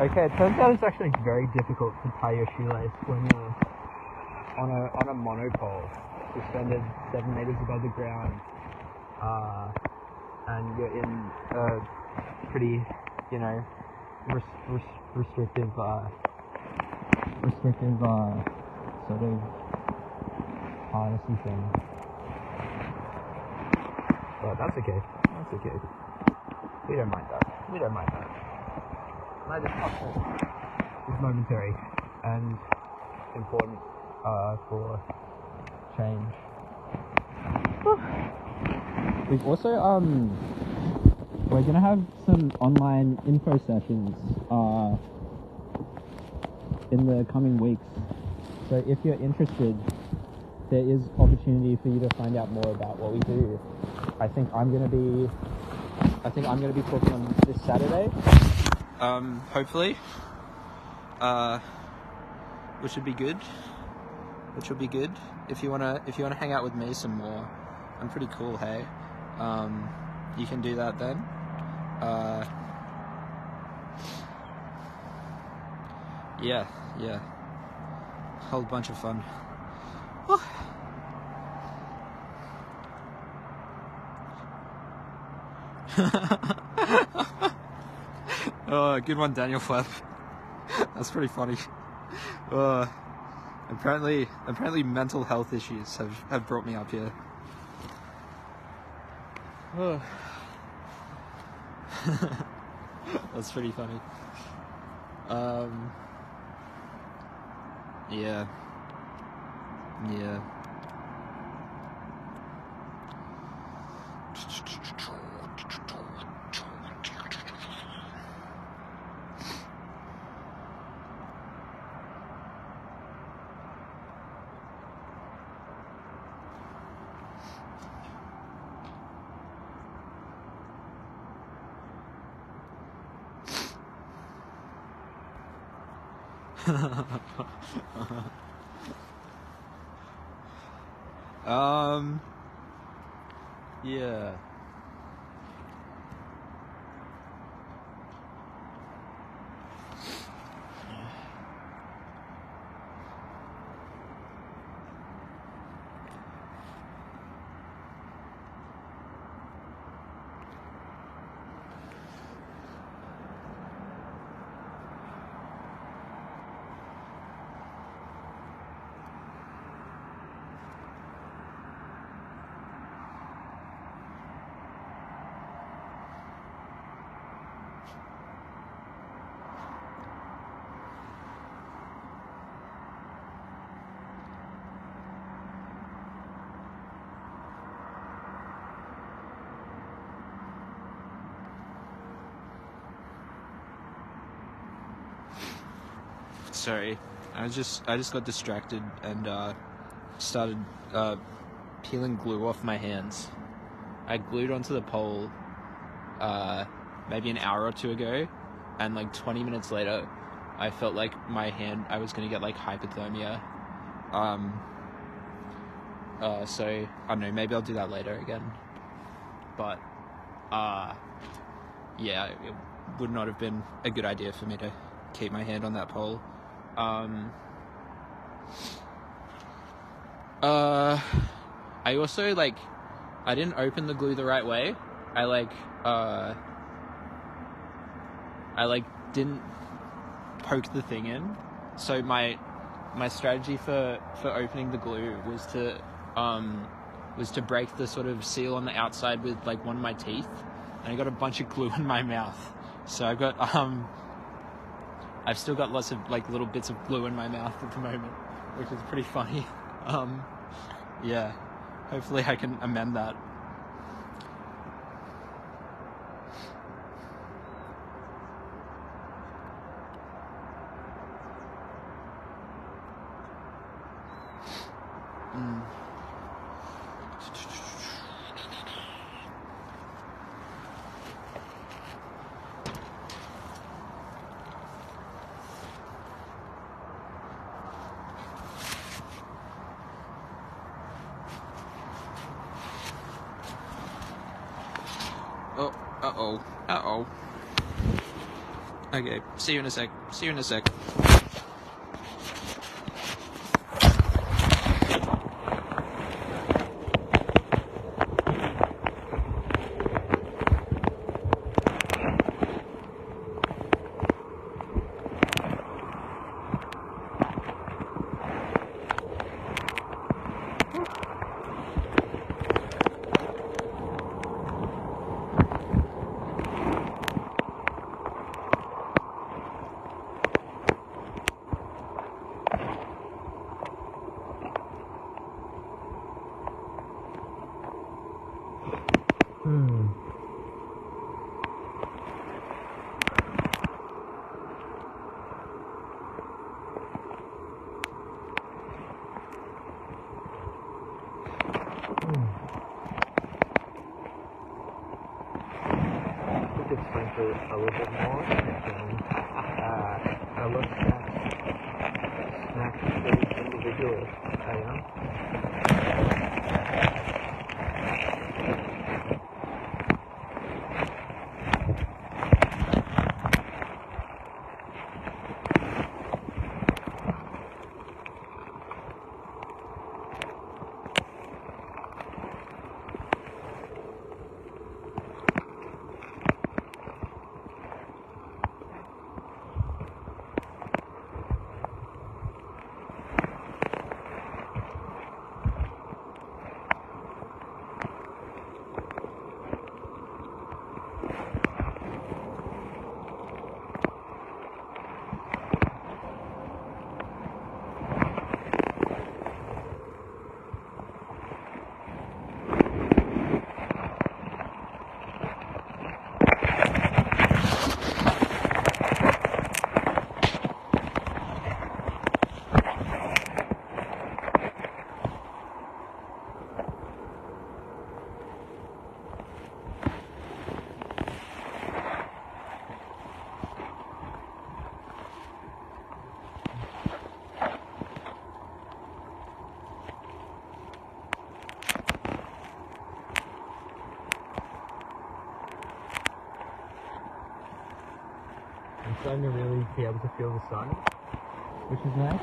Okay, it turns out it's actually very difficult to tie your shoelace when you're on a monopole suspended 7 meters above the ground, and you're in a pretty, you know, restrictive sort of harnessy thing. But that's okay. That's okay. We don't mind that. We don't mind that. Neither is momentary and important for change. We've also we're gonna have some online info sessions in the coming weeks. So if you're interested, there is opportunity for you to find out more about what we do. I think I'm gonna be talking on this Saturday. Hopefully, which would be good. If you wanna hang out with me some more, I'm pretty cool. Hey, you can do that then. Yeah, whole bunch of fun. Oh, good one, Daniel Flap. That's pretty funny. Apparently mental health issues have brought me up here. That's pretty funny. Yeah. Yeah. sorry. I just got distracted and started peeling glue off my hands. I glued onto the pole maybe an hour or two ago, and like 20 minutes later, I felt like my hand, I was gonna get like hypothermia. So I don't know, maybe I'll do that later again. But yeah, it would not have been a good idea for me to keep my hand on that pole. I also, like, I didn't open the glue the right way. I didn't poke the thing in. So my strategy for opening the glue was to break the sort of seal on the outside with like one of my teeth, and I got a bunch of glue in my mouth. So I've got I've still got lots of like little bits of glue in my mouth at the moment, which is pretty funny. Yeah, hopefully I can amend that. Uh-oh. Okay, see you in a sec. A little bit more, and I look snack food individually, I'm starting to really be able to feel the sun, which is nice.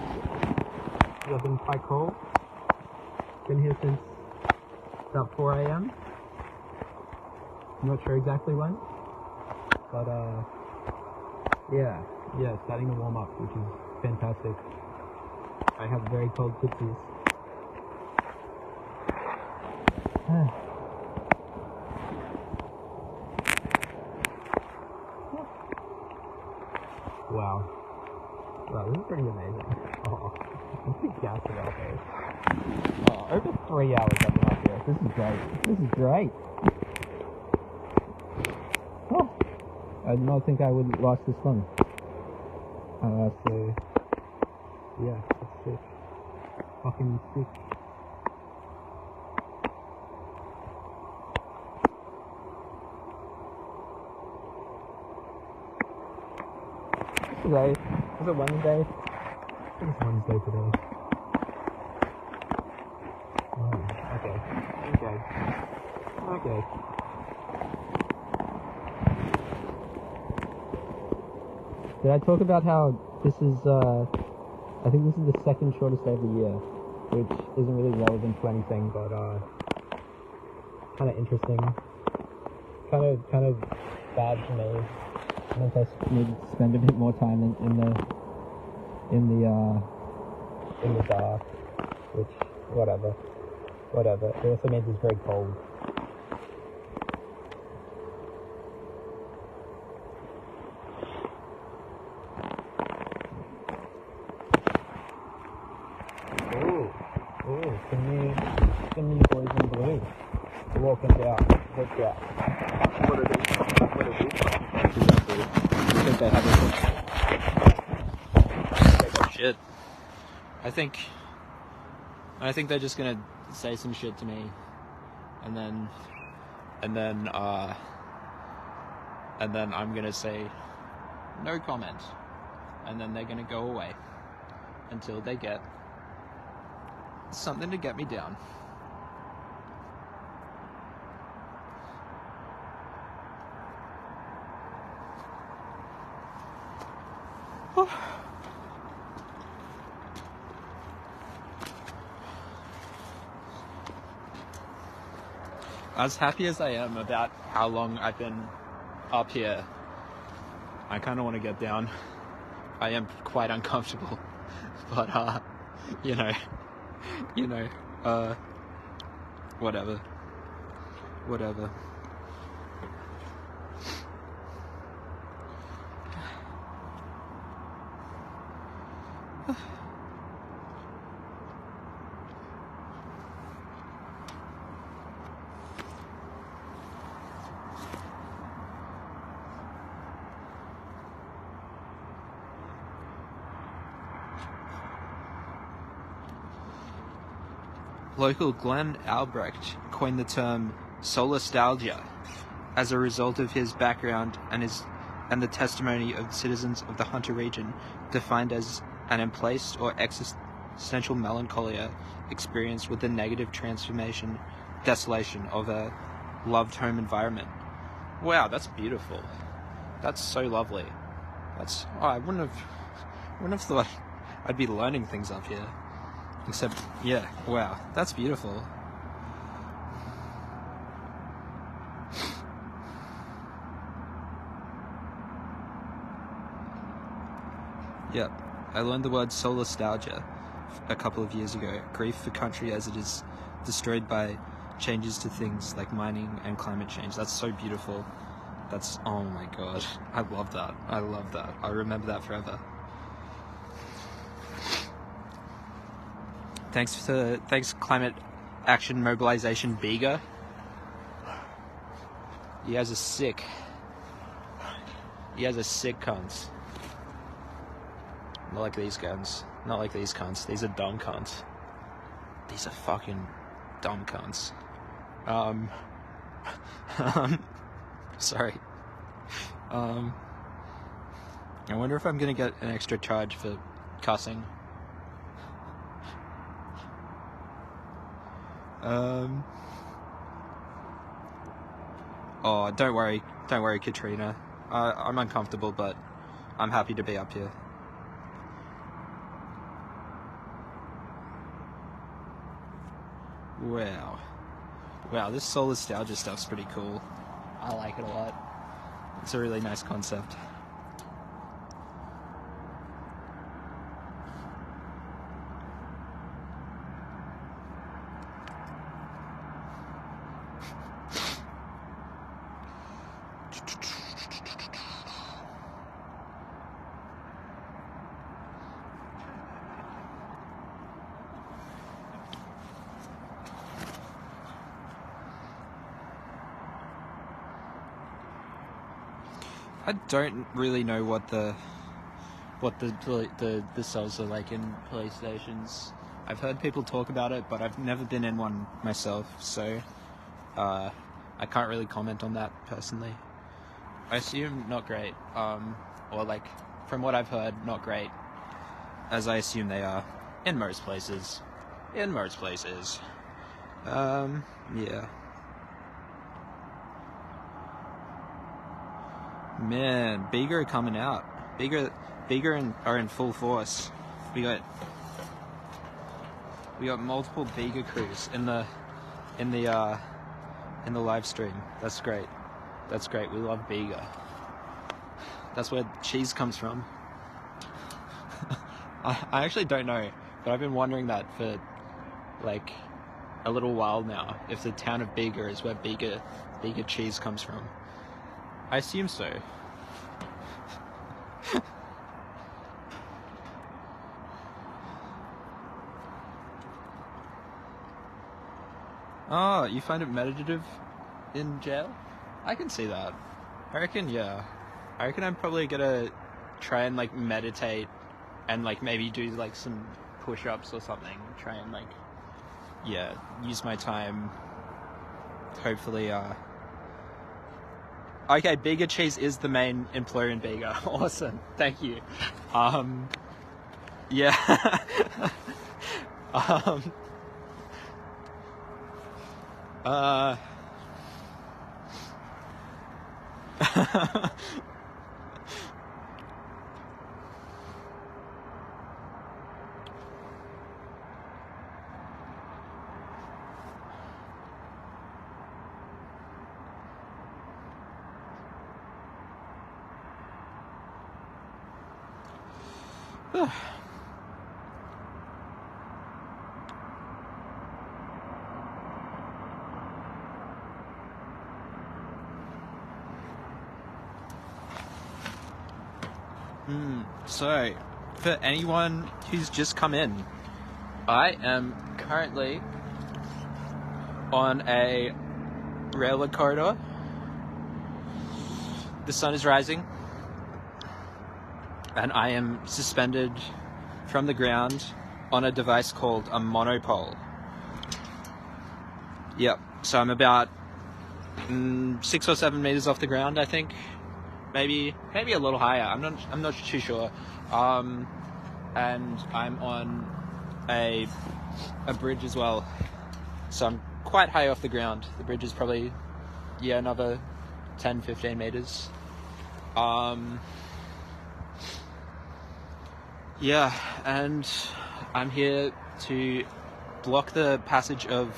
It's been quite cold. Been here since about 4 a.m. I'm not sure exactly when, but yeah, it's starting to warm up, which is fantastic. I have very cold footsies. Wow, this is pretty amazing. I'm pretty gassed about this. Over 3 hours I've been up here. This is great. I did not think I would last this long. So Yeah, it's sick. Fucking sick. Today? Was it Wednesday? I think it's Wednesday today. Oh, okay. Did I talk about how this is, I think this is the second shortest day of the year, which isn't really relevant to anything, but, kind of interesting. Kind of bad for me. I meant I need to spend a bit more time in the dark, which, whatever. It also means it's very cold. Ooh, some new boys in blue. Walking out. Look out. What are these? Exactly. I think they have it. Shit. I think they're just gonna say some shit to me, and then I'm gonna say no comment, and then they're gonna go away until they get something to get me down. As happy as I am about how long I've been up here, I kind of want to get down. I am quite uncomfortable, but whatever. Local Glenn Albrecht coined the term solastalgia as a result of his background and the testimony of citizens of the Hunter region, defined as an emplaced or existential melancholia experienced with the negative desolation of a loved home environment. Wow, that's beautiful. That's so lovely. I wouldn't have thought I'd be learning things up here. Except, yeah, wow, that's beautiful. Yep, I learned the word solastalgia a couple of years ago. Grief for country as it is destroyed by changes to things like mining and climate change. That's so beautiful. Oh my god, I love that. I remember that forever. Thanks Climate Action Mobilization Bega. He has a sick cunts. Not like these guns. Not like these cunts. These are dumb cunts. These are fucking dumb cunts. Sorry. I wonder if I'm gonna get an extra charge for cussing. Oh, don't worry, Katrina. I'm uncomfortable, but I'm happy to be up here. Wow, this solastalgia stuff's pretty cool. I like it a lot. It's a really nice concept. I don't really know what the what the cells are like in police stations. I've heard people talk about it, but I've never been in one myself, so I can't really comment on that personally. I assume not great, or like from what I've heard, not great, as I assume they are in most places. Yeah. Man, Bega are coming out. Bega are in full force. We got multiple Bega crews in the live stream. That's great. We love Bega. That's where cheese comes from. I actually don't know, but I've been wondering that for like a little while now, if the town of Bega is where Bega cheese comes from. I assume so. Oh, you find it meditative in jail? I can see that. I reckon I'm probably gonna try and like meditate and like maybe do like some push-ups or something. Try and like, use my time. Hopefully, okay, Bega cheese is the main employer in Bega. Awesome, thank you. Yeah. So, for anyone who's just come in, I am currently on a railway corridor. The sun is rising, and I am suspended from the ground on a device called a monopole. Yep, so I'm about 6 or 7 meters off the ground, I think. Maybe a little higher. I'm not too sure. And I'm on a bridge as well, so I'm quite high off the ground. The bridge is probably another 10-15 meters. And I'm here to block the passage of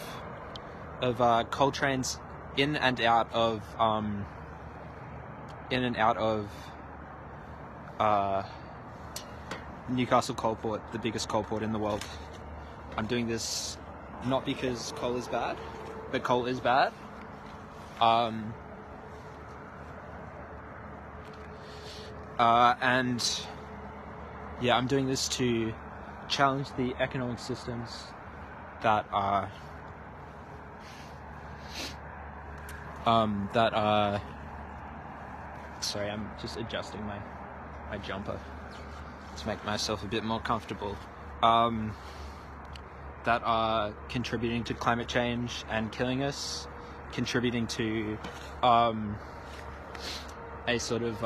coal trains in and out of Newcastle coal port, the biggest coal port in the world. I'm doing this not because coal is bad, but coal is bad. I'm doing this to challenge the economic systems that are sorry, I'm just adjusting my jumper to make myself a bit more comfortable. That are contributing to climate change and killing us, contributing to a sort of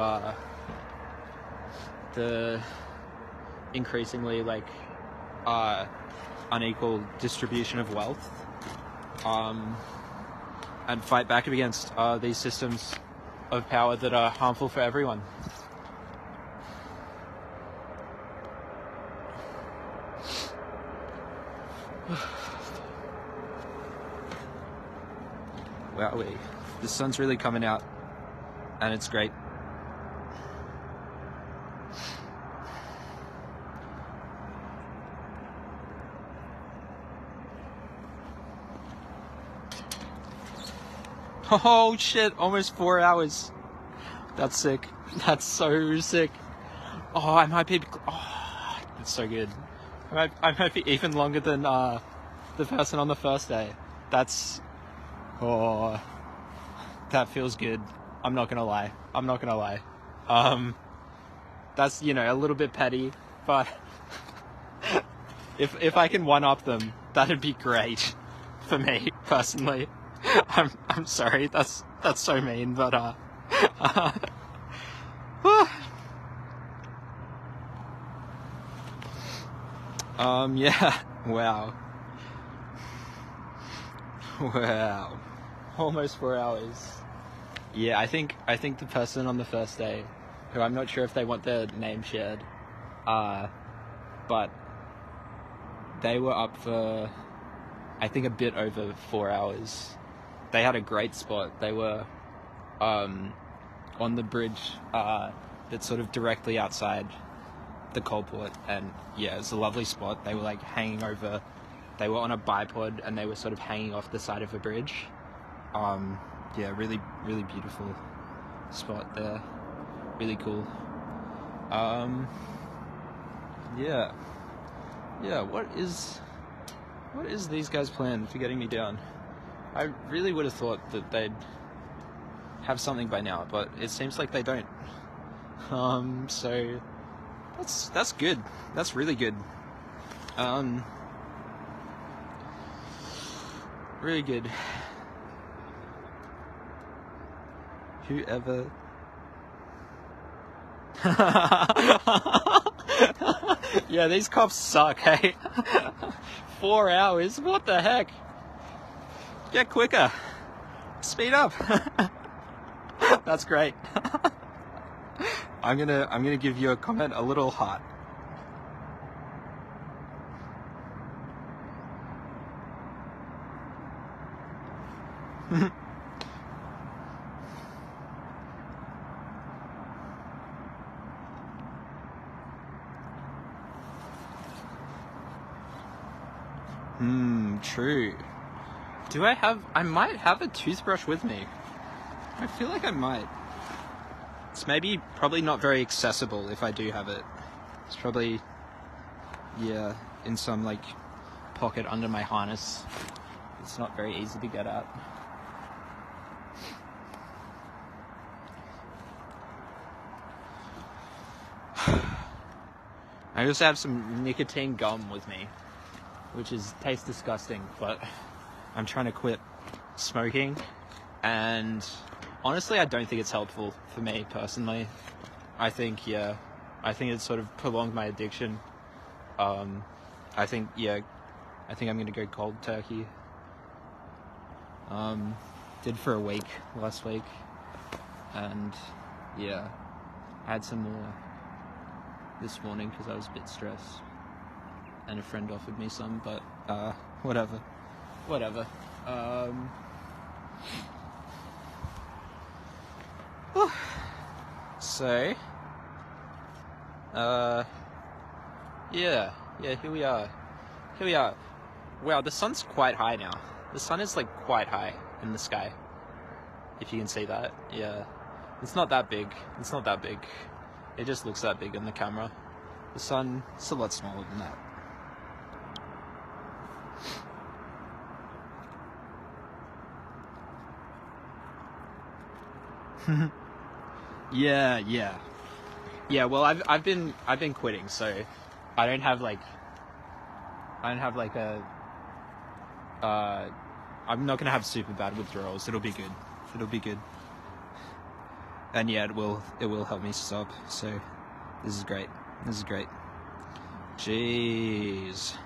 the increasingly unequal distribution of wealth, and fight back against these systems of power that are harmful for everyone. Wowee. The sun's really coming out, and it's great. Oh shit, almost 4 hours. That's sick. That's so sick. Oh, I might be... Oh, that's so good. I might be even longer than the person on the first day. That's... Oh, that feels good. I'm not gonna lie. That's, you know, a little bit petty, but if I can one-up them, that'd be great for me personally. I'm sorry, that's so mean, but yeah, wow, almost 4 hours. Yeah, I think the person on the first day, who I'm not sure if they want their name shared, but they were up for, I think, a bit over 4 hours. They had a great spot. They were on the bridge that's sort of directly outside the coal port, and yeah, it's a lovely spot. They were like hanging over, they were on a bipod and they were sort of hanging off the side of a bridge. Yeah, really beautiful spot there, really cool. Yeah, what is these guys' plan for getting me down? I really would have thought that they'd have something by now, but it seems like they don't. So that's good. That's really good. Really good. Whoever. Yeah, these cops suck, hey? 4 hours? What the heck? Get quicker. Speed up. That's great. I'm gonna give you a comment, a little hot. True. I might have a toothbrush with me. I feel like I might. It's probably not very accessible if I do have it. It's probably, yeah, in some like pocket under my harness. It's not very easy to get at. I also have some nicotine gum with me, which tastes disgusting, but I'm trying to quit smoking, and honestly I don't think it's helpful for me personally. I think it's sort of prolonged my addiction. I think I'm gonna go cold turkey. Did for a week last week, and yeah, I had some more this morning because I was a bit stressed, and a friend offered me some, but whatever. So yeah, here we are. Wow, the sun's quite high now. The sun is like quite high in the sky, if you can see that. Yeah, it's not that big. It just looks that big on the camera. The sun, it's a lot smaller than that. Yeah, well, I've been quitting, so I don't have like a I'm not gonna have super bad withdrawals. It'll be good. And yeah, it will help me stop. So this is great. Jeez.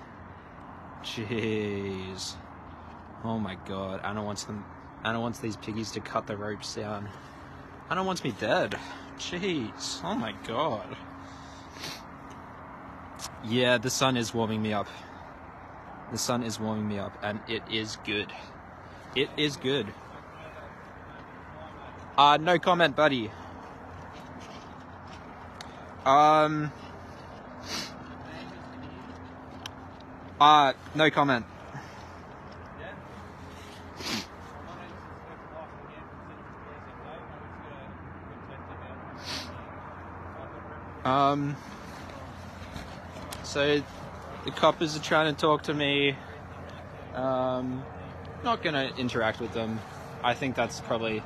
Oh my god, Anna wants these piggies to cut the ropes down. Anna wants me dead. Jeez. Oh my god. Yeah, the sun is warming me up. And it is good. No comment, buddy. No comment. So the coppers are trying to talk to me. Not gonna interact with them. I think that's probably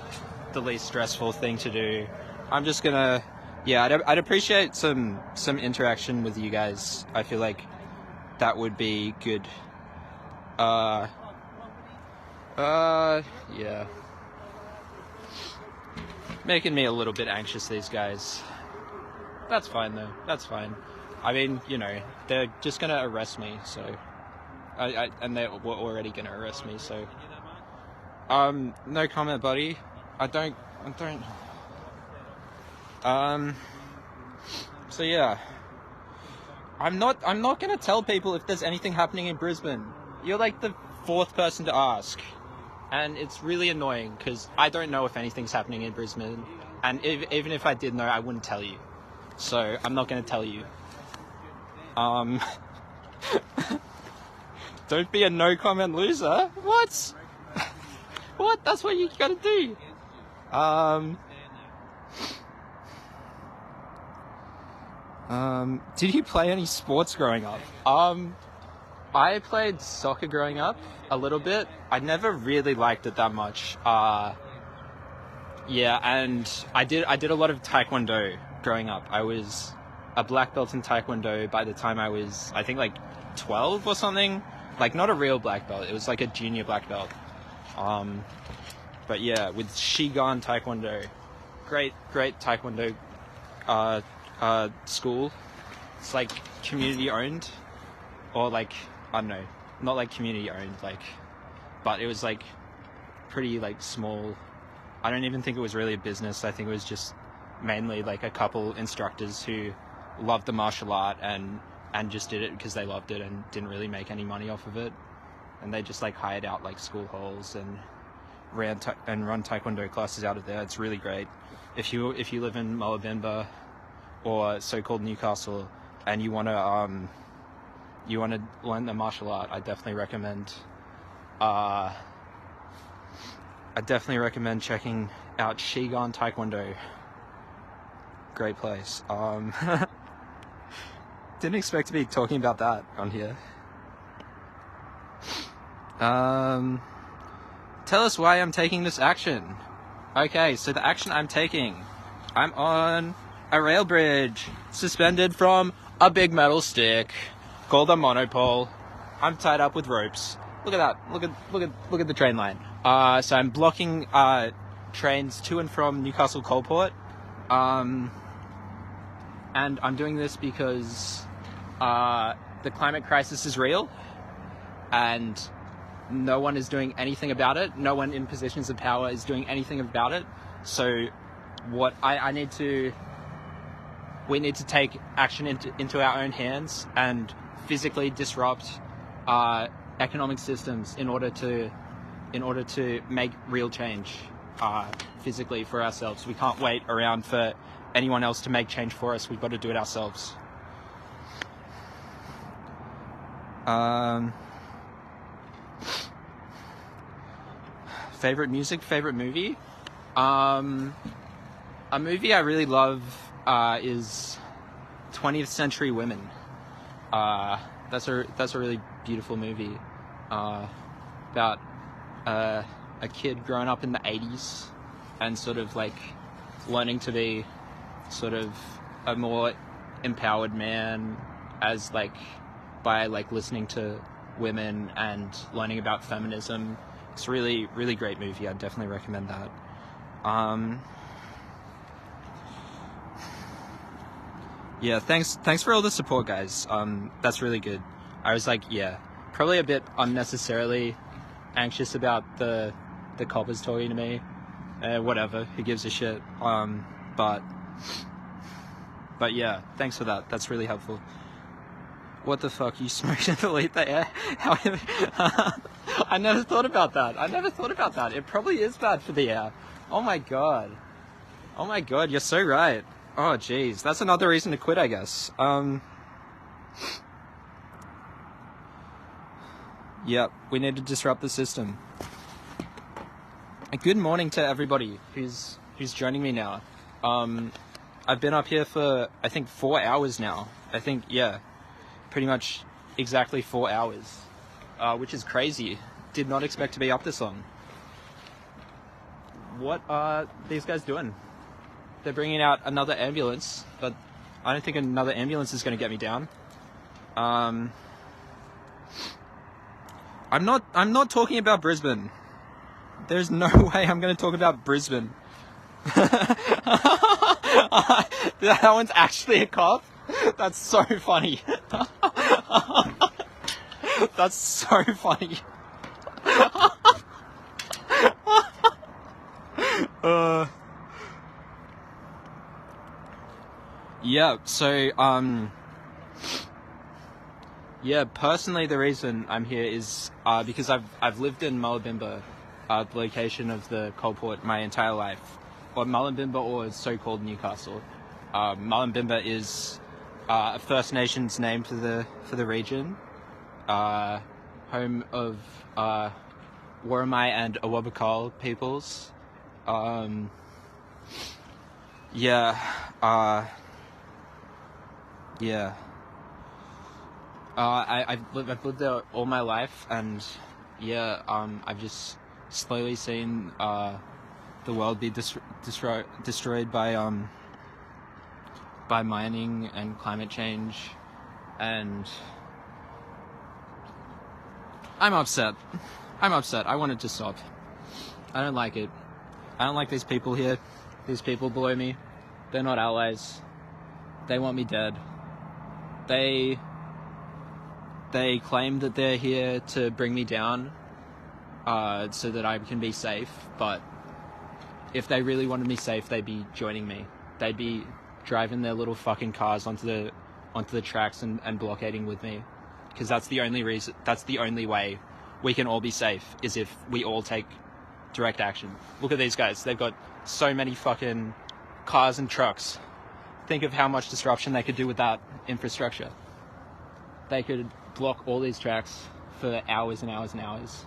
the least stressful thing to do. I'm just gonna Yeah, I'd appreciate some interaction with you guys. I feel like that would be good. Yeah. Making me a little bit anxious, these guys. That's fine, though. That's fine. I mean, you know, they're just gonna arrest me, so... and they were already gonna arrest me, so... no comment, buddy. I don't... So yeah. I'm not gonna tell people if there's anything happening in Brisbane. You're like the 4th person to ask. And it's really annoying, because I don't know if anything's happening in Brisbane. And even if I did know, I wouldn't tell you. So, I'm not gonna tell you. Don't be a no-comment loser. What? What? That's what you gotta do. Did you play any sports growing up? I played soccer growing up, a little bit. I never really liked it that much. Yeah, and I did a lot of taekwondo growing up. I was a black belt in taekwondo by the time I was, I think, like 12 or something. Like, not a real black belt. It was like a junior black belt. But yeah, with Shigan Taekwondo. Great taekwondo school. It's like community owned, or like, I don't know, not like community owned, like, but it was like pretty like small. I don't even think it was really a business. I think it was just mainly like a couple instructors who loved the martial art and just did it because they loved it and didn't really make any money off of it. And they just like hired out like school halls and run taekwondo classes out of there. It's really great. If you live in Muloobinba or so-called Newcastle and you want to learn the martial art, I definitely recommend checking out Shigan Taekwondo. Great place. Didn't expect to be talking about that on here. Tell us why I'm taking this action. Okay, so the action I'm taking, I'm on a rail bridge suspended from a big metal stick called a monopole. I'm tied up with ropes. Look at that. Look at the train line. So I'm blocking trains to and from Newcastle Coalport. And I'm doing this because the climate crisis is real and no one is doing anything about it. No one in positions of power is doing anything about it. So what we need to take action into our own hands and physically disrupt economic systems in order to make real change physically for ourselves. We can't wait around for anyone else to make change for us. We've got to do it ourselves. Favorite music, favorite movie? A movie I really love is 20th Century Women. That's a really beautiful movie about a kid growing up in the 80s and sort of like learning to be sort of a more empowered man as like by like listening to women and learning about feminism. It's a really, really great movie. I'd definitely recommend that. Yeah, thanks for all the support, guys. That's really good. I was like, yeah, probably a bit unnecessarily anxious about the coppers talking to me. Whatever, who gives a shit? But yeah, thanks for that. That's really helpful. What the fuck, you smoked and delete the air? I never thought about that. It probably is bad for the air. Oh my god, you're so right. Oh jeez, that's another reason to quit, I guess. Yep, we need to disrupt the system. And good morning to everybody who's joining me now. I've been up here for, I think, 4 hours now. Yeah, pretty much exactly 4 hours, which is crazy. Did not expect to be up this long. What are these guys doing? they're bringing out another ambulance, but I don't think another ambulance is going to get me down. I'm not talking about Brisbane. There's no way I'm going to talk about Brisbane. That one's actually a cop? That's so funny. That's so funny. Yeah, so, yeah, personally the reason I'm here is because I've lived in Muloobinba, the location of the coal port, my entire life. Or Muloobinba, or so-called Newcastle. Muloobinba is a First Nations name for the region, home of Worimi and Awabakal peoples. I've lived there all my life, and I've just slowly seen the world be destroyed by mining and climate change, and I'm upset. I want it to stop. I don't like it. I don't like these people here. These people below me. They're not allies. They want me dead. They claim that they're here to bring me down, so that I can be safe, but if they really wanted me safe, they'd be joining me. They'd be driving their little fucking cars onto the tracks and blockading with me. Because that's the only way we can all be safe, is if we all take direct action. Look at these guys. They've got so many fucking cars and trucks. Think of how much disruption they could do with that infrastructure. They could block all these tracks for hours and hours and hours.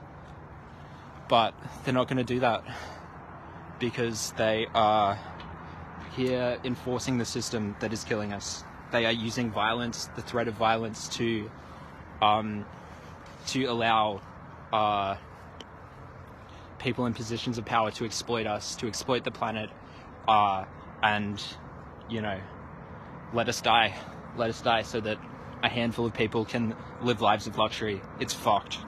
But they're not going to do that, because they are here enforcing the system that is killing us. They are using violence, the threat of violence, to allow people in positions of power to exploit us, to exploit the planet, and, let us die so that a handful of people can live lives of luxury. It's fucked.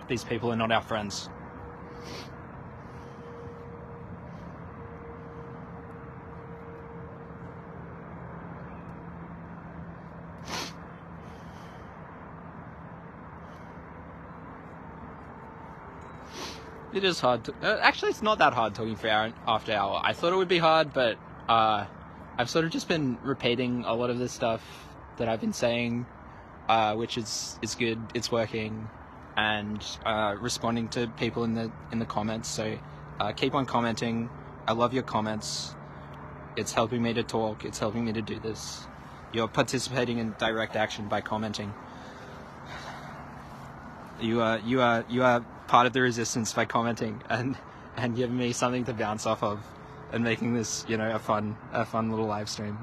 These people are not our friends. It is hard to... actually, it's not that hard talking for hour after hour. I thought it would be hard, but I've sort of just been repeating a lot of the stuff that I've been saying, which is good. It's working, and responding to people in the comments. So keep on commenting. I love your comments. It's helping me to talk. It's helping me to do this. You're participating in direct action by commenting. You are part of the resistance by commenting and giving me something to bounce off of, and making this, a fun little live stream.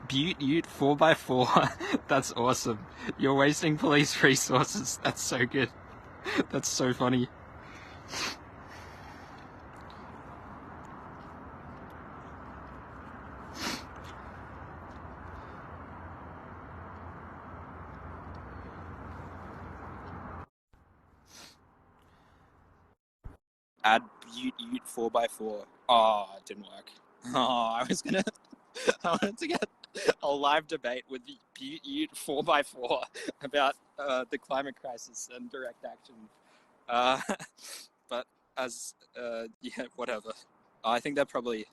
Butte 4x4. That's awesome. You're wasting police resources. That's so good. That's so funny. Add Butte 4x4. Oh, it didn't work. Oh, I wanted to get a live debate with Butte 4x4 about the climate crisis and direct action. But whatever. I think they're probably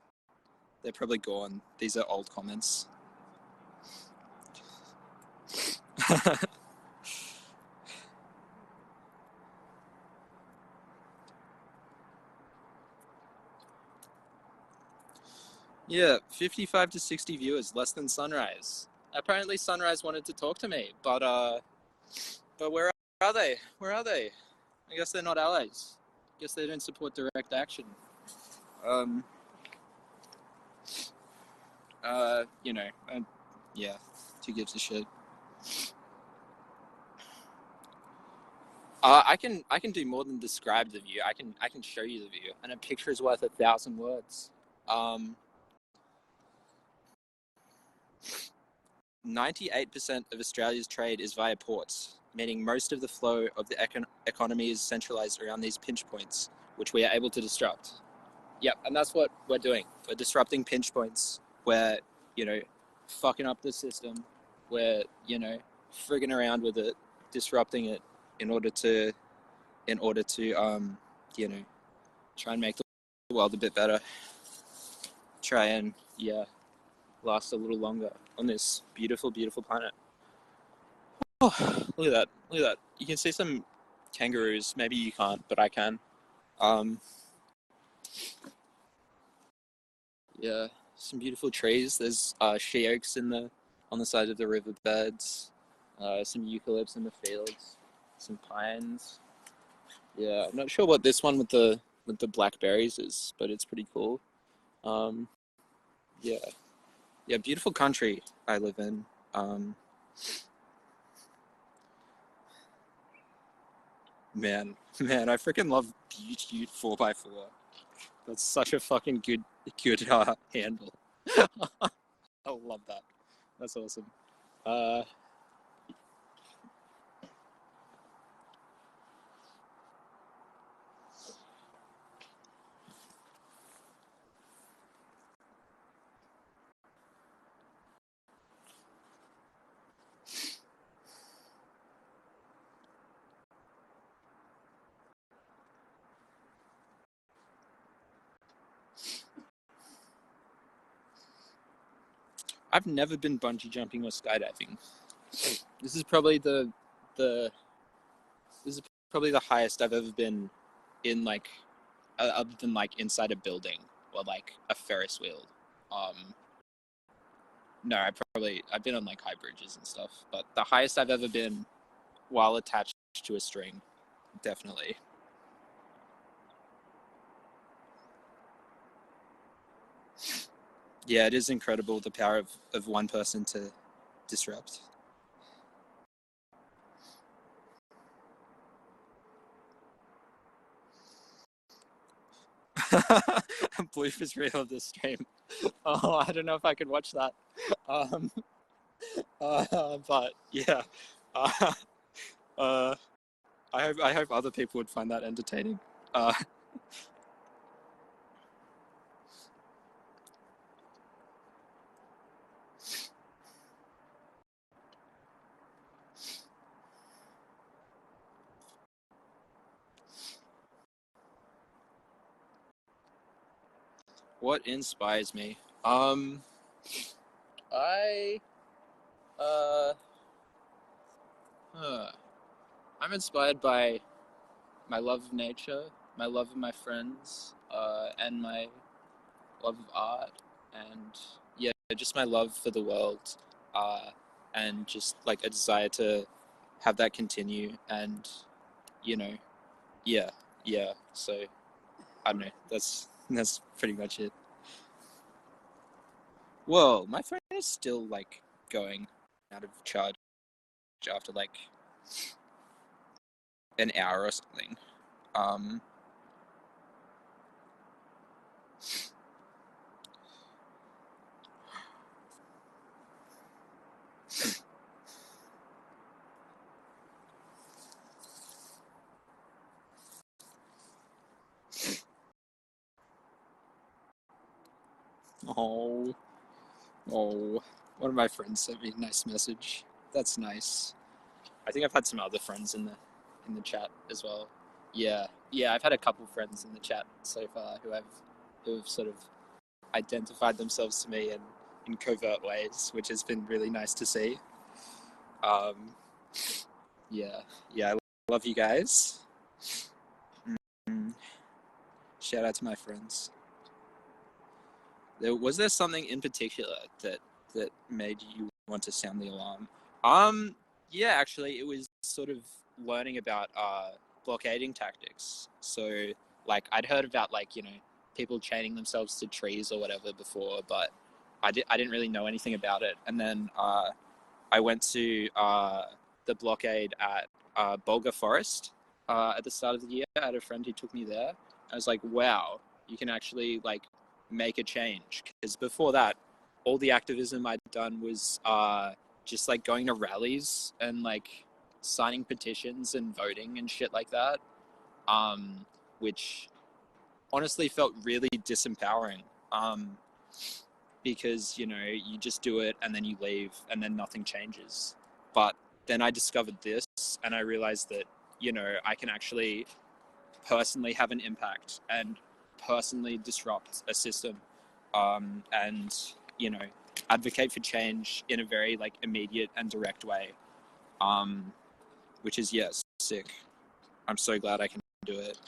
gone. These are old comments. Yeah, 55 to 60 viewers, less than Sunrise. Apparently Sunrise wanted to talk to me, but where are they? Where are they? I guess they're not allies. I guess they don't support direct action. Yeah, who gives a shit? I can do more than describe the view. I can show you the view, and a picture is worth 1,000 words. 98% of Australia's trade is via ports, meaning most of the flow of the economy is centralized around these pinch points, which we are able to disrupt. Yep, and that's what we're doing. We're disrupting pinch points. We're, fucking up the system. We're, frigging around with it, disrupting it in order to, try and make the world a bit better. Try and, last a little longer on this beautiful, beautiful planet. Oh, look at that. Look at that. You can see some kangaroos. Maybe you can't, but I can. Yeah, some beautiful trees. There's she oaks on the side of the riverbeds. Some eucalypts in the fields. Some pines. Yeah, I'm not sure what this one with the blackberries is, but it's pretty cool. Yeah, beautiful country I live in. Man, I freaking love Butte 4x4. That's such a fucking good handle. I love that. That's awesome. I've never been bungee jumping or skydiving. This is probably the highest I've ever been in, like, other than like inside a building or like a Ferris wheel. No, I've been on like high bridges and stuff, but the highest I've ever been while attached to a string, definitely. Yeah, it is incredible, the power of one person to disrupt. Bloopers reel of this stream. Oh, I don't know if I could watch that. But yeah, I hope other people would find that entertaining. What inspires me? I'm inspired by my love of nature, my love of my friends, and my love of art, and yeah, just my love for the world, and just like a desire to have that continue, and yeah. So I don't know. That's pretty much it. Whoa, my phone is still like going out of charge after like an hour or something. Oh, one of my friends sent me a nice message. That's nice. I think I've had some other friends in the chat as well. Yeah, I've had a couple friends in the chat so far who have sort of identified themselves to me in covert ways, which has been really nice to see. Yeah, I love you guys. Shout out to my friends. Was there something in particular that made you want to sound the alarm? Yeah, actually, it was sort of learning about blockading tactics. So, like, I'd heard about, like, you know, people chaining themselves to trees or whatever before, but I didn't really know anything about it. And then I went to the blockade at Bulga Forest at the start of the year. I had a friend who took me there. I was like, wow, you can actually, like, make a change. Because before that, all the activism I'd done was just, like, going to rallies and, like, signing petitions and voting and shit like that, which honestly felt really disempowering, because, you know, you just do it and then you leave and then nothing changes. But then I discovered this and I realized that, you know, I can actually personally have an impact and personally disrupt a system, and, you know, advocate for change in a very, like, immediate and direct way, which is, yes, sick. I'm so glad I can do it.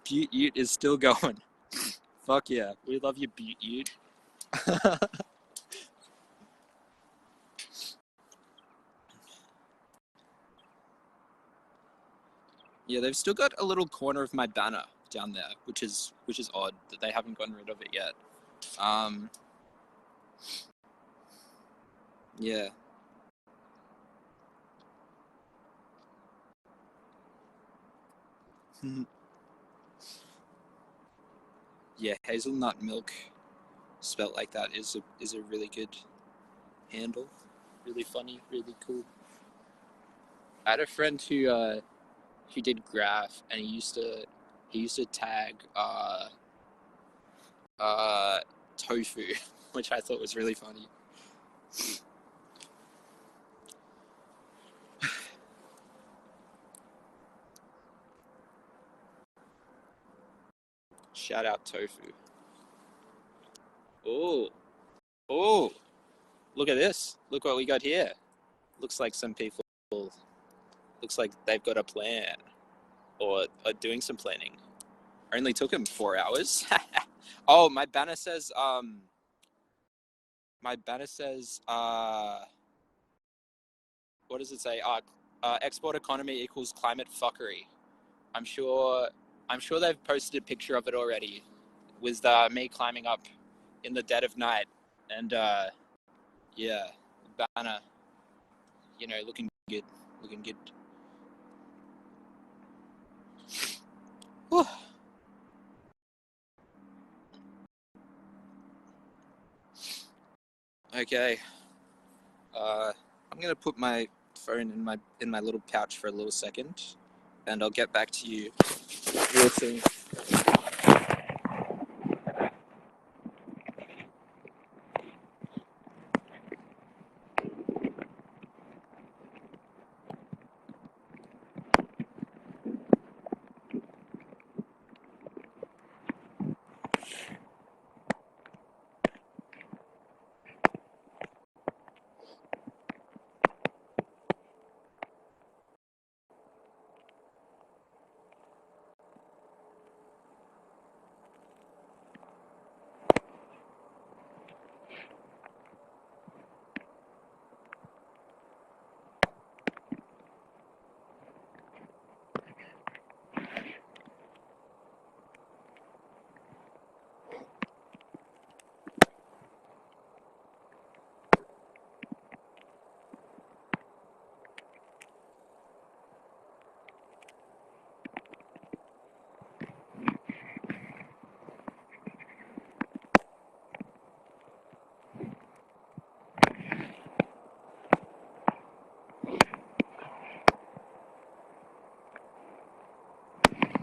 Butte Ute is still going. Fuck yeah, we love you, Butte Ute. Yeah, they've still got a little corner of my banner down there, which is odd that they haven't gotten rid of it yet. Yeah. Yeah, hazelnut milk spelt like that is a really good handle. Really funny, really cool. I had a friend who did graph, and he used to tag tofu, which I thought was really funny. Shout out tofu. Oh, look at this. Look what we got here. Looks like some people, looks like they've got a plan, or are doing some planning. Only took them 4 hours. Oh, my banner says, what does it say? Export economy equals climate fuckery. I'm sure they've posted a picture of it already, with me climbing up in the dead of night, and yeah, banner, you know, looking good. Whew. Okay, I'm gonna put my phone in my little pouch for a little second, and I'll get back to you real soon.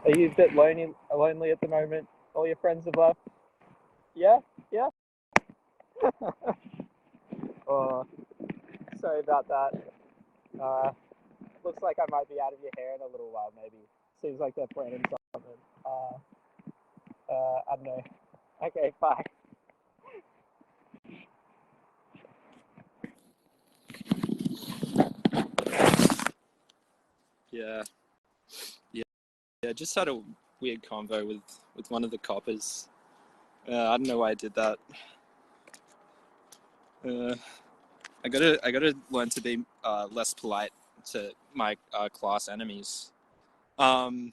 Are you a bit lonely at the moment? All your friends have left? Yeah? Yeah? Oh, sorry about that. Looks like I might be out of your hair in a little while, maybe. Seems like they're planning something. I don't know. Okay, bye. Yeah. Yeah, just had a weird convo with one of the coppers. I don't know why I did that. I gotta learn to be less polite to my class enemies. Um,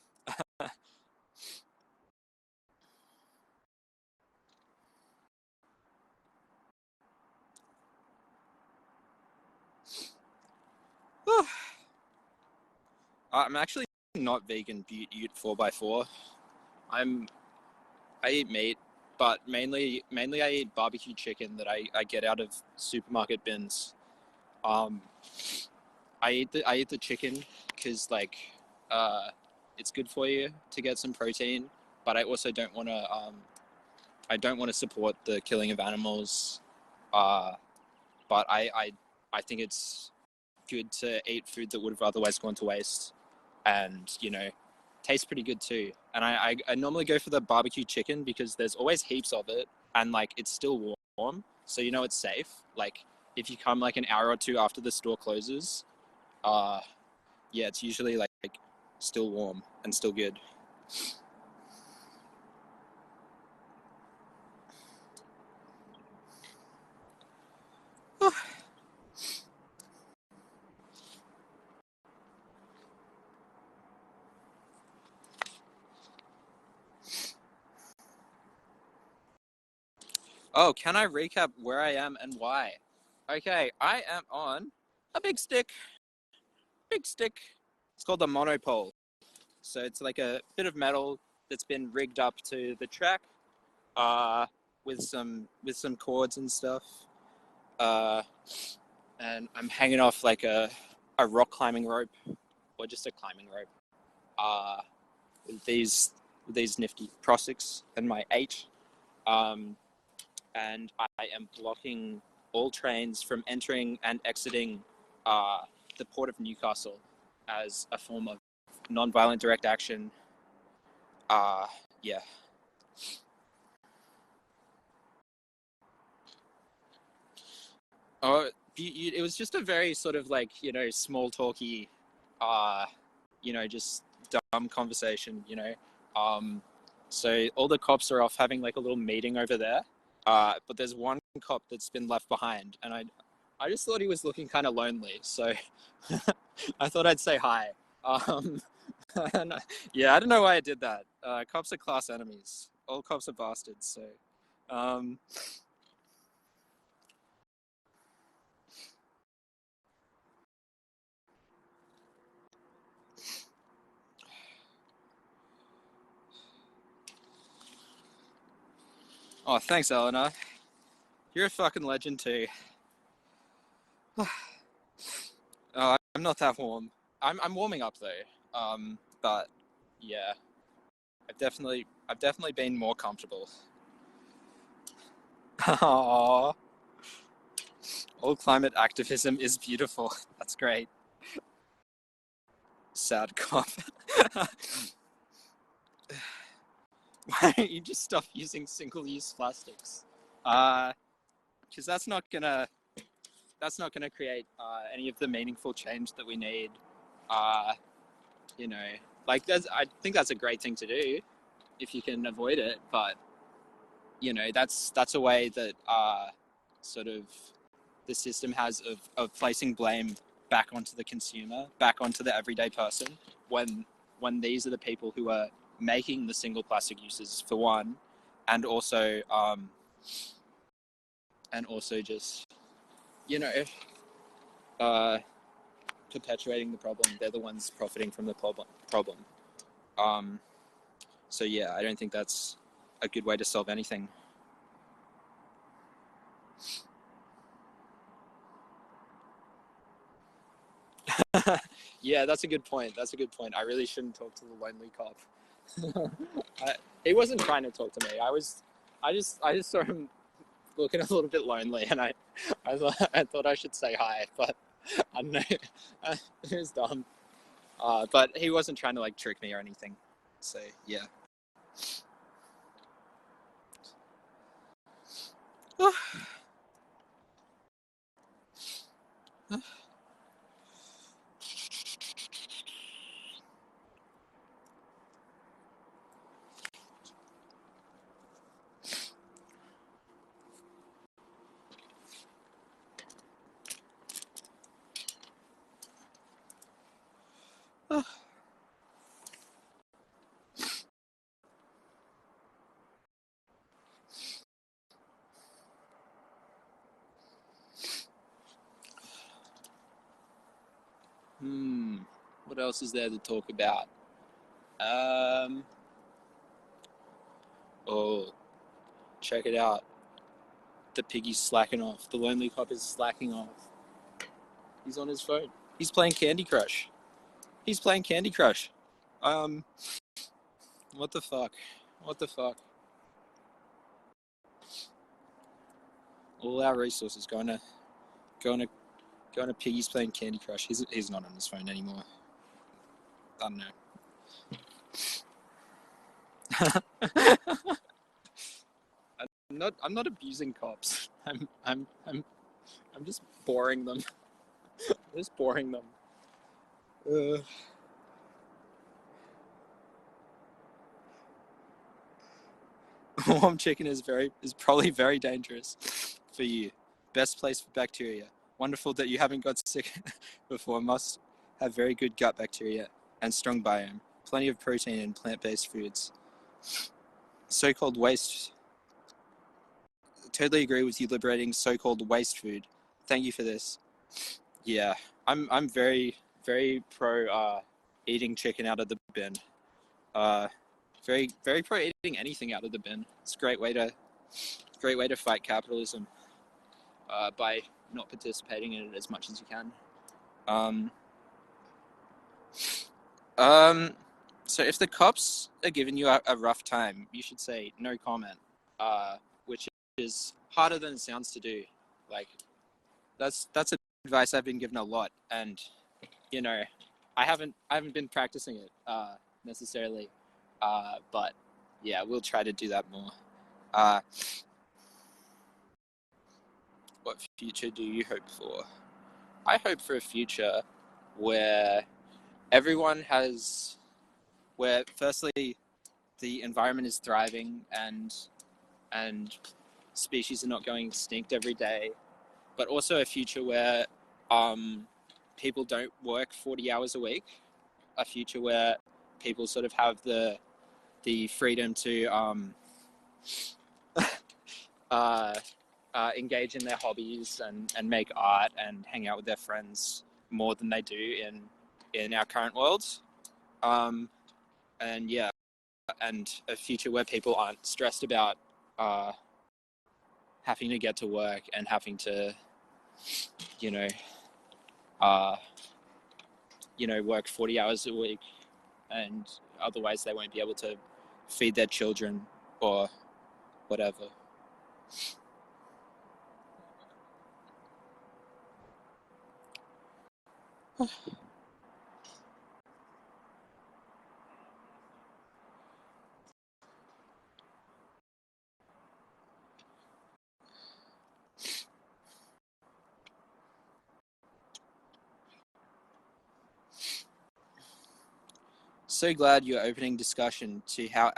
I'm actually not vegan. Butte 4x4. I eat meat, but mainly I eat barbecue chicken that I get out of supermarket bins. Um, I eat the chicken because like it's good for you to get some protein, but I also don't want to support the killing of animals. Uh, but I think it's good to eat food that would have otherwise gone to waste, and tastes pretty good too. And I normally go for the barbecue chicken because there's always heaps of it, and like it's still warm, so it's safe. Like if you come like an hour or two after the store closes, yeah, it's usually like still warm and still good. Oh, can I recap where I am and why? Okay, I am on a big stick. Big stick. It's called the monopole. So it's like a bit of metal that's been rigged up to the track, uh, with some cords and stuff. Uh, and I'm hanging off like a rock climbing rope, or just a climbing rope. Uh, with these nifty Prosecks and my 8. Um, and I am blocking all trains from entering and exiting the port of Newcastle as a form of non-violent direct action. Yeah. Oh, it was just a very sort of like small talky, uh, just dumb conversation. So all the cops are off having like a little meeting over there. But there's one cop that's been left behind, and I just thought he was looking kind of lonely, so I thought I'd say hi. Um, and, yeah, I don't know why I did that. Cops are class enemies. All cops are bastards. So, um, oh, thanks, Eleanor. You're a fucking legend too. I'm not that warm. I'm warming up though. But yeah, I've definitely been more comfortable. Aww. All climate activism is beautiful. That's great. Sad cop. Why don't you just stop using single-use plastics? Because that's not gonna create any of the meaningful change that we need. Uh, you know, like I think that's a great thing to do if you can avoid it. But that's a way that sort of the system has of placing blame back onto the consumer, back onto the everyday person, when these are the people who are making the single plastic uses for one, and also just you know uh, perpetuating the problem. They're the ones profiting from the problem. Um, so yeah, I don't think that's a good way to solve anything. Yeah, that's a good point. That's a good point. I really shouldn't talk to the lonely cop. He wasn't trying to talk to me. I just saw him looking a little bit lonely, and I thought I should say hi, but I don't know. It was dumb. But he wasn't trying to like trick me or anything. So yeah. What else is there to talk about? Oh, check it out. The piggy's slacking off. The lonely cop is slacking off. He's on his phone. He's playing Candy Crush. What the fuck? All our resources going to piggy's playing Candy Crush. He's not on his phone anymore. I don't know. I'm not abusing cops. I'm just boring them. Warm chicken is probably very dangerous for you. Best place for bacteria. Wonderful that you haven't got sick before. Must have very good gut bacteria and strong biome. Plenty of protein in plant-based foods. So-called waste. Totally agree with you liberating so-called waste food. Thank you for this. Yeah, I'm very pro eating chicken out of the bin. Very pro eating anything out of the bin. It's a great way to fight capitalism by not participating in it as much as you can. So if the cops are giving you a rough time, you should say no comment, which is harder than it sounds to do. Like that's advice I've been given a lot, and you know, I haven't been practicing it necessarily, but yeah, we'll try to do that more. What future do you hope for? I hope for a future where where firstly the environment is thriving and species are not going extinct every day, but also a future where people don't work 40 hours a week, a future where people sort of have the freedom to engage in their hobbies and make art and hang out with their friends more than they do in our current world. And yeah, and a future where people aren't stressed about having to get to work and having to, work 40 hours a week, and otherwise they won't be able to feed their children or whatever. So glad you're opening discussion to how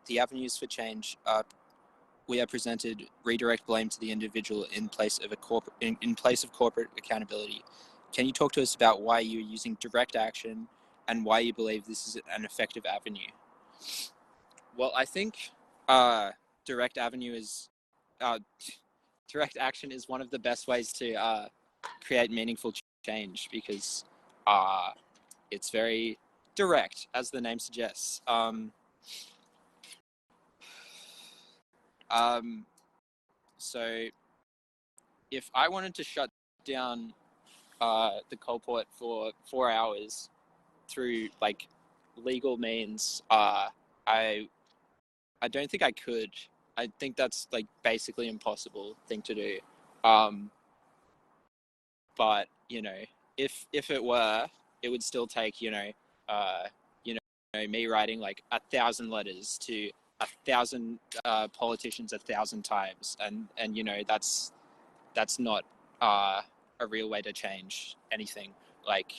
the avenues for change we are presented redirect blame to the individual in place of corporate accountability. Can you talk to us about why you're using direct action and why you believe this is an effective avenue? Well, I think direct action is one of the best ways to create meaningful change, because it's very direct, as the name suggests. So if I wanted to shut down the coal port for 4 hours through like legal means, I don't think I could. I think that's like basically impossible thing to do. But if it were, it would still take me writing like 1,000 letters to 1,000 politicians 1,000 times, and you know that's not a real way to change anything. Like,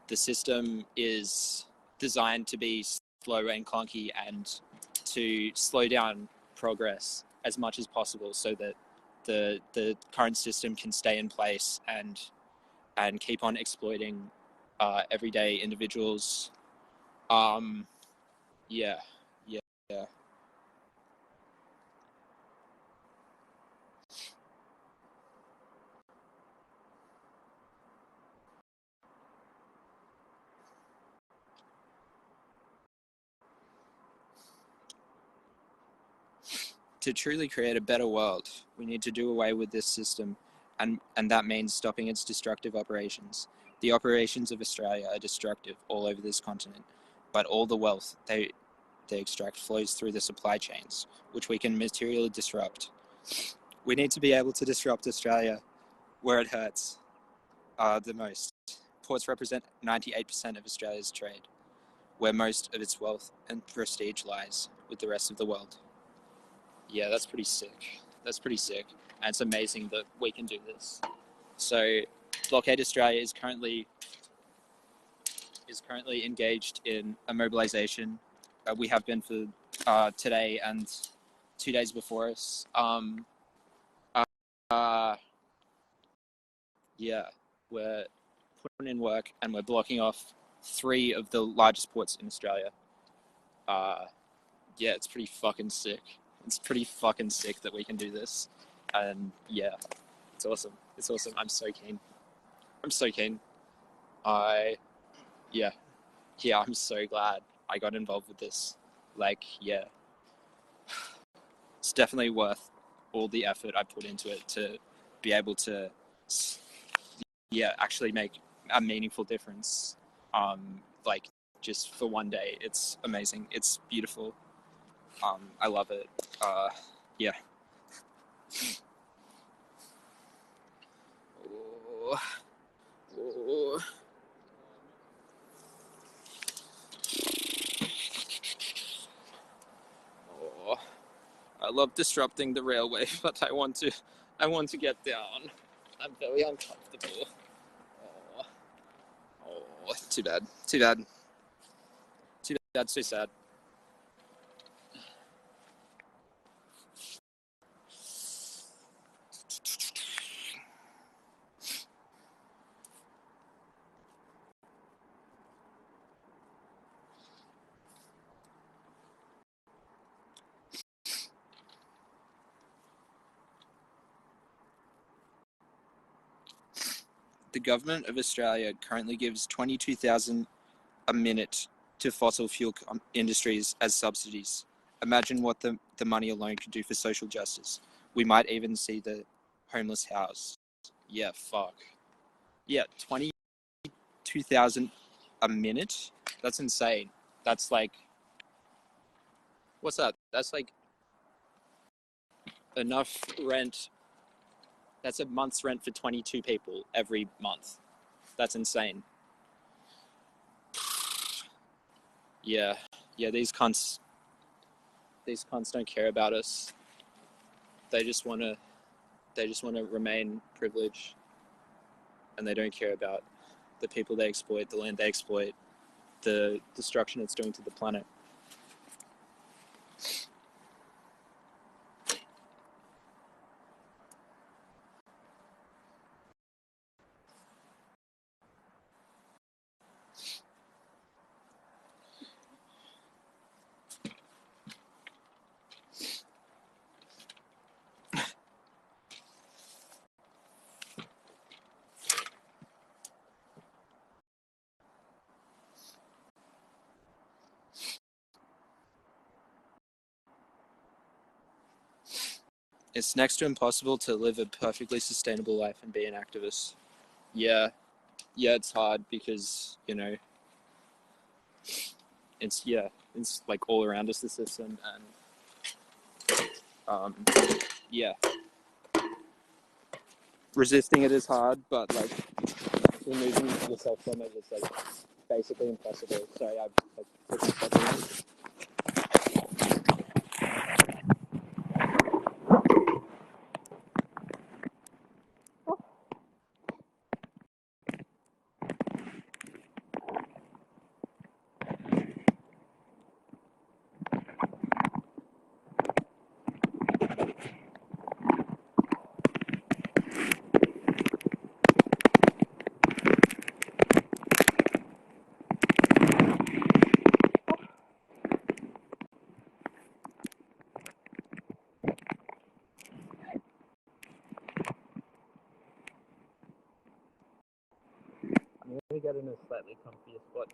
the system is designed to be slow and clunky and to slow down progress as much as possible, so that the current system can stay in place and keep on exploiting everyday individuals. Yeah, yeah, yeah. To truly create a better world, we need to do away with this system, and that means stopping its destructive operations. The operations of Australia are destructive all over this continent, but all the wealth they extract flows through the supply chains, which we can materially disrupt. We need to be able to disrupt Australia where it hurts the most. Ports represent 98% of Australia's trade, where most of its wealth and prestige lies with the rest of the world. Yeah, that's pretty sick. That's pretty sick. And it's amazing that we can do this. So Blockade Australia is currently engaged in a mobilisation. We have been for today and 2 days before us. Yeah, we're putting in work and we're blocking off 3 of the largest ports in Australia. Yeah, it's pretty fucking sick. It's pretty fucking sick that we can do this. And yeah, it's awesome. It's awesome. I'm so keen. I'm so keen. Yeah, I'm so glad I got involved with this. Like, yeah, it's definitely worth all the effort I put into it to be able to, yeah, actually make a meaningful difference. Like, just for one day. It's amazing. It's beautiful. I love it. Yeah. Oh, oh. Oh. I love disrupting the railway, but I want to get down. I'm very uncomfortable. Oh, oh, too bad. Too bad. Too bad. So sad. The government of Australia currently gives 22,000 a minute to fossil fuel industries as subsidies. Imagine what the money alone could do for social justice. We might even see the homeless housed. Yeah, fuck. Yeah, 22,000 a minute? That's insane. That's like, what's that? That's like enough rent. That's a month's rent for 22 people every month. That's insane. Yeah, these cunts don't care about us. They just want to remain privileged, and they don't care about the people they exploit, the land they exploit, the destruction it's doing to the planet. It's next to impossible to live a perfectly sustainable life and be an activist. Yeah, it's hard because, you know, it's like all around us, the system, and yeah, resisting it is hard, but like removing yourself from it is like basically impossible. Sorry, I put this in a slightly comfier spot.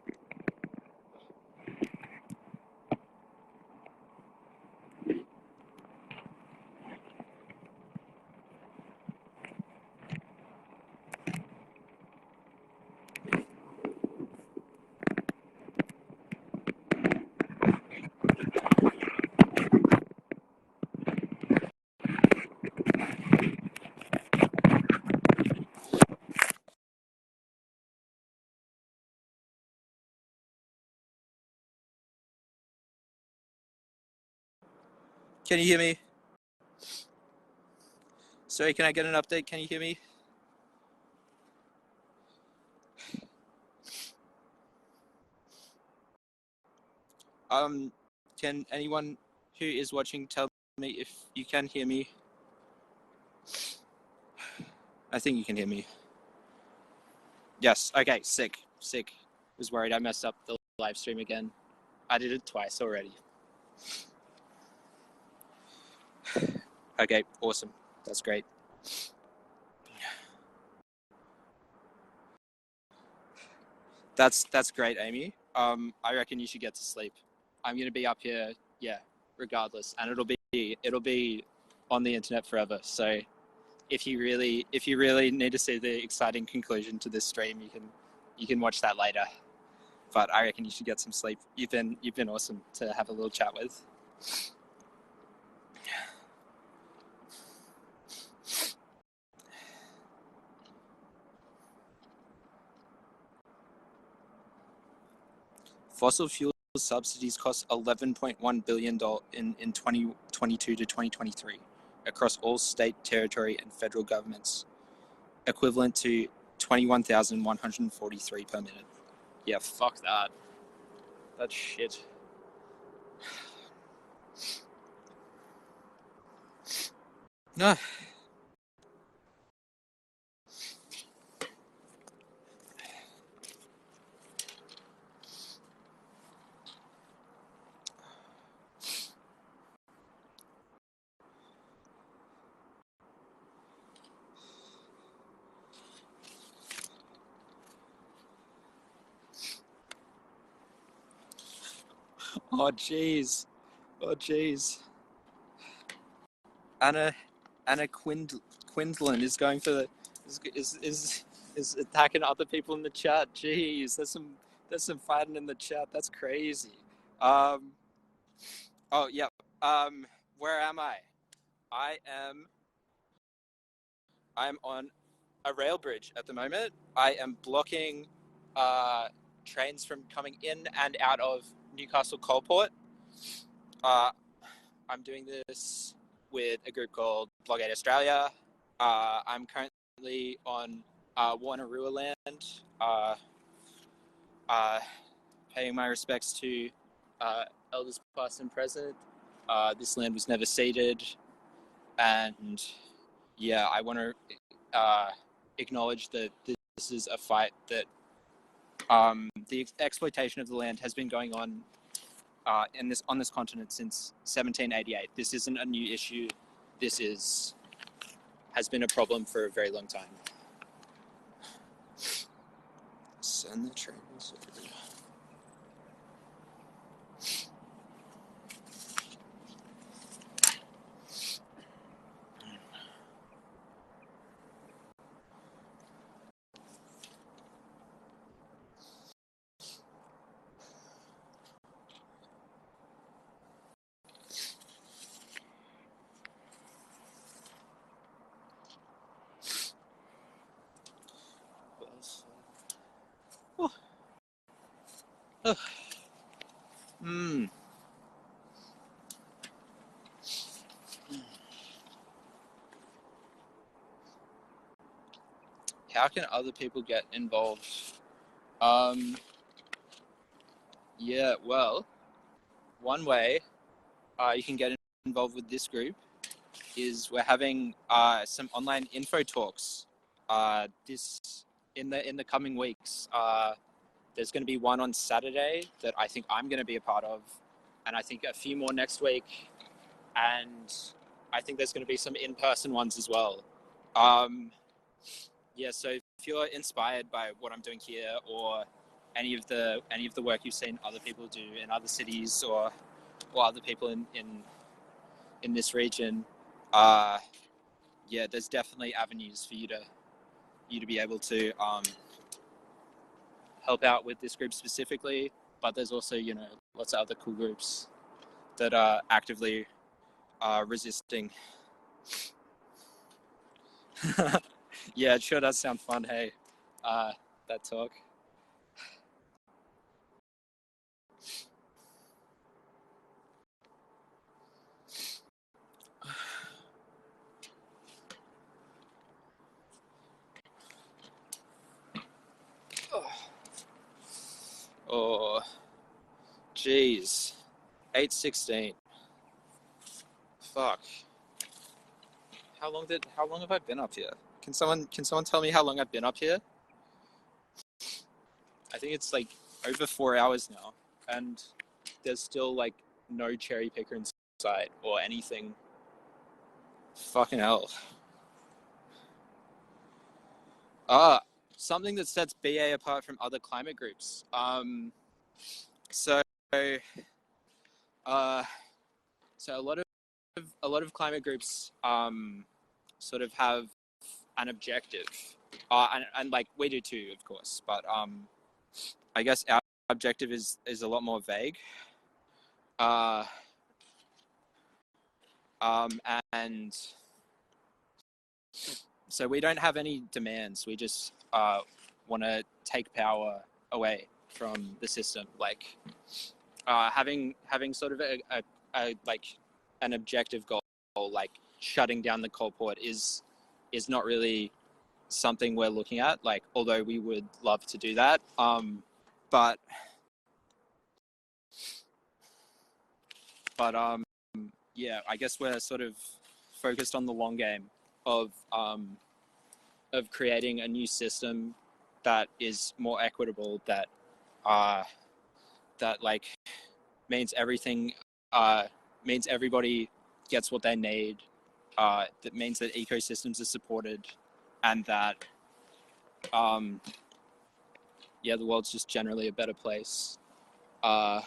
Can you hear me? Sorry, can I get an update? Can you hear me? Can anyone who is watching tell me if you can hear me? I think you can hear me. Yes, okay, sick. Was worried I messed up the live stream again. I did it twice already. Okay, awesome. That's great. That's great, Amy. I reckon you should get to sleep. I'm gonna be up here, yeah, regardless, and it'll be on the internet forever. So if you really need to see the exciting conclusion to this stream, you can watch that later. But I reckon you should get some sleep. You've been awesome to have a little chat with. Fossil fuel subsidies cost $11.1 billion in 2022 to 2023 across all state, territory, and federal governments, equivalent to 21,143 per minute. Yeah, fuck that. That's shit. No. Oh jeez. Anna Quindlen is going for the is attacking other people in the chat. Jeez, there's some fighting in the chat. That's crazy. Oh yeah. Where am I? I'm on a rail bridge at the moment. I am blocking trains from coming in and out of Newcastle Coalport. I'm doing this with a group called Blockade Australia. I'm currently on Wonnarua land, paying my respects to elders past and present. This land was never ceded, and yeah, I want to acknowledge that this is a fight that the exploitation of the land has been going on on this continent since 1788. This isn't a new issue. This has been a problem for a very long time. Send the trains. How can other people get involved? Yeah, well, one way you can get involved with this group is we're having some online info talks this in the coming weeks. There's going to be one on Saturday that I think I'm going to be a part of, and I think a few more next week, and I think there's going to be some in-person ones as well. yeah, so if you're inspired by what I'm doing here, or any of the work you've seen other people do in other cities, or other people in this region, yeah, there's definitely avenues for you to be able to help out with this group specifically. But there's also, you know, lots of other cool groups that are actively resisting. Yeah, it sure does sound fun. Hey, that talk. Oh, geez, 8:16. Fuck. How long have I been up here? Can someone tell me how long I've been up here? I think it's like over 4 hours now, and there's still like no cherry picker in sight or anything. Fucking hell. Something that sets BA apart from other climate groups. So, so a lot of climate groups sort of have an objective, and like we do too, of course. But I guess our objective is a lot more vague. And so we don't have any demands. We just want to take power away from the system. Like having sort of a like an objective goal, like shutting down the coal port, is not really something we're looking at. Like, although we would love to do that, but yeah, I guess we're sort of focused on the long game of creating a new system that is more equitable, that like means everything, means everybody gets what they need, that means that ecosystems are supported, and that yeah, the world's just generally a better place. Yeah.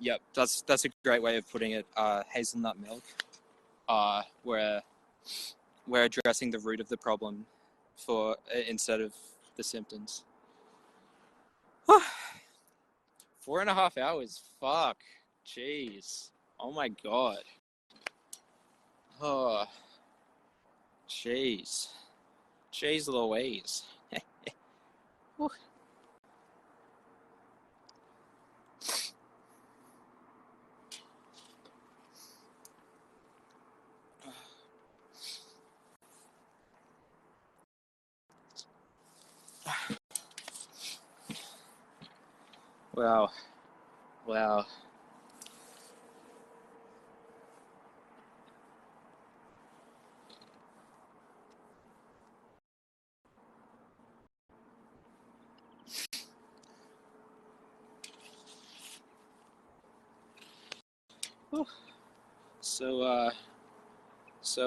Yep, that's a great way of putting it. Hazelnut milk. Where we're addressing the root of the problem instead of the symptoms. 4.5 hours. Fuck. Jeez. Oh my god. Oh. Jeez. Jeez Louise. Wow. Wow.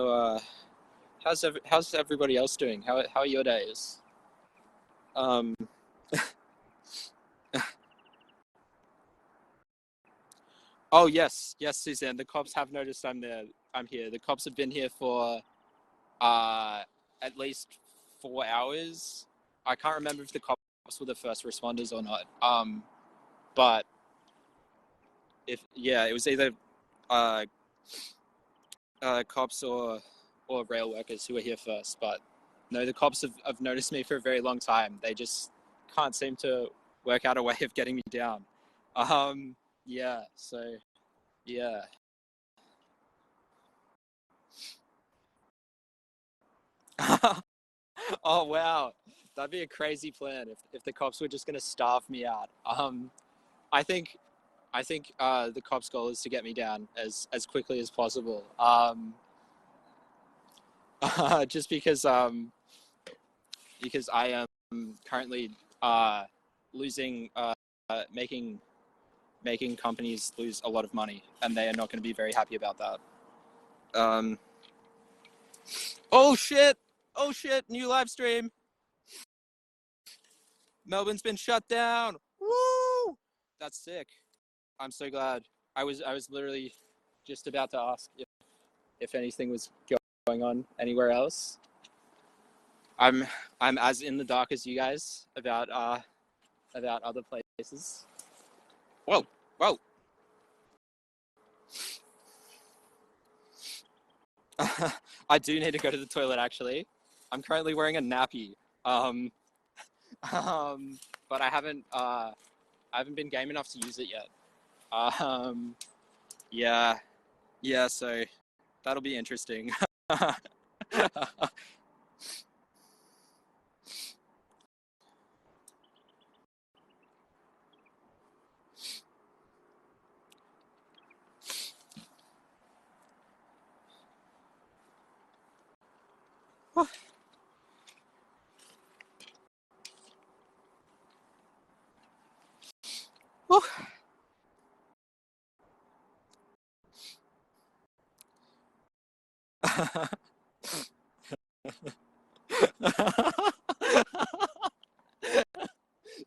So how's everybody else doing? How are your days? Um Oh yes, Suzanne. The cops have noticed I'm there. I'm here. The cops have been here for at least 4 hours. I can't remember if the cops were the first responders or not. But it was either uh, cops or rail workers who were here first. But no, the cops have noticed me for a very long time. They just can't seem to work out a way of getting me down. Yeah. So yeah. Oh wow, that'd be a crazy plan if the cops were just gonna starve me out. I think the cop's goal is to get me down as quickly as possible. Just because I am currently losing, making companies lose a lot of money, and they are not going to be very happy about that. Oh shit! New live stream. Melbourne's been shut down. Woo! That's sick. I'm so glad. I was literally just about to ask if anything was going on anywhere else. I'm as in the dark as you guys about other places. Whoa. I do need to go to the toilet actually. I'm currently wearing a nappy. But I haven't been game enough to use it yet. Yeah, so that'll be interesting.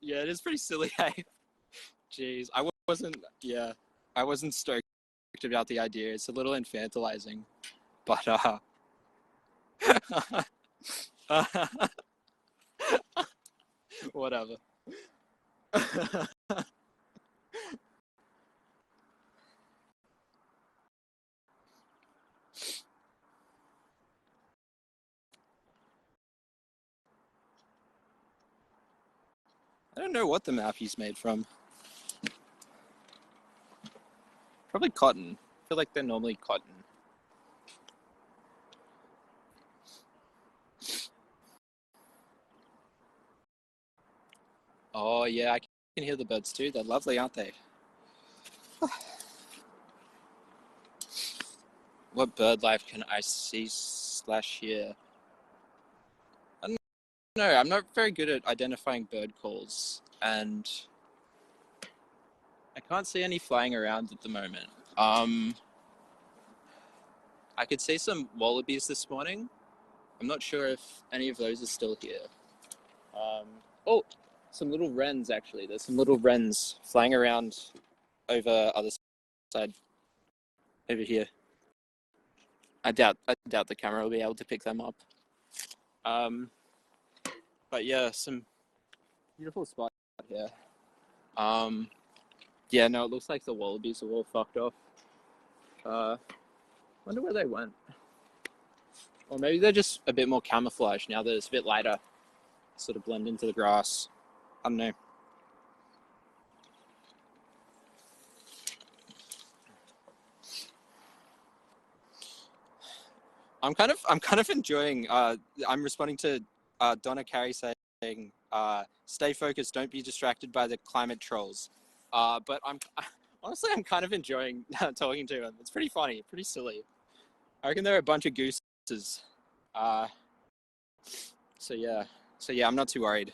Yeah, it is pretty silly. Jeez, I wasn't stoked about the idea. It's a little infantilizing, but whatever. I don't know what the Mappy's made from. Probably cotton. I feel like they're normally cotton. Oh yeah, I can hear the birds too. They're lovely, aren't they? What bird life can I see/hear? I don't know. I'm not very good at identifying bird calls, and I can't see any flying around at the moment. I could see some wallabies this morning. I'm not sure if any of those are still here. Oh, some little wrens actually. There's some little wrens flying around over other side, over here. I doubt the camera will be able to pick them up. But yeah, some beautiful spot here. Yeah, no, it looks like the wallabies are all fucked off. Wonder where they went. Or maybe they're just a bit more camouflaged now that it's a bit lighter. Sort of blend into the grass. I don't know. I'm kind of enjoying. I'm responding to Donna Carey saying, "Stay focused. Don't be distracted by the climate trolls." But honestly, I'm kind of enjoying talking to them. It's pretty funny, pretty silly. I reckon they're a bunch of gooses. So yeah, I'm not too worried.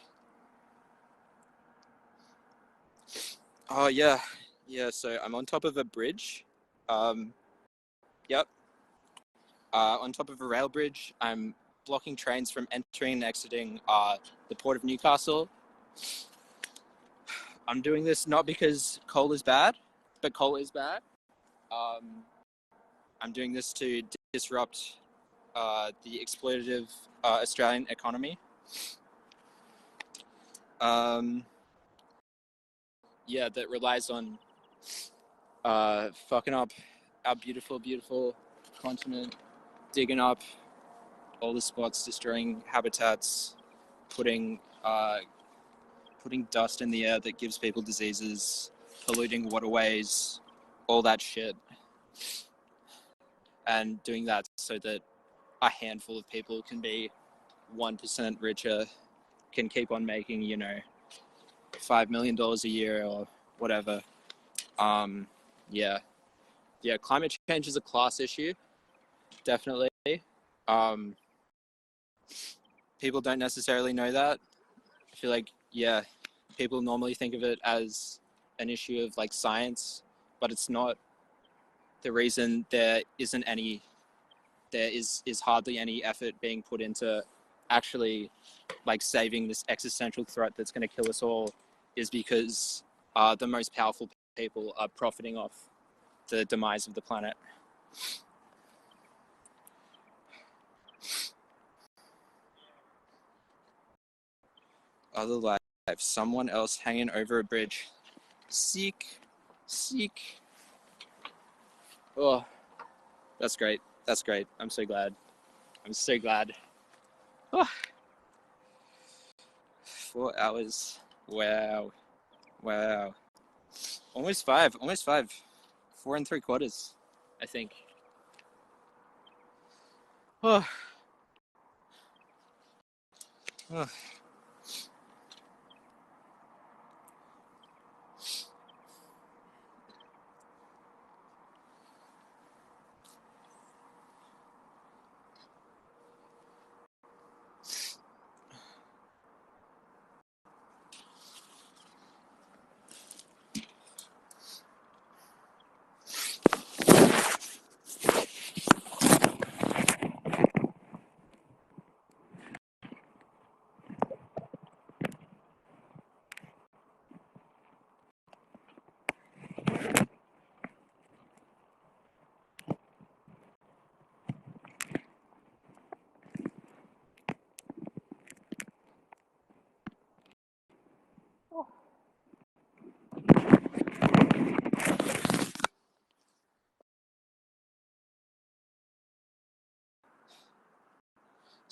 Oh yeah. So I'm on top of a bridge. Yep. On top of a rail bridge. I'm blocking trains from entering and exiting the port of Newcastle. I'm doing this not because coal is bad, but coal is bad. I'm doing this to disrupt the exploitative Australian economy. Yeah, that relies on fucking up our beautiful, beautiful continent, digging up all the spots, destroying habitats, putting dust in the air that gives people diseases, polluting waterways, all that shit. And doing that so that a handful of people can be 1% richer, can keep on making, $5 million a year or whatever. Yeah, climate change is a class issue, definitely. People don't necessarily know that. I feel like, yeah, people normally think of it as an issue of like science, but it's not. The reason there is hardly any effort being put into actually like saving this existential threat that's going to kill us all is because the most powerful people are profiting off the demise of the planet. Other life, someone else hanging over a bridge. Seek. Oh, that's great. I'm so glad. Oh, 4 hours. Wow. Almost five. 4 3/4, I think. Oh. Oh.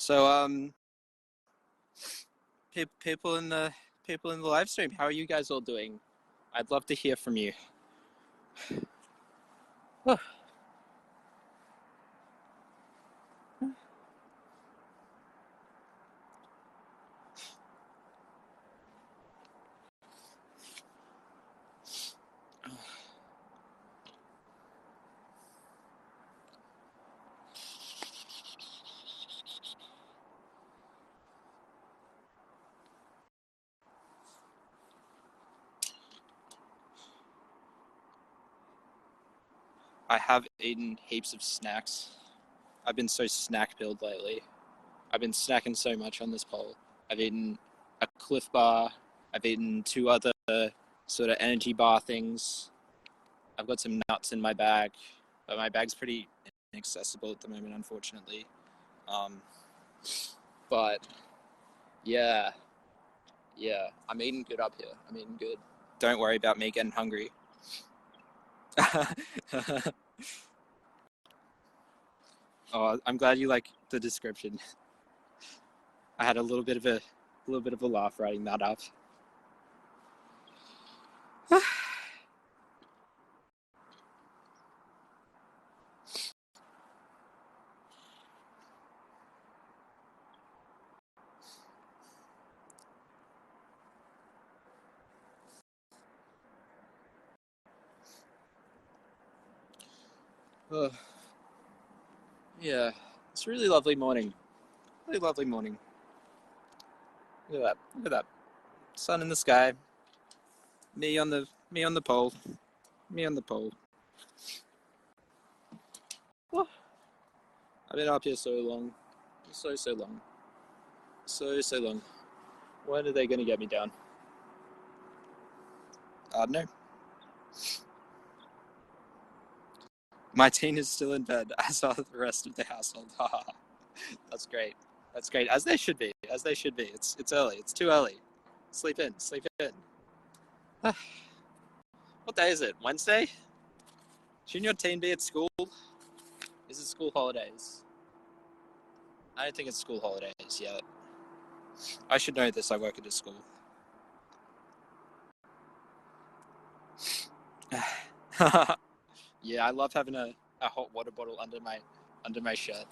So, people in the live stream, how are you guys all doing? I'd love to hear from you. I have eaten heaps of snacks. I've been so snack-pilled lately. I've been snacking so much on this poll. I've eaten a Cliff Bar. I've eaten 2 other sort of energy bar things. I've got some nuts in my bag, but my bag's pretty inaccessible at the moment, unfortunately. But yeah, I'm eating good up here. I'm eating good. Don't worry about me getting hungry. Oh, I'm glad you like the description. I had a little bit of a laugh writing that up. Yeah, it's a really lovely morning. Really lovely morning. Look at that. Sun in the sky. Me on the pole. Me on the pole. Oh, I've been up here so long. So long. So long. When are they gonna get me down? I don't know. My teen is still in bed, as are the rest of the household. That's great. As they should be. It's early. It's too early. Sleep in. What day is it? Wednesday? Shouldn't your teen be at school? Is it school holidays? I don't think it's school holidays yet. I should know this. I work at a school. Yeah, I love having a hot water bottle under my shirt.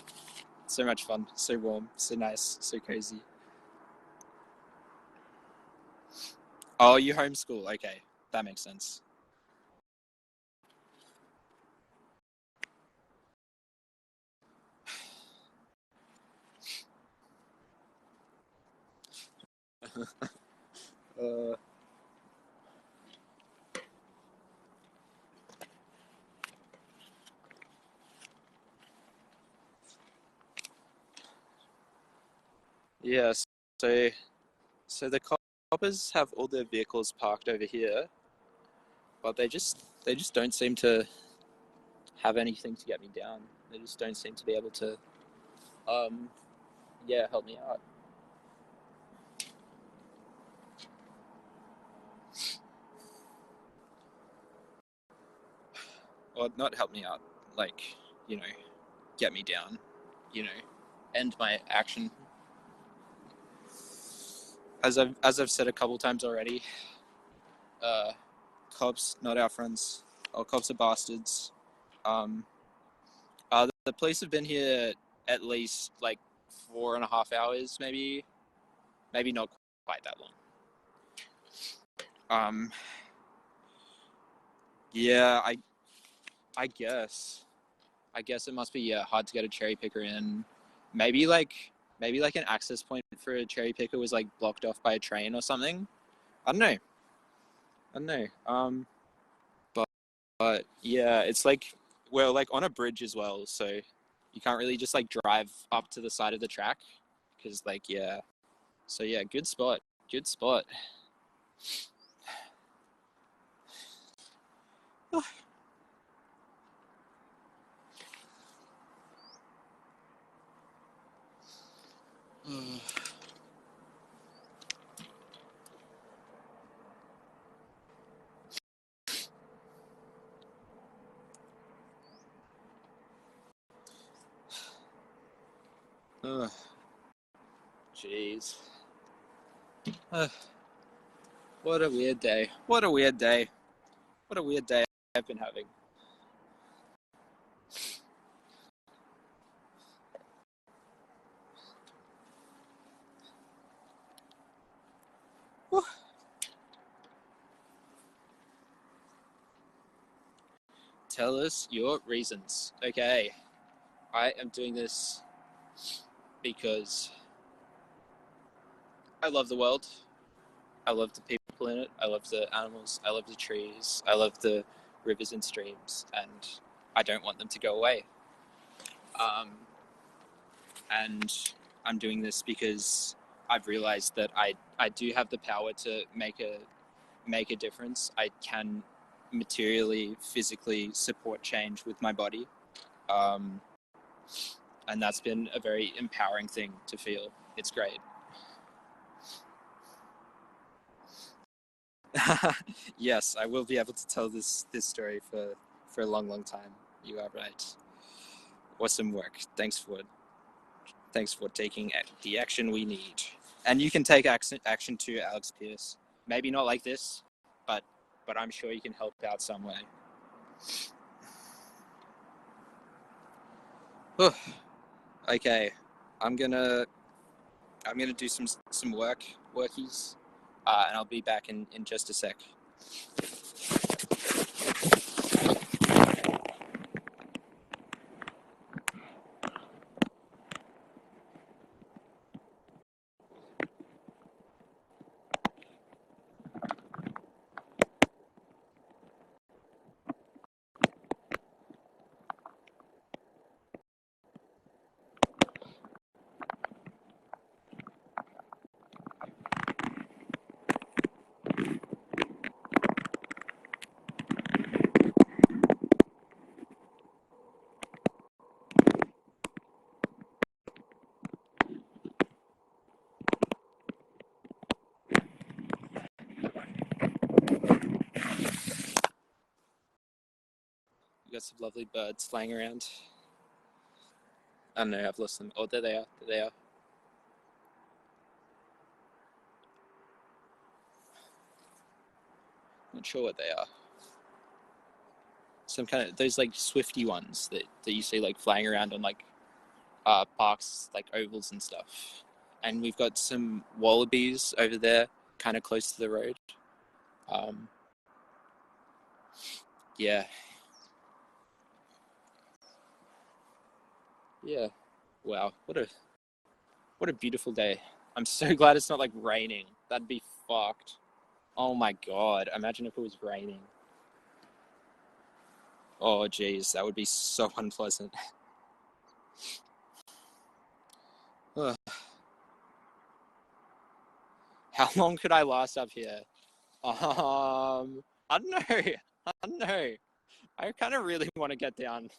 So much fun. So warm. So nice. So cozy. Oh, you homeschool. Okay. that makes sense. Yes. So the coppers have all their vehicles parked over here, but they just don't seem to have anything to get me down. They just don't seem to be able to, help me out. Or not help me out, like, get me down, end my action. As I've said a couple times already, cops not our friends. Or cops are bastards. The police have been here at least like 4.5 hours, maybe not quite that long. Yeah, I guess it must be hard to get a cherry picker in. Maybe like an access point for a cherry picker was like blocked off by a train or something. I don't know. But yeah, it's like we're like on a bridge as well, so you can't really just like drive up to the side of the track because like yeah. So yeah, good spot. Jeez. What a weird day. What a weird day I've been having. Tell us your reasons. Okay. I am doing this because I love the world. I love the people in it. I love the animals. I love the trees. I love the rivers and streams. And I don't want them to go away. And I'm doing this because I've realized that I do have the power to make a difference. I can materially, physically support change with my body. And that's been a very empowering thing to feel. It's great. Yes, I will be able to tell this story for a long time. You are right. Awesome work. Thanks for taking the action we need. And you can take action too, Alex Pierce. Maybe not like this, but I'm sure you can help out some way. Okay, I'm gonna do some workies, and I'll be back in just a sec. You got some lovely birds flying around. I don't know, I've lost them. Oh, there they are. Not sure what they are. Some kind of those like swifty ones that you see like flying around on like parks, like ovals and stuff. And we've got some wallabies over there, kind of close to the road. Yeah. Yeah. Wow. What a beautiful day. I'm so glad it's not like raining. That'd be fucked. Oh my god. Imagine if it was raining. Oh geez, that would be so unpleasant. Ugh. How long could I last up here? I don't know. I don't know. I kind of really want to get down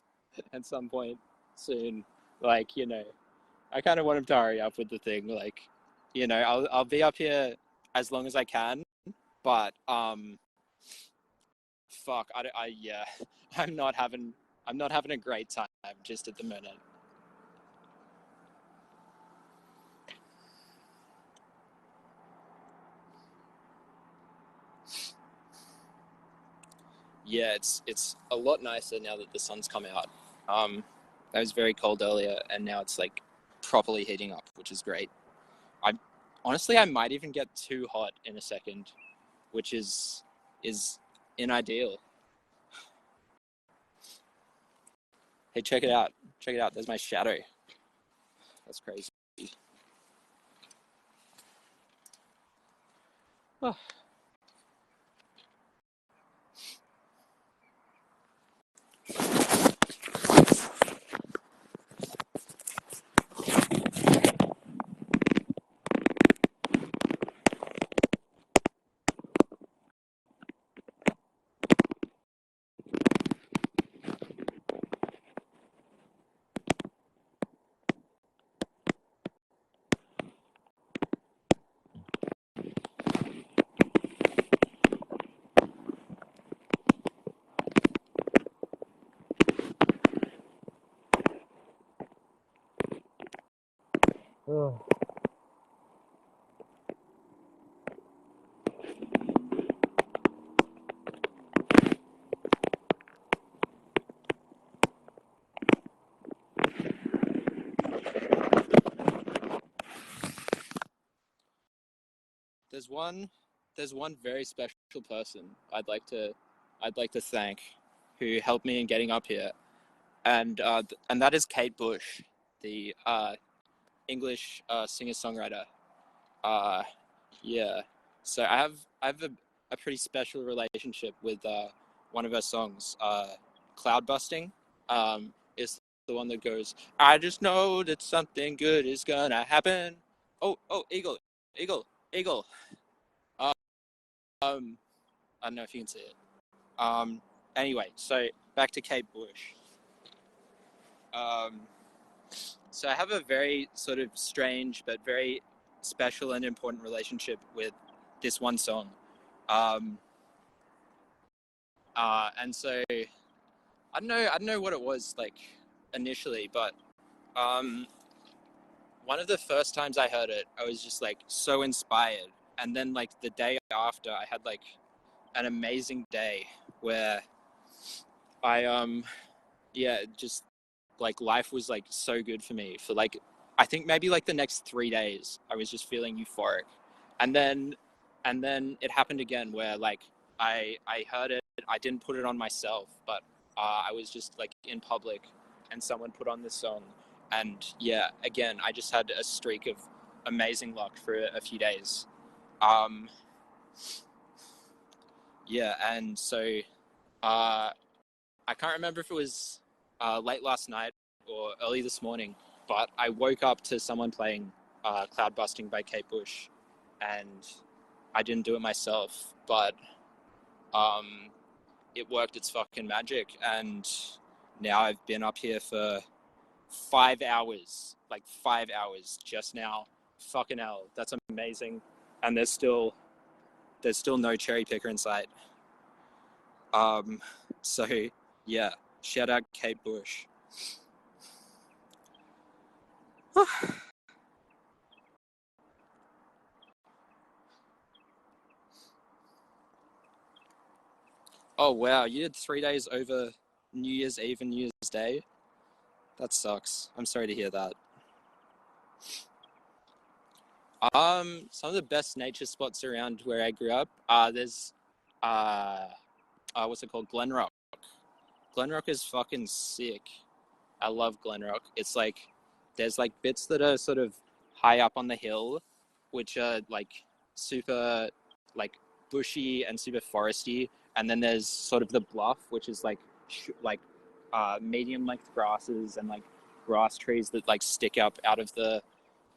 at some point soon. Like, I kind of want him to hurry up with the thing. Like, I'll be up here as long as I can, but fuck, yeah, I'm not having a great time just at the minute. Yeah, it's a lot nicer now that the sun's come out. It was very cold earlier, and now it's like properly heating up, which is great. I honestly, I might even get too hot in a second, which is unideal. Hey, check it out. Check it out. There's my shadow. That's crazy. Oh. Ugh. There's one very special person I'd like to thank, who helped me in getting up here, and that is Kate Bush, the English singer-songwriter. Uh, yeah. So I have a pretty special relationship with one of her songs, "Cloud Busting." Is the one that goes, "I just know that something good is gonna happen." Oh, eagle, eagle, eagle. Uh, Um, I don't know if you can see it. Um, anyway, so back to Kate Bush. Um, so I have a very sort of strange but very special and important relationship with this one song. Um, and so I don't know what it was like initially, but um, one of the first times I heard it, I was just like so inspired. And then like the day after, I had like an amazing day where I yeah, just like life was like so good for me for like I think maybe like the next 3 days I was just feeling euphoric, and then it happened again where like I heard it. I didn't put it on myself, but I was just like in public, and someone put on this song, and yeah, again I just had a streak of amazing luck for a few days. Um, yeah, and so uh, I can't remember if it was late last night or early this morning, but I woke up to someone playing Cloud Busting by Kate Bush, and I didn't do it myself, but um, it worked its fucking magic, and now I've been up here for 5 hours, like 5 hours just now. Fucking hell, that's amazing. And there's still no cherry picker in sight. Um, so yeah, shout out Kate Bush. Oh wow, you did 3 days over New Year's Eve and New Year's Day? That sucks. I'm sorry to hear that. Some of the best nature spots around where I grew up. There's uh what's it called? Glenrock. Glenrock is fucking sick. I love Glenrock. It's like there's like bits that are sort of high up on the hill, which are like super like bushy and super foresty, and then there's sort of the bluff, which is like medium length grasses and like grass trees that like stick up out of the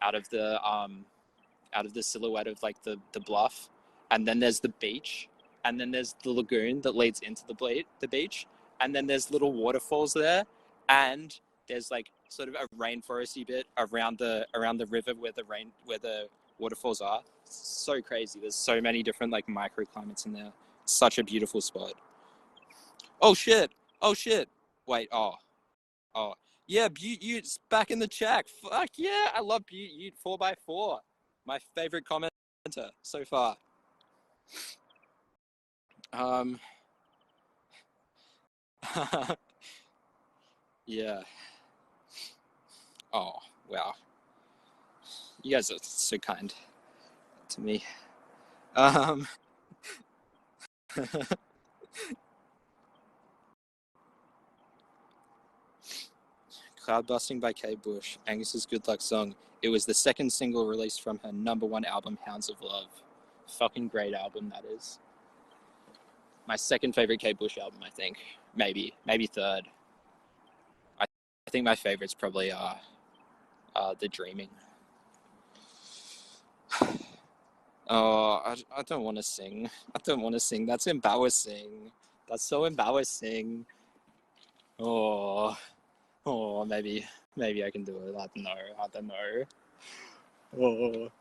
out of the silhouette of like the bluff, and then there's the beach, and then there's the lagoon that leads into the beach, and then there's little waterfalls there, and there's like sort of a rainforesty bit around the river where the waterfalls are. It's so crazy. There's so many different like microclimates in there. It's such a beautiful spot. Oh shit! Oh shit! Wait. Oh. Yeah, Butte Utes back in the chat. Fuck yeah! I love Butte Ute 4x4. My favorite commenter so far. Yeah. Oh, wow. You guys are so kind to me. Cloud Busting by Kate Bush, Angus's Good Luck song. It was the second single released from her #1 album, Hounds of Love. Fucking great album, that is. My second favorite Kate Bush album, I think. Maybe third. I think my favorites probably are The Dreaming. Oh, I don't want to sing. I don't want to sing. That's embarrassing. That's so embarrassing. Oh, maybe I can do it. I don't know. Oh.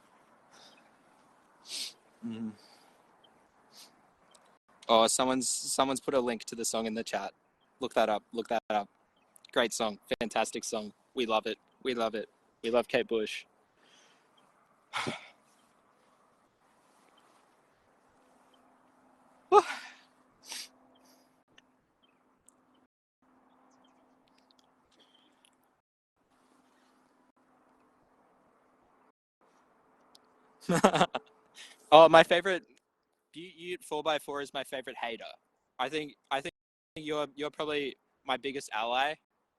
Mm. Oh, someone's put a link to the song in the chat. Look that up. Great song. Fantastic song. We love it. We love Kate Bush. Oh, my favorite Butte Ute 4x4 is my favorite hater. I think you're probably my biggest ally.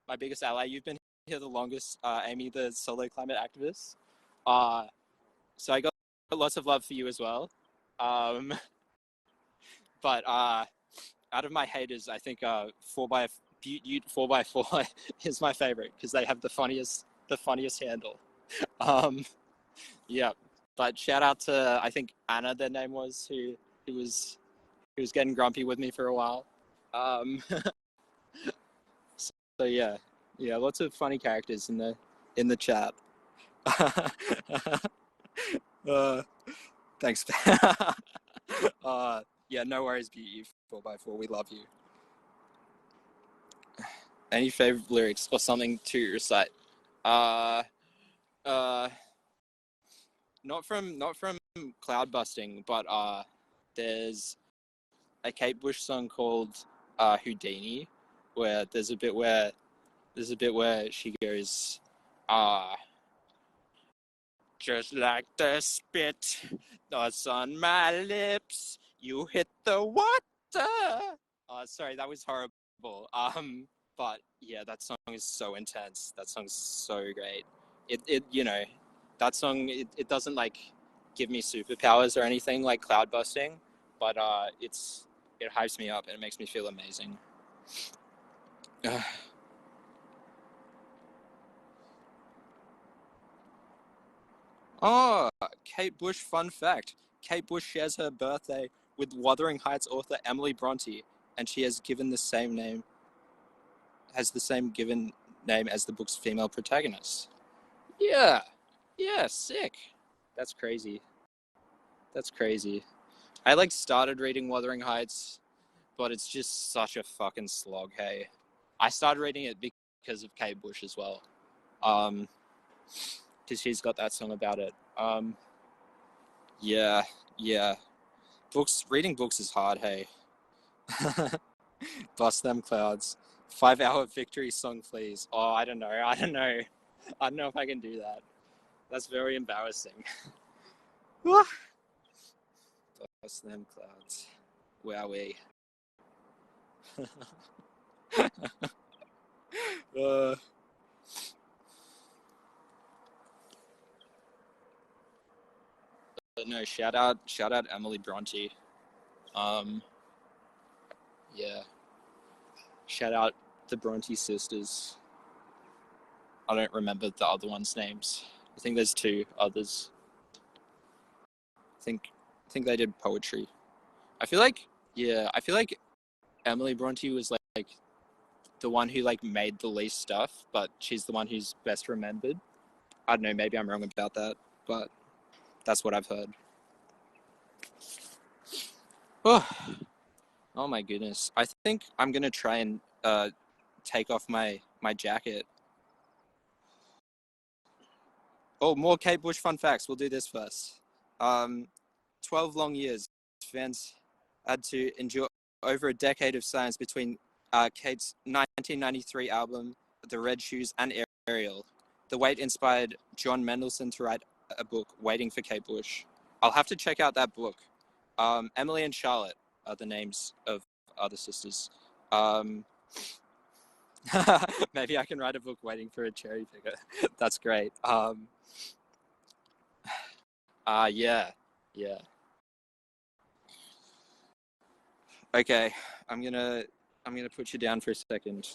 My biggest ally. You've been here the longest, Amy, the solo climate activist. So I got lots of love for you as well. But out of my haters, I think Butte Ute 4x4 is my favorite because they have the funniest handle. Yeah. But shout out to, I think Anna, their name was, who was getting grumpy with me for a while. So yeah, lots of funny characters in the chat. Thanks. Yeah, no worries, Beauty 4x4. We love you. Any favorite lyrics or something to recite? Not from Cloud Busting, but there's a Kate Bush song called Houdini, where there's a bit where she goes, just like the spit that's on my lips, you hit the water. Sorry, that was horrible. But yeah, that song is so intense. That song's so great. It that song, it doesn't like give me superpowers or anything like Cloud Busting, but it hypes me up and it makes me feel amazing. Oh, Kate Bush fun fact. Kate Bush shares her birthday with Wuthering Heights author Emily Bronte, and she has the same given name as the book's female protagonist. Yeah, sick. That's crazy. I like started reading Wuthering Heights, but it's just such a fucking slog, hey. I started reading it because of Kate Bush as well. Because she's got that song about it. Yeah. Reading books is hard, hey. Bust them clouds. 5-hour victory song, please. Oh, I don't know. I don't know if I can do that. That's very embarrassing. Bust them clouds. Wowee. uh, no, shout out Emily Bronte. Yeah, shout out the Bronte sisters. I don't remember the other one's names. I think there's two others. I think they did poetry. I feel like Emily Bronte was like the one who like made the least stuff, but she's the one who's best remembered. I don't know, maybe I'm wrong about that, but that's what I've heard. Oh, oh my goodness. I think I'm gonna try and take off my jacket. Oh, more Kate Bush fun facts. We'll do this first. 12 long years, fans had to endure over a decade of silence between Kate's 1993 album, The Red Shoes, and Ariel. The wait inspired John Mendelsohn to write a book, Waiting for Kate Bush. I'll have to check out that book. Emily and Charlotte are the names of other sisters. Maybe I can write a book, Waiting for a Cherry Picker. That's great. Yeah. Okay, I'm gonna put you down for a second.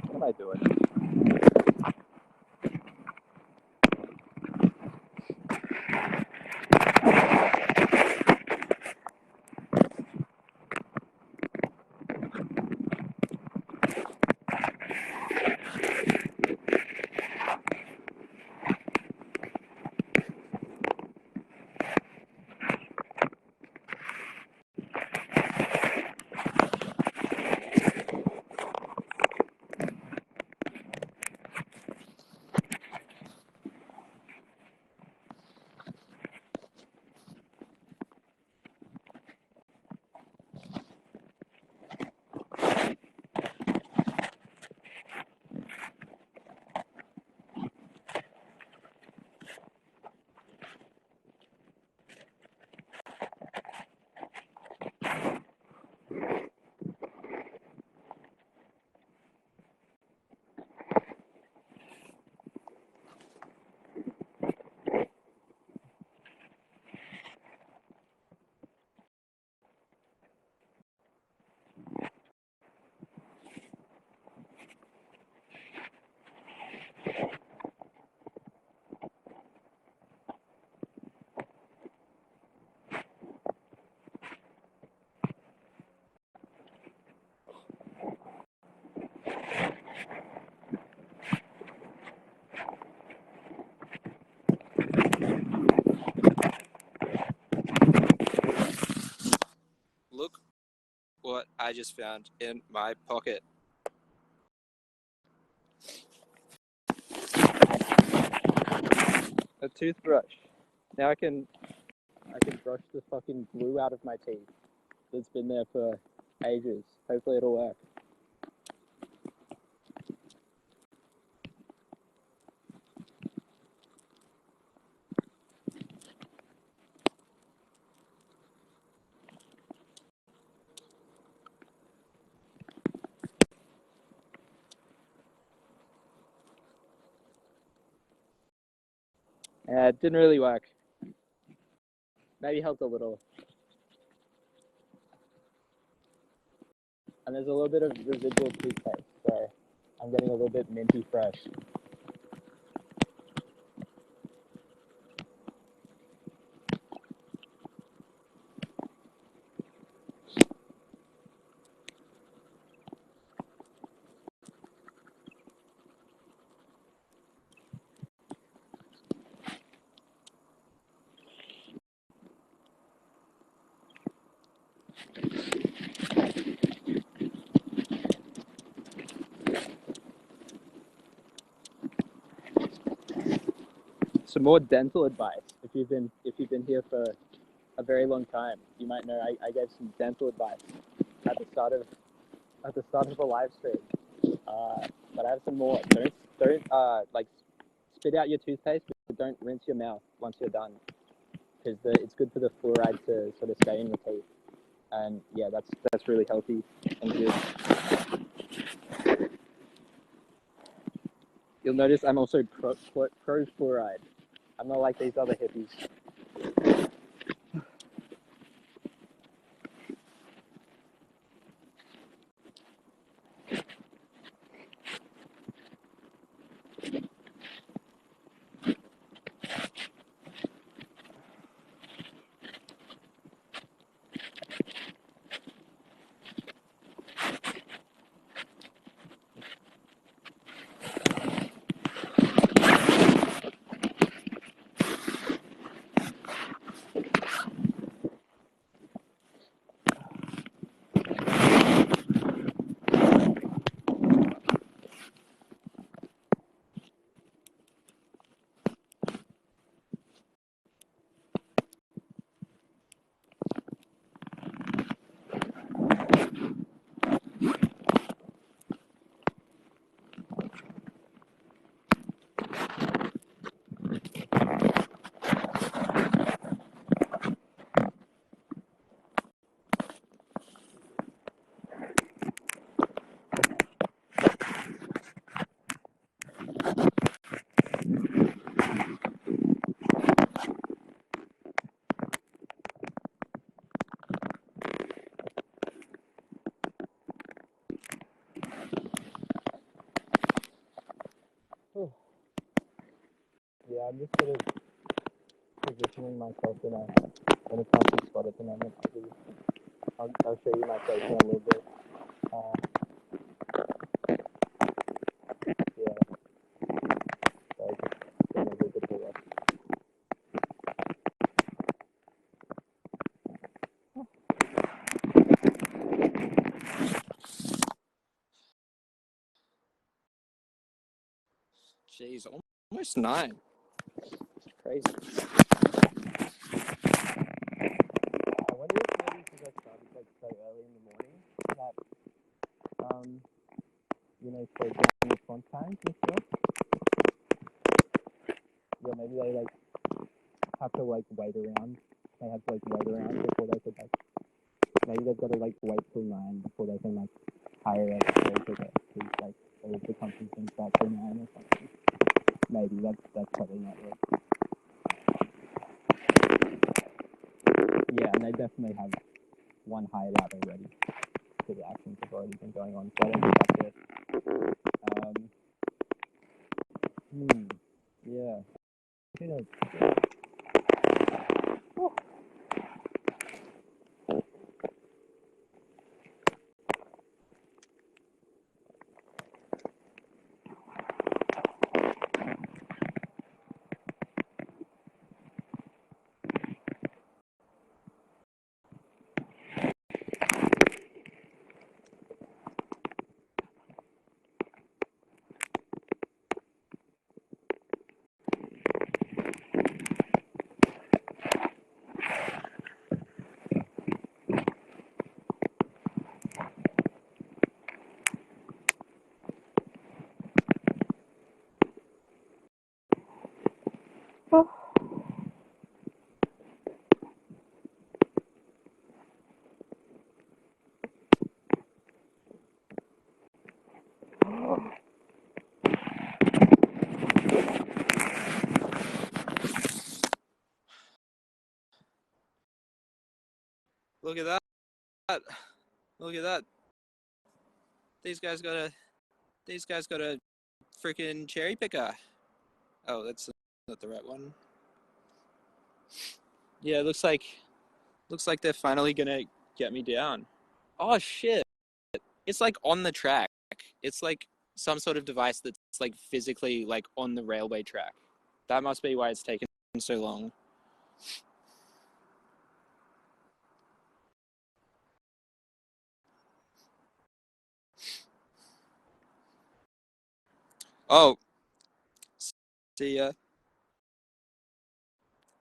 What am I doing? Look what I just found in my pocket. A toothbrush. Now I can brush the fucking glue out of my teeth that's been there for ages. Hopefully it'll work. Yeah, it didn't really work. Maybe helped a little. And there's a little bit of residual toothpaste, so I'm getting a little bit minty fresh. Some more dental advice. If you've been here for a very long time, you might know I gave some dental advice at the start of a live stream. But I have some more. Don't like spit out your toothpaste, but don't rinse your mouth once you're done, because it's good for the fluoride to sort of stay in your teeth. And yeah, that's really healthy and good. You'll notice I'm also pro fluoride. I'm not like these other hippies. Yeah, I'm just sort of positioning myself in a comfy spot at the moment. I'll show you my face in a little bit. Yeah, so just getting a little bit of rest. Jeez, almost 9. It's crazy. I wonder if maybe because I started like so early in the morning that for example response times and stuff. Yeah, maybe they like have to like wait around. They have to like wait around before they could like. Maybe they've got to like wait till 9 before they can like hire a caretaker because like all of the companies can start till 9 or something. Maybe that's probably not right. Yeah, and they definitely have one hired out already. So the actions have already been going on. So I don't think that's it. Yeah. Who knows? Look at that. Look at that. These guys got a freaking cherry picker. Oh, that's not the right one. Yeah, it looks like they're finally gonna get me down. Oh shit. It's like on the track. It's like some sort of device that's like physically like on the railway track. That must be why it's taken so long. Oh, see ya.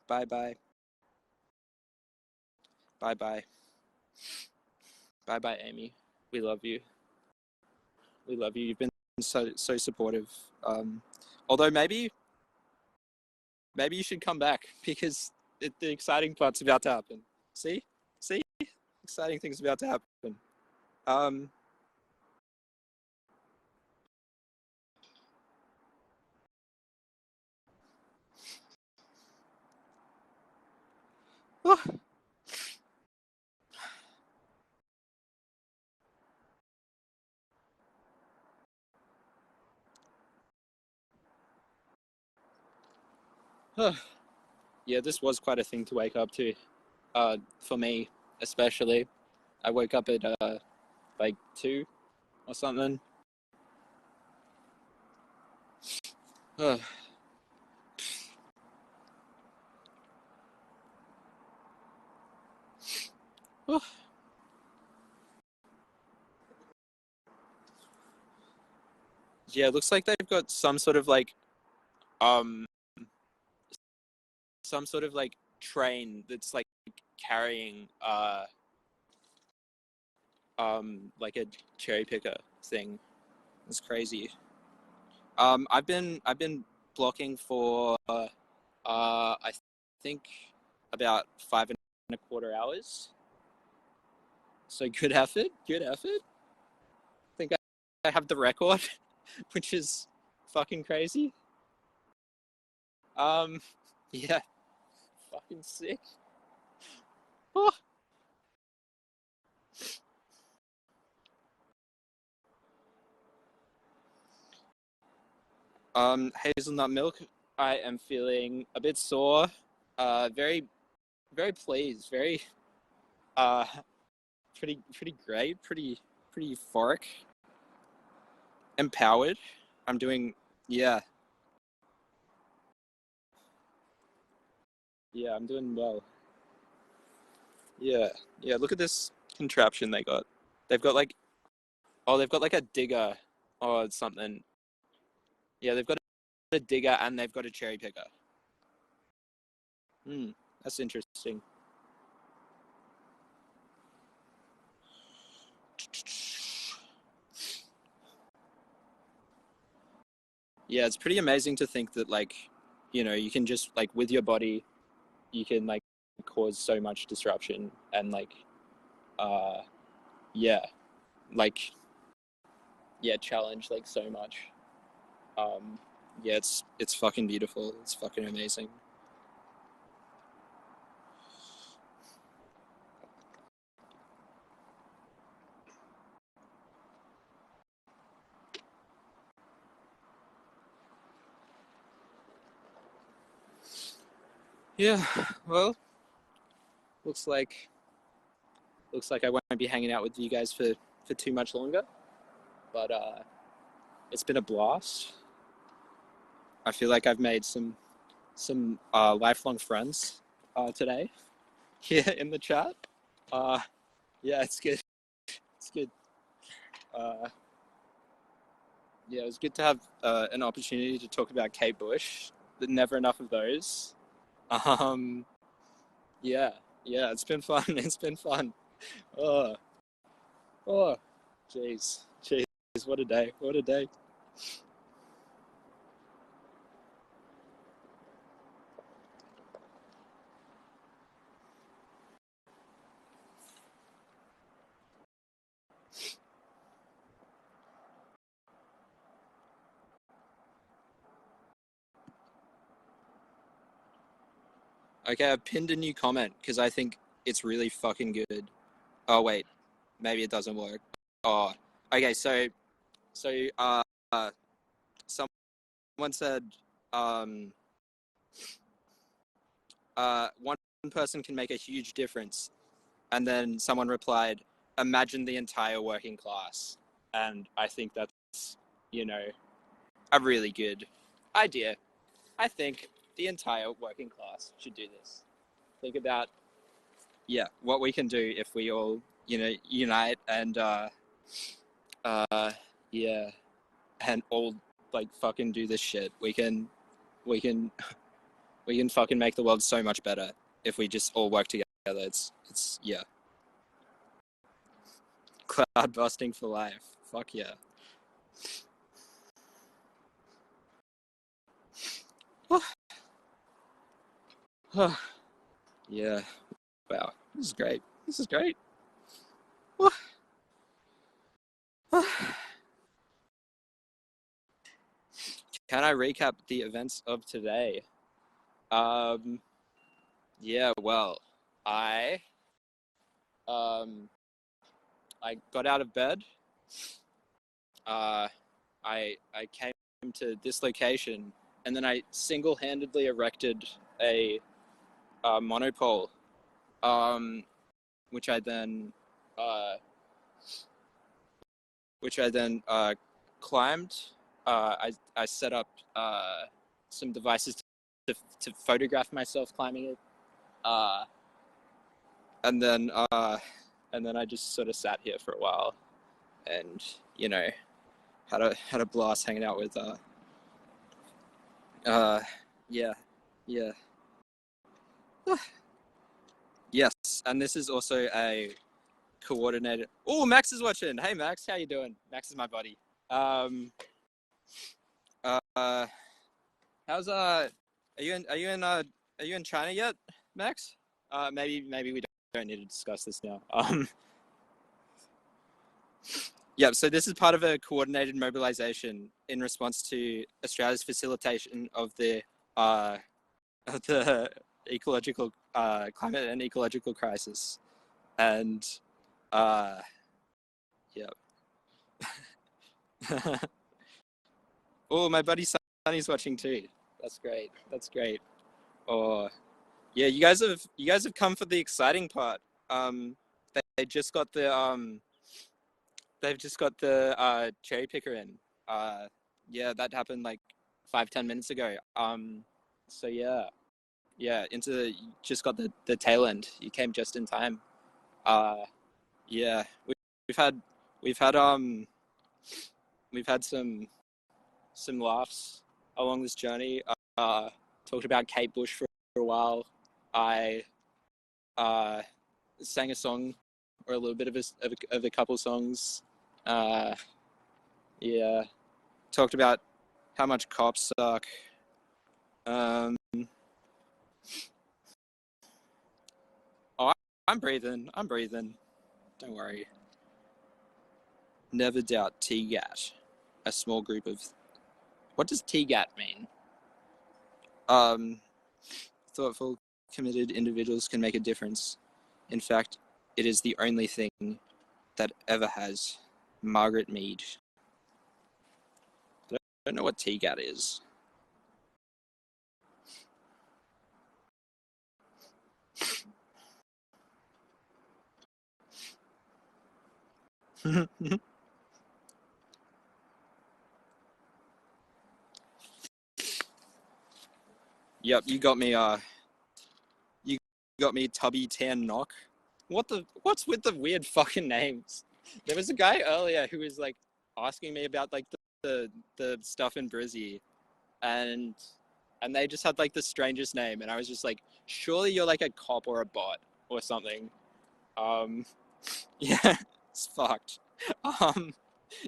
Bye bye. Bye bye. Bye, Amy. We love you. We love you. You've been so supportive. Although maybe you should come back because the exciting part's about to happen. See, exciting things about to happen. Um, oh, oh. Yeah, this was quite a thing to wake up to. For me, especially, I woke up at like 2 or something. Oh. Oh. Yeah, it looks like they've got some sort of like um train that's like carrying like a cherry picker thing. It's crazy. I've been blocking for I think about 5.25 hours. So good effort, good effort. I think I have the record, which is fucking crazy. Um, yeah, fucking sick. Oh. Hazelnut milk. I am feeling a bit sore. Very, very pleased. Very, uh, pretty great. Pretty euphoric. Empowered. I'm doing. Yeah, yeah. I'm doing well. Yeah, yeah. Look at this contraption they got. They've got like, oh, they've got like a digger or something. Yeah, they've got a digger and they've got a cherry picker. Hmm, that's interesting. Yeah, it's pretty amazing to think that like, you can just like with your body, you can like cause so much disruption and like, uh, yeah, like, yeah, challenge like so much. Um, yeah, it's fucking beautiful. It's fucking amazing. Yeah, well, looks like I won't be hanging out with you guys for too much longer. But it's been a blast. I feel like I've made some lifelong friends today here in the chat. Uh, yeah, it's good. It's good. Uh, yeah, it was good to have an opportunity to talk about Kate Bush. There's never enough of those. Um, yeah, yeah, it's been fun. It's been fun. Oh, oh, jeez, jeez, what a day! What a day. Okay, I pinned a new comment because I think it's really fucking good. Oh wait, maybe it doesn't work. Oh, okay. So uh someone said um one person can make a huge difference, and then someone replied, "Imagine the entire working class." And I think that's you know a really good idea. I think the entire working class should do this. Think about what we can do if we all unite and uh yeah and all like fucking do this shit. We can we can fucking make the world so much better if we just all work together. It's yeah. Cloud busting for life. Fuck yeah. Yeah. Wow. This is great. This is great. Can I recap the events of today? Yeah, well, I I got out of bed. I came to this location, and then I single-handedly erected a monopole, um, which I then uh, climbed. I set up some devices to photograph myself climbing it, uh, and then I just sort of sat here for a while, and had a blast hanging out with yeah, yeah. Yes, and this is also a coordinated. Oh, Max is watching. Hey, Max, how you doing? Max is my buddy. Um, uh, how's are you in China yet, Max? Maybe we don't need to discuss this now. Yeah. So this is part of a coordinated mobilization in response to Australia's facilitation uh of the ecological climate and ecological crisis, and uh, yeah. Oh, my buddy Sonny's watching too. That's great. That's great. Oh, yeah. You guys have come for the exciting part. They just got they've just got the cherry picker in. Yeah, that happened like 5-10 minutes ago. So yeah, just got the tail end. You came just in time. Uh, yeah, we've had we've had we've had some laughs along this journey. Talked about Kate Bush for a while. I sang a song or a little bit of a couple songs. Uh, yeah, talked about how much cops suck. Um, oh, I'm breathing. I'm breathing. Don't worry. Never doubt TGAT. A small group of. What does TGAT mean? Thoughtful, committed individuals can make a difference. In fact, it is the only thing that ever has. Margaret Mead. I don't know what TGAT is. Yep, you got me. You got me. Tubby Tan Knock. What's with the weird fucking names? There was a guy earlier who was like asking me about like the stuff in Brizzy, and they just had like the strangest name, and I was just like, surely you're like a cop or a bot or something. Um, yeah, it's fucked.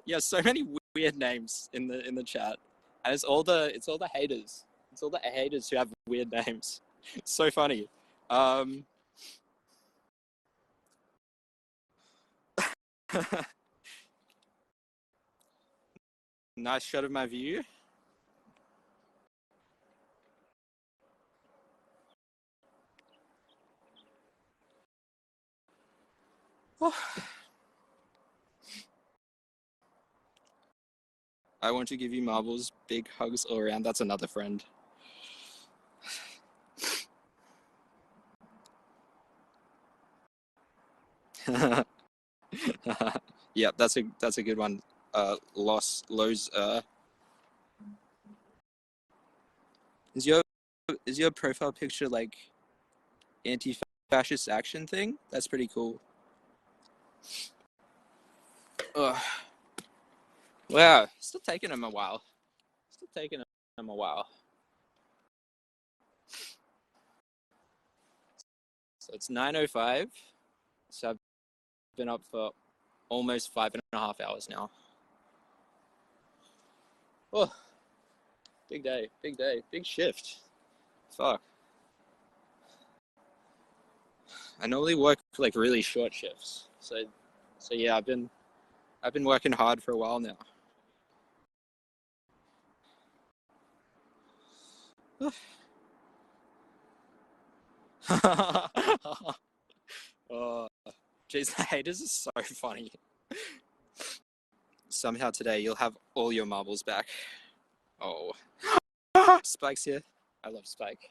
Yeah, so many weird names in the chat, and it's all the haters. It's all the haters who have weird names. It's so funny. Um, nice shot of my view. I want to give you marbles, big hugs all around. That's another friend. Yep, that's a good one. Lows. Is your profile picture like anti-fascist action thing? That's pretty cool. Ugh. Wow, still taking him a while. Still taking him a while. So it's 9:05. So I've been up for almost 5.5 hours now. Oh, big day, big shift. Fuck. I normally work like really short shifts, so yeah, I've been working hard for a while now. Oh, jeez, hey, this is so funny. Somehow today you'll have all your marbles back. Oh, Spike's here. I love Spike.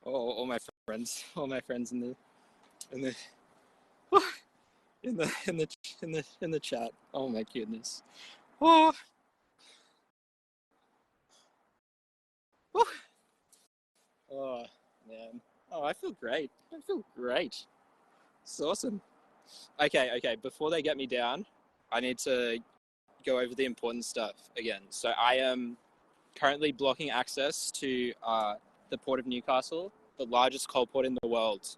Oh, all my friends in the in the chat. Oh my goodness. Oh, oh, oh man. Oh, I feel great. It's awesome. Okay. Before they get me down, I need to go over the important stuff again. So I am currently blocking access to the port of Newcastle, the largest coal port in the world.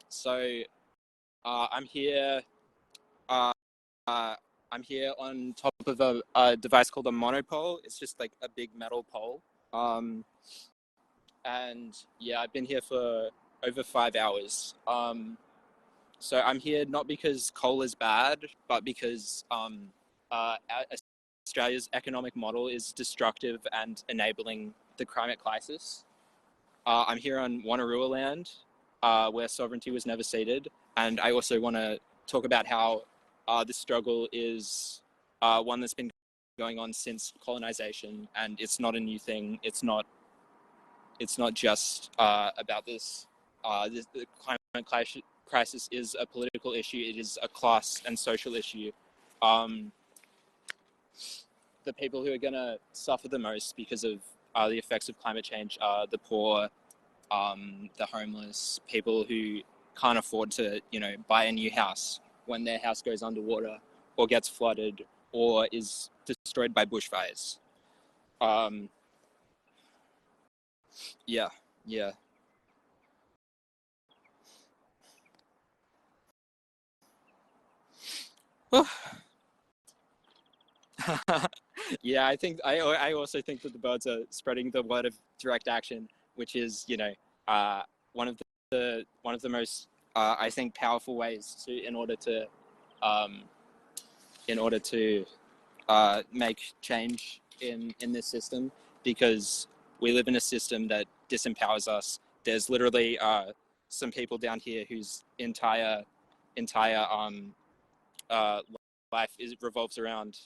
So I'm here. Uh, I'm here on top of a device called a monopole. It's just like a big metal pole. And yeah, I've been here for over 5 hours. So I'm here not because coal is bad, but because Australia's economic model is destructive and enabling the climate crisis. I'm here on Wonnarua land, where sovereignty was never ceded, and I also want to talk about how this struggle is one that's been going on since colonization, and it's not a new thing. It's not just about this. The climate crisis is a political issue. It is a class and social issue. The people who are going to suffer the most because of the effects of climate change are the poor, the homeless, people who can't afford to, buy a new house when their house goes underwater or gets flooded or is destroyed by bushfires. Yeah. Yeah, I also think that the birds are spreading the word of direct action, which is one of the most I think powerful ways in order to make change in this system, because we live in a system that disempowers us. There's literally some people down here whose entire uh, life revolves around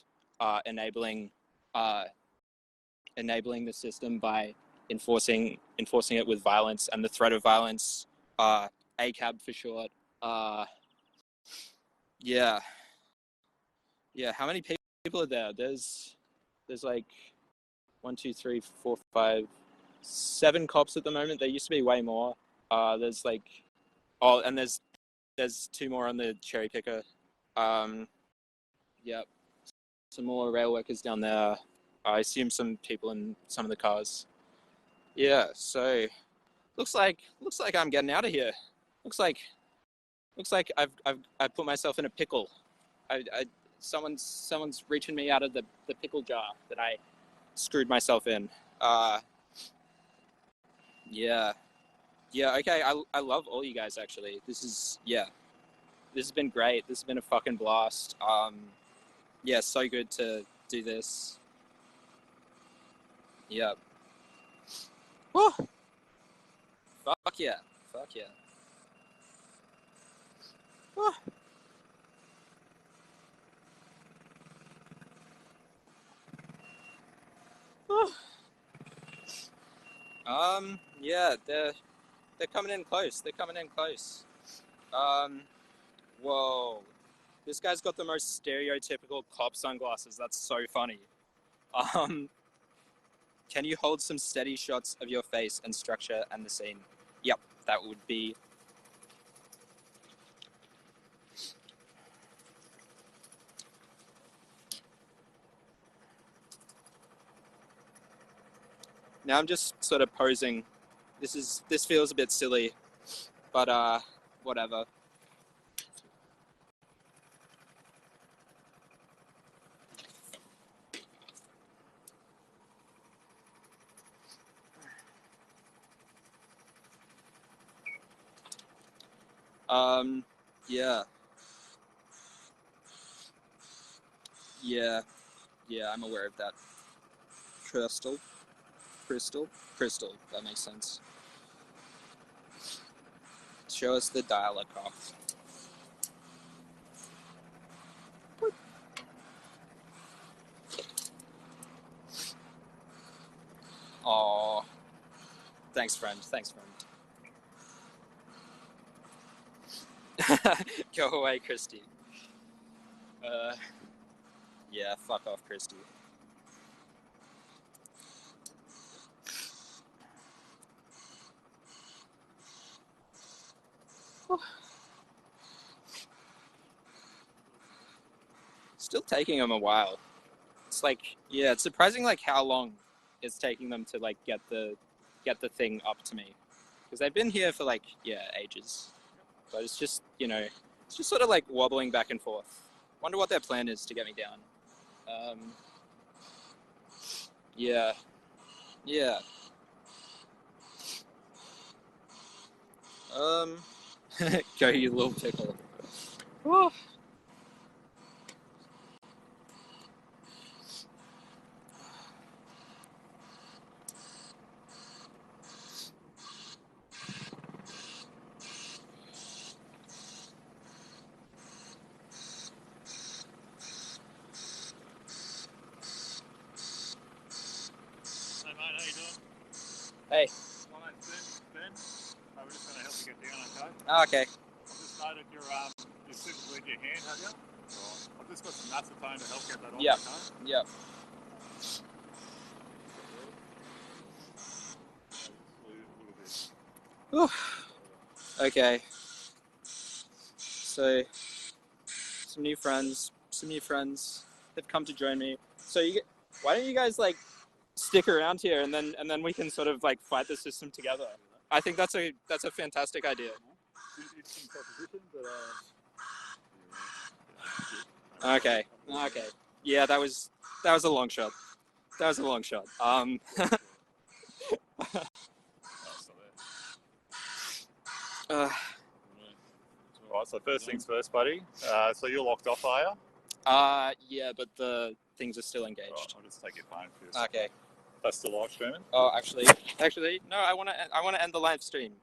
enabling the system by enforcing it with violence and the threat of violence. ACAB for short. Yeah. How many people are there? There's like 1, 2, 3, 4, 5, 7 cops at the moment. There used to be way more. There's like and there's 2 more on the cherry picker. Yep. Some more rail workers down there. I assume some people in some of the cars. Yeah, so looks like I'm getting out of here. Looks like I've put myself in a pickle. Someone's reaching me out of the pickle jar that I screwed myself in. Yeah. Okay. I love all you guys actually. This has been great. This has been a fucking blast. Yeah, so good to do this. Yeah. Woo! Fuck yeah. Woo! Woo! Yeah, they're coming in close. Whoa. This guy's got the most stereotypical cop sunglasses. That's so funny. Can you hold some steady shots of your face and structure and the scene? Yep, that would be... Now I'm just sort of posing. This feels a bit silly, but whatever. Yeah. Yeah, I'm aware of that. Crystal. That makes sense. Show us the dial-up off. Aw. Thanks, friend. Go away, Christy. Yeah, fuck off, Christy. Still taking them a while. It's like, yeah, it's surprising like how long it's taking them to like get the thing up to me, because they've been here for like ages, but it's just it's just sort of like wobbling back and forth. Wonder what their plan is to get me down. Yeah. Go you little pickle. Woo. Hey mate, how you doing? Hey. My name's Ben. We're just going to help you get down, okay? Okay. I've just noted your super bleed your hand, have you? Right. I've just got some acetone to help get that off, Yeah. okay? Yep. Okay. So, some new friends. They've come to join me. So why don't you guys like stick around here and then we can sort of like fight the system together. I think that's a fantastic idea. It's some proposition, but Okay. Yeah, that was a long shot. Alright, so first things first, buddy. So you're locked off, are you? Yeah, but the things are still engaged. Right, I'll just take your phone first. Okay. That's still live streaming? Oh, actually, no. I want to end the live stream.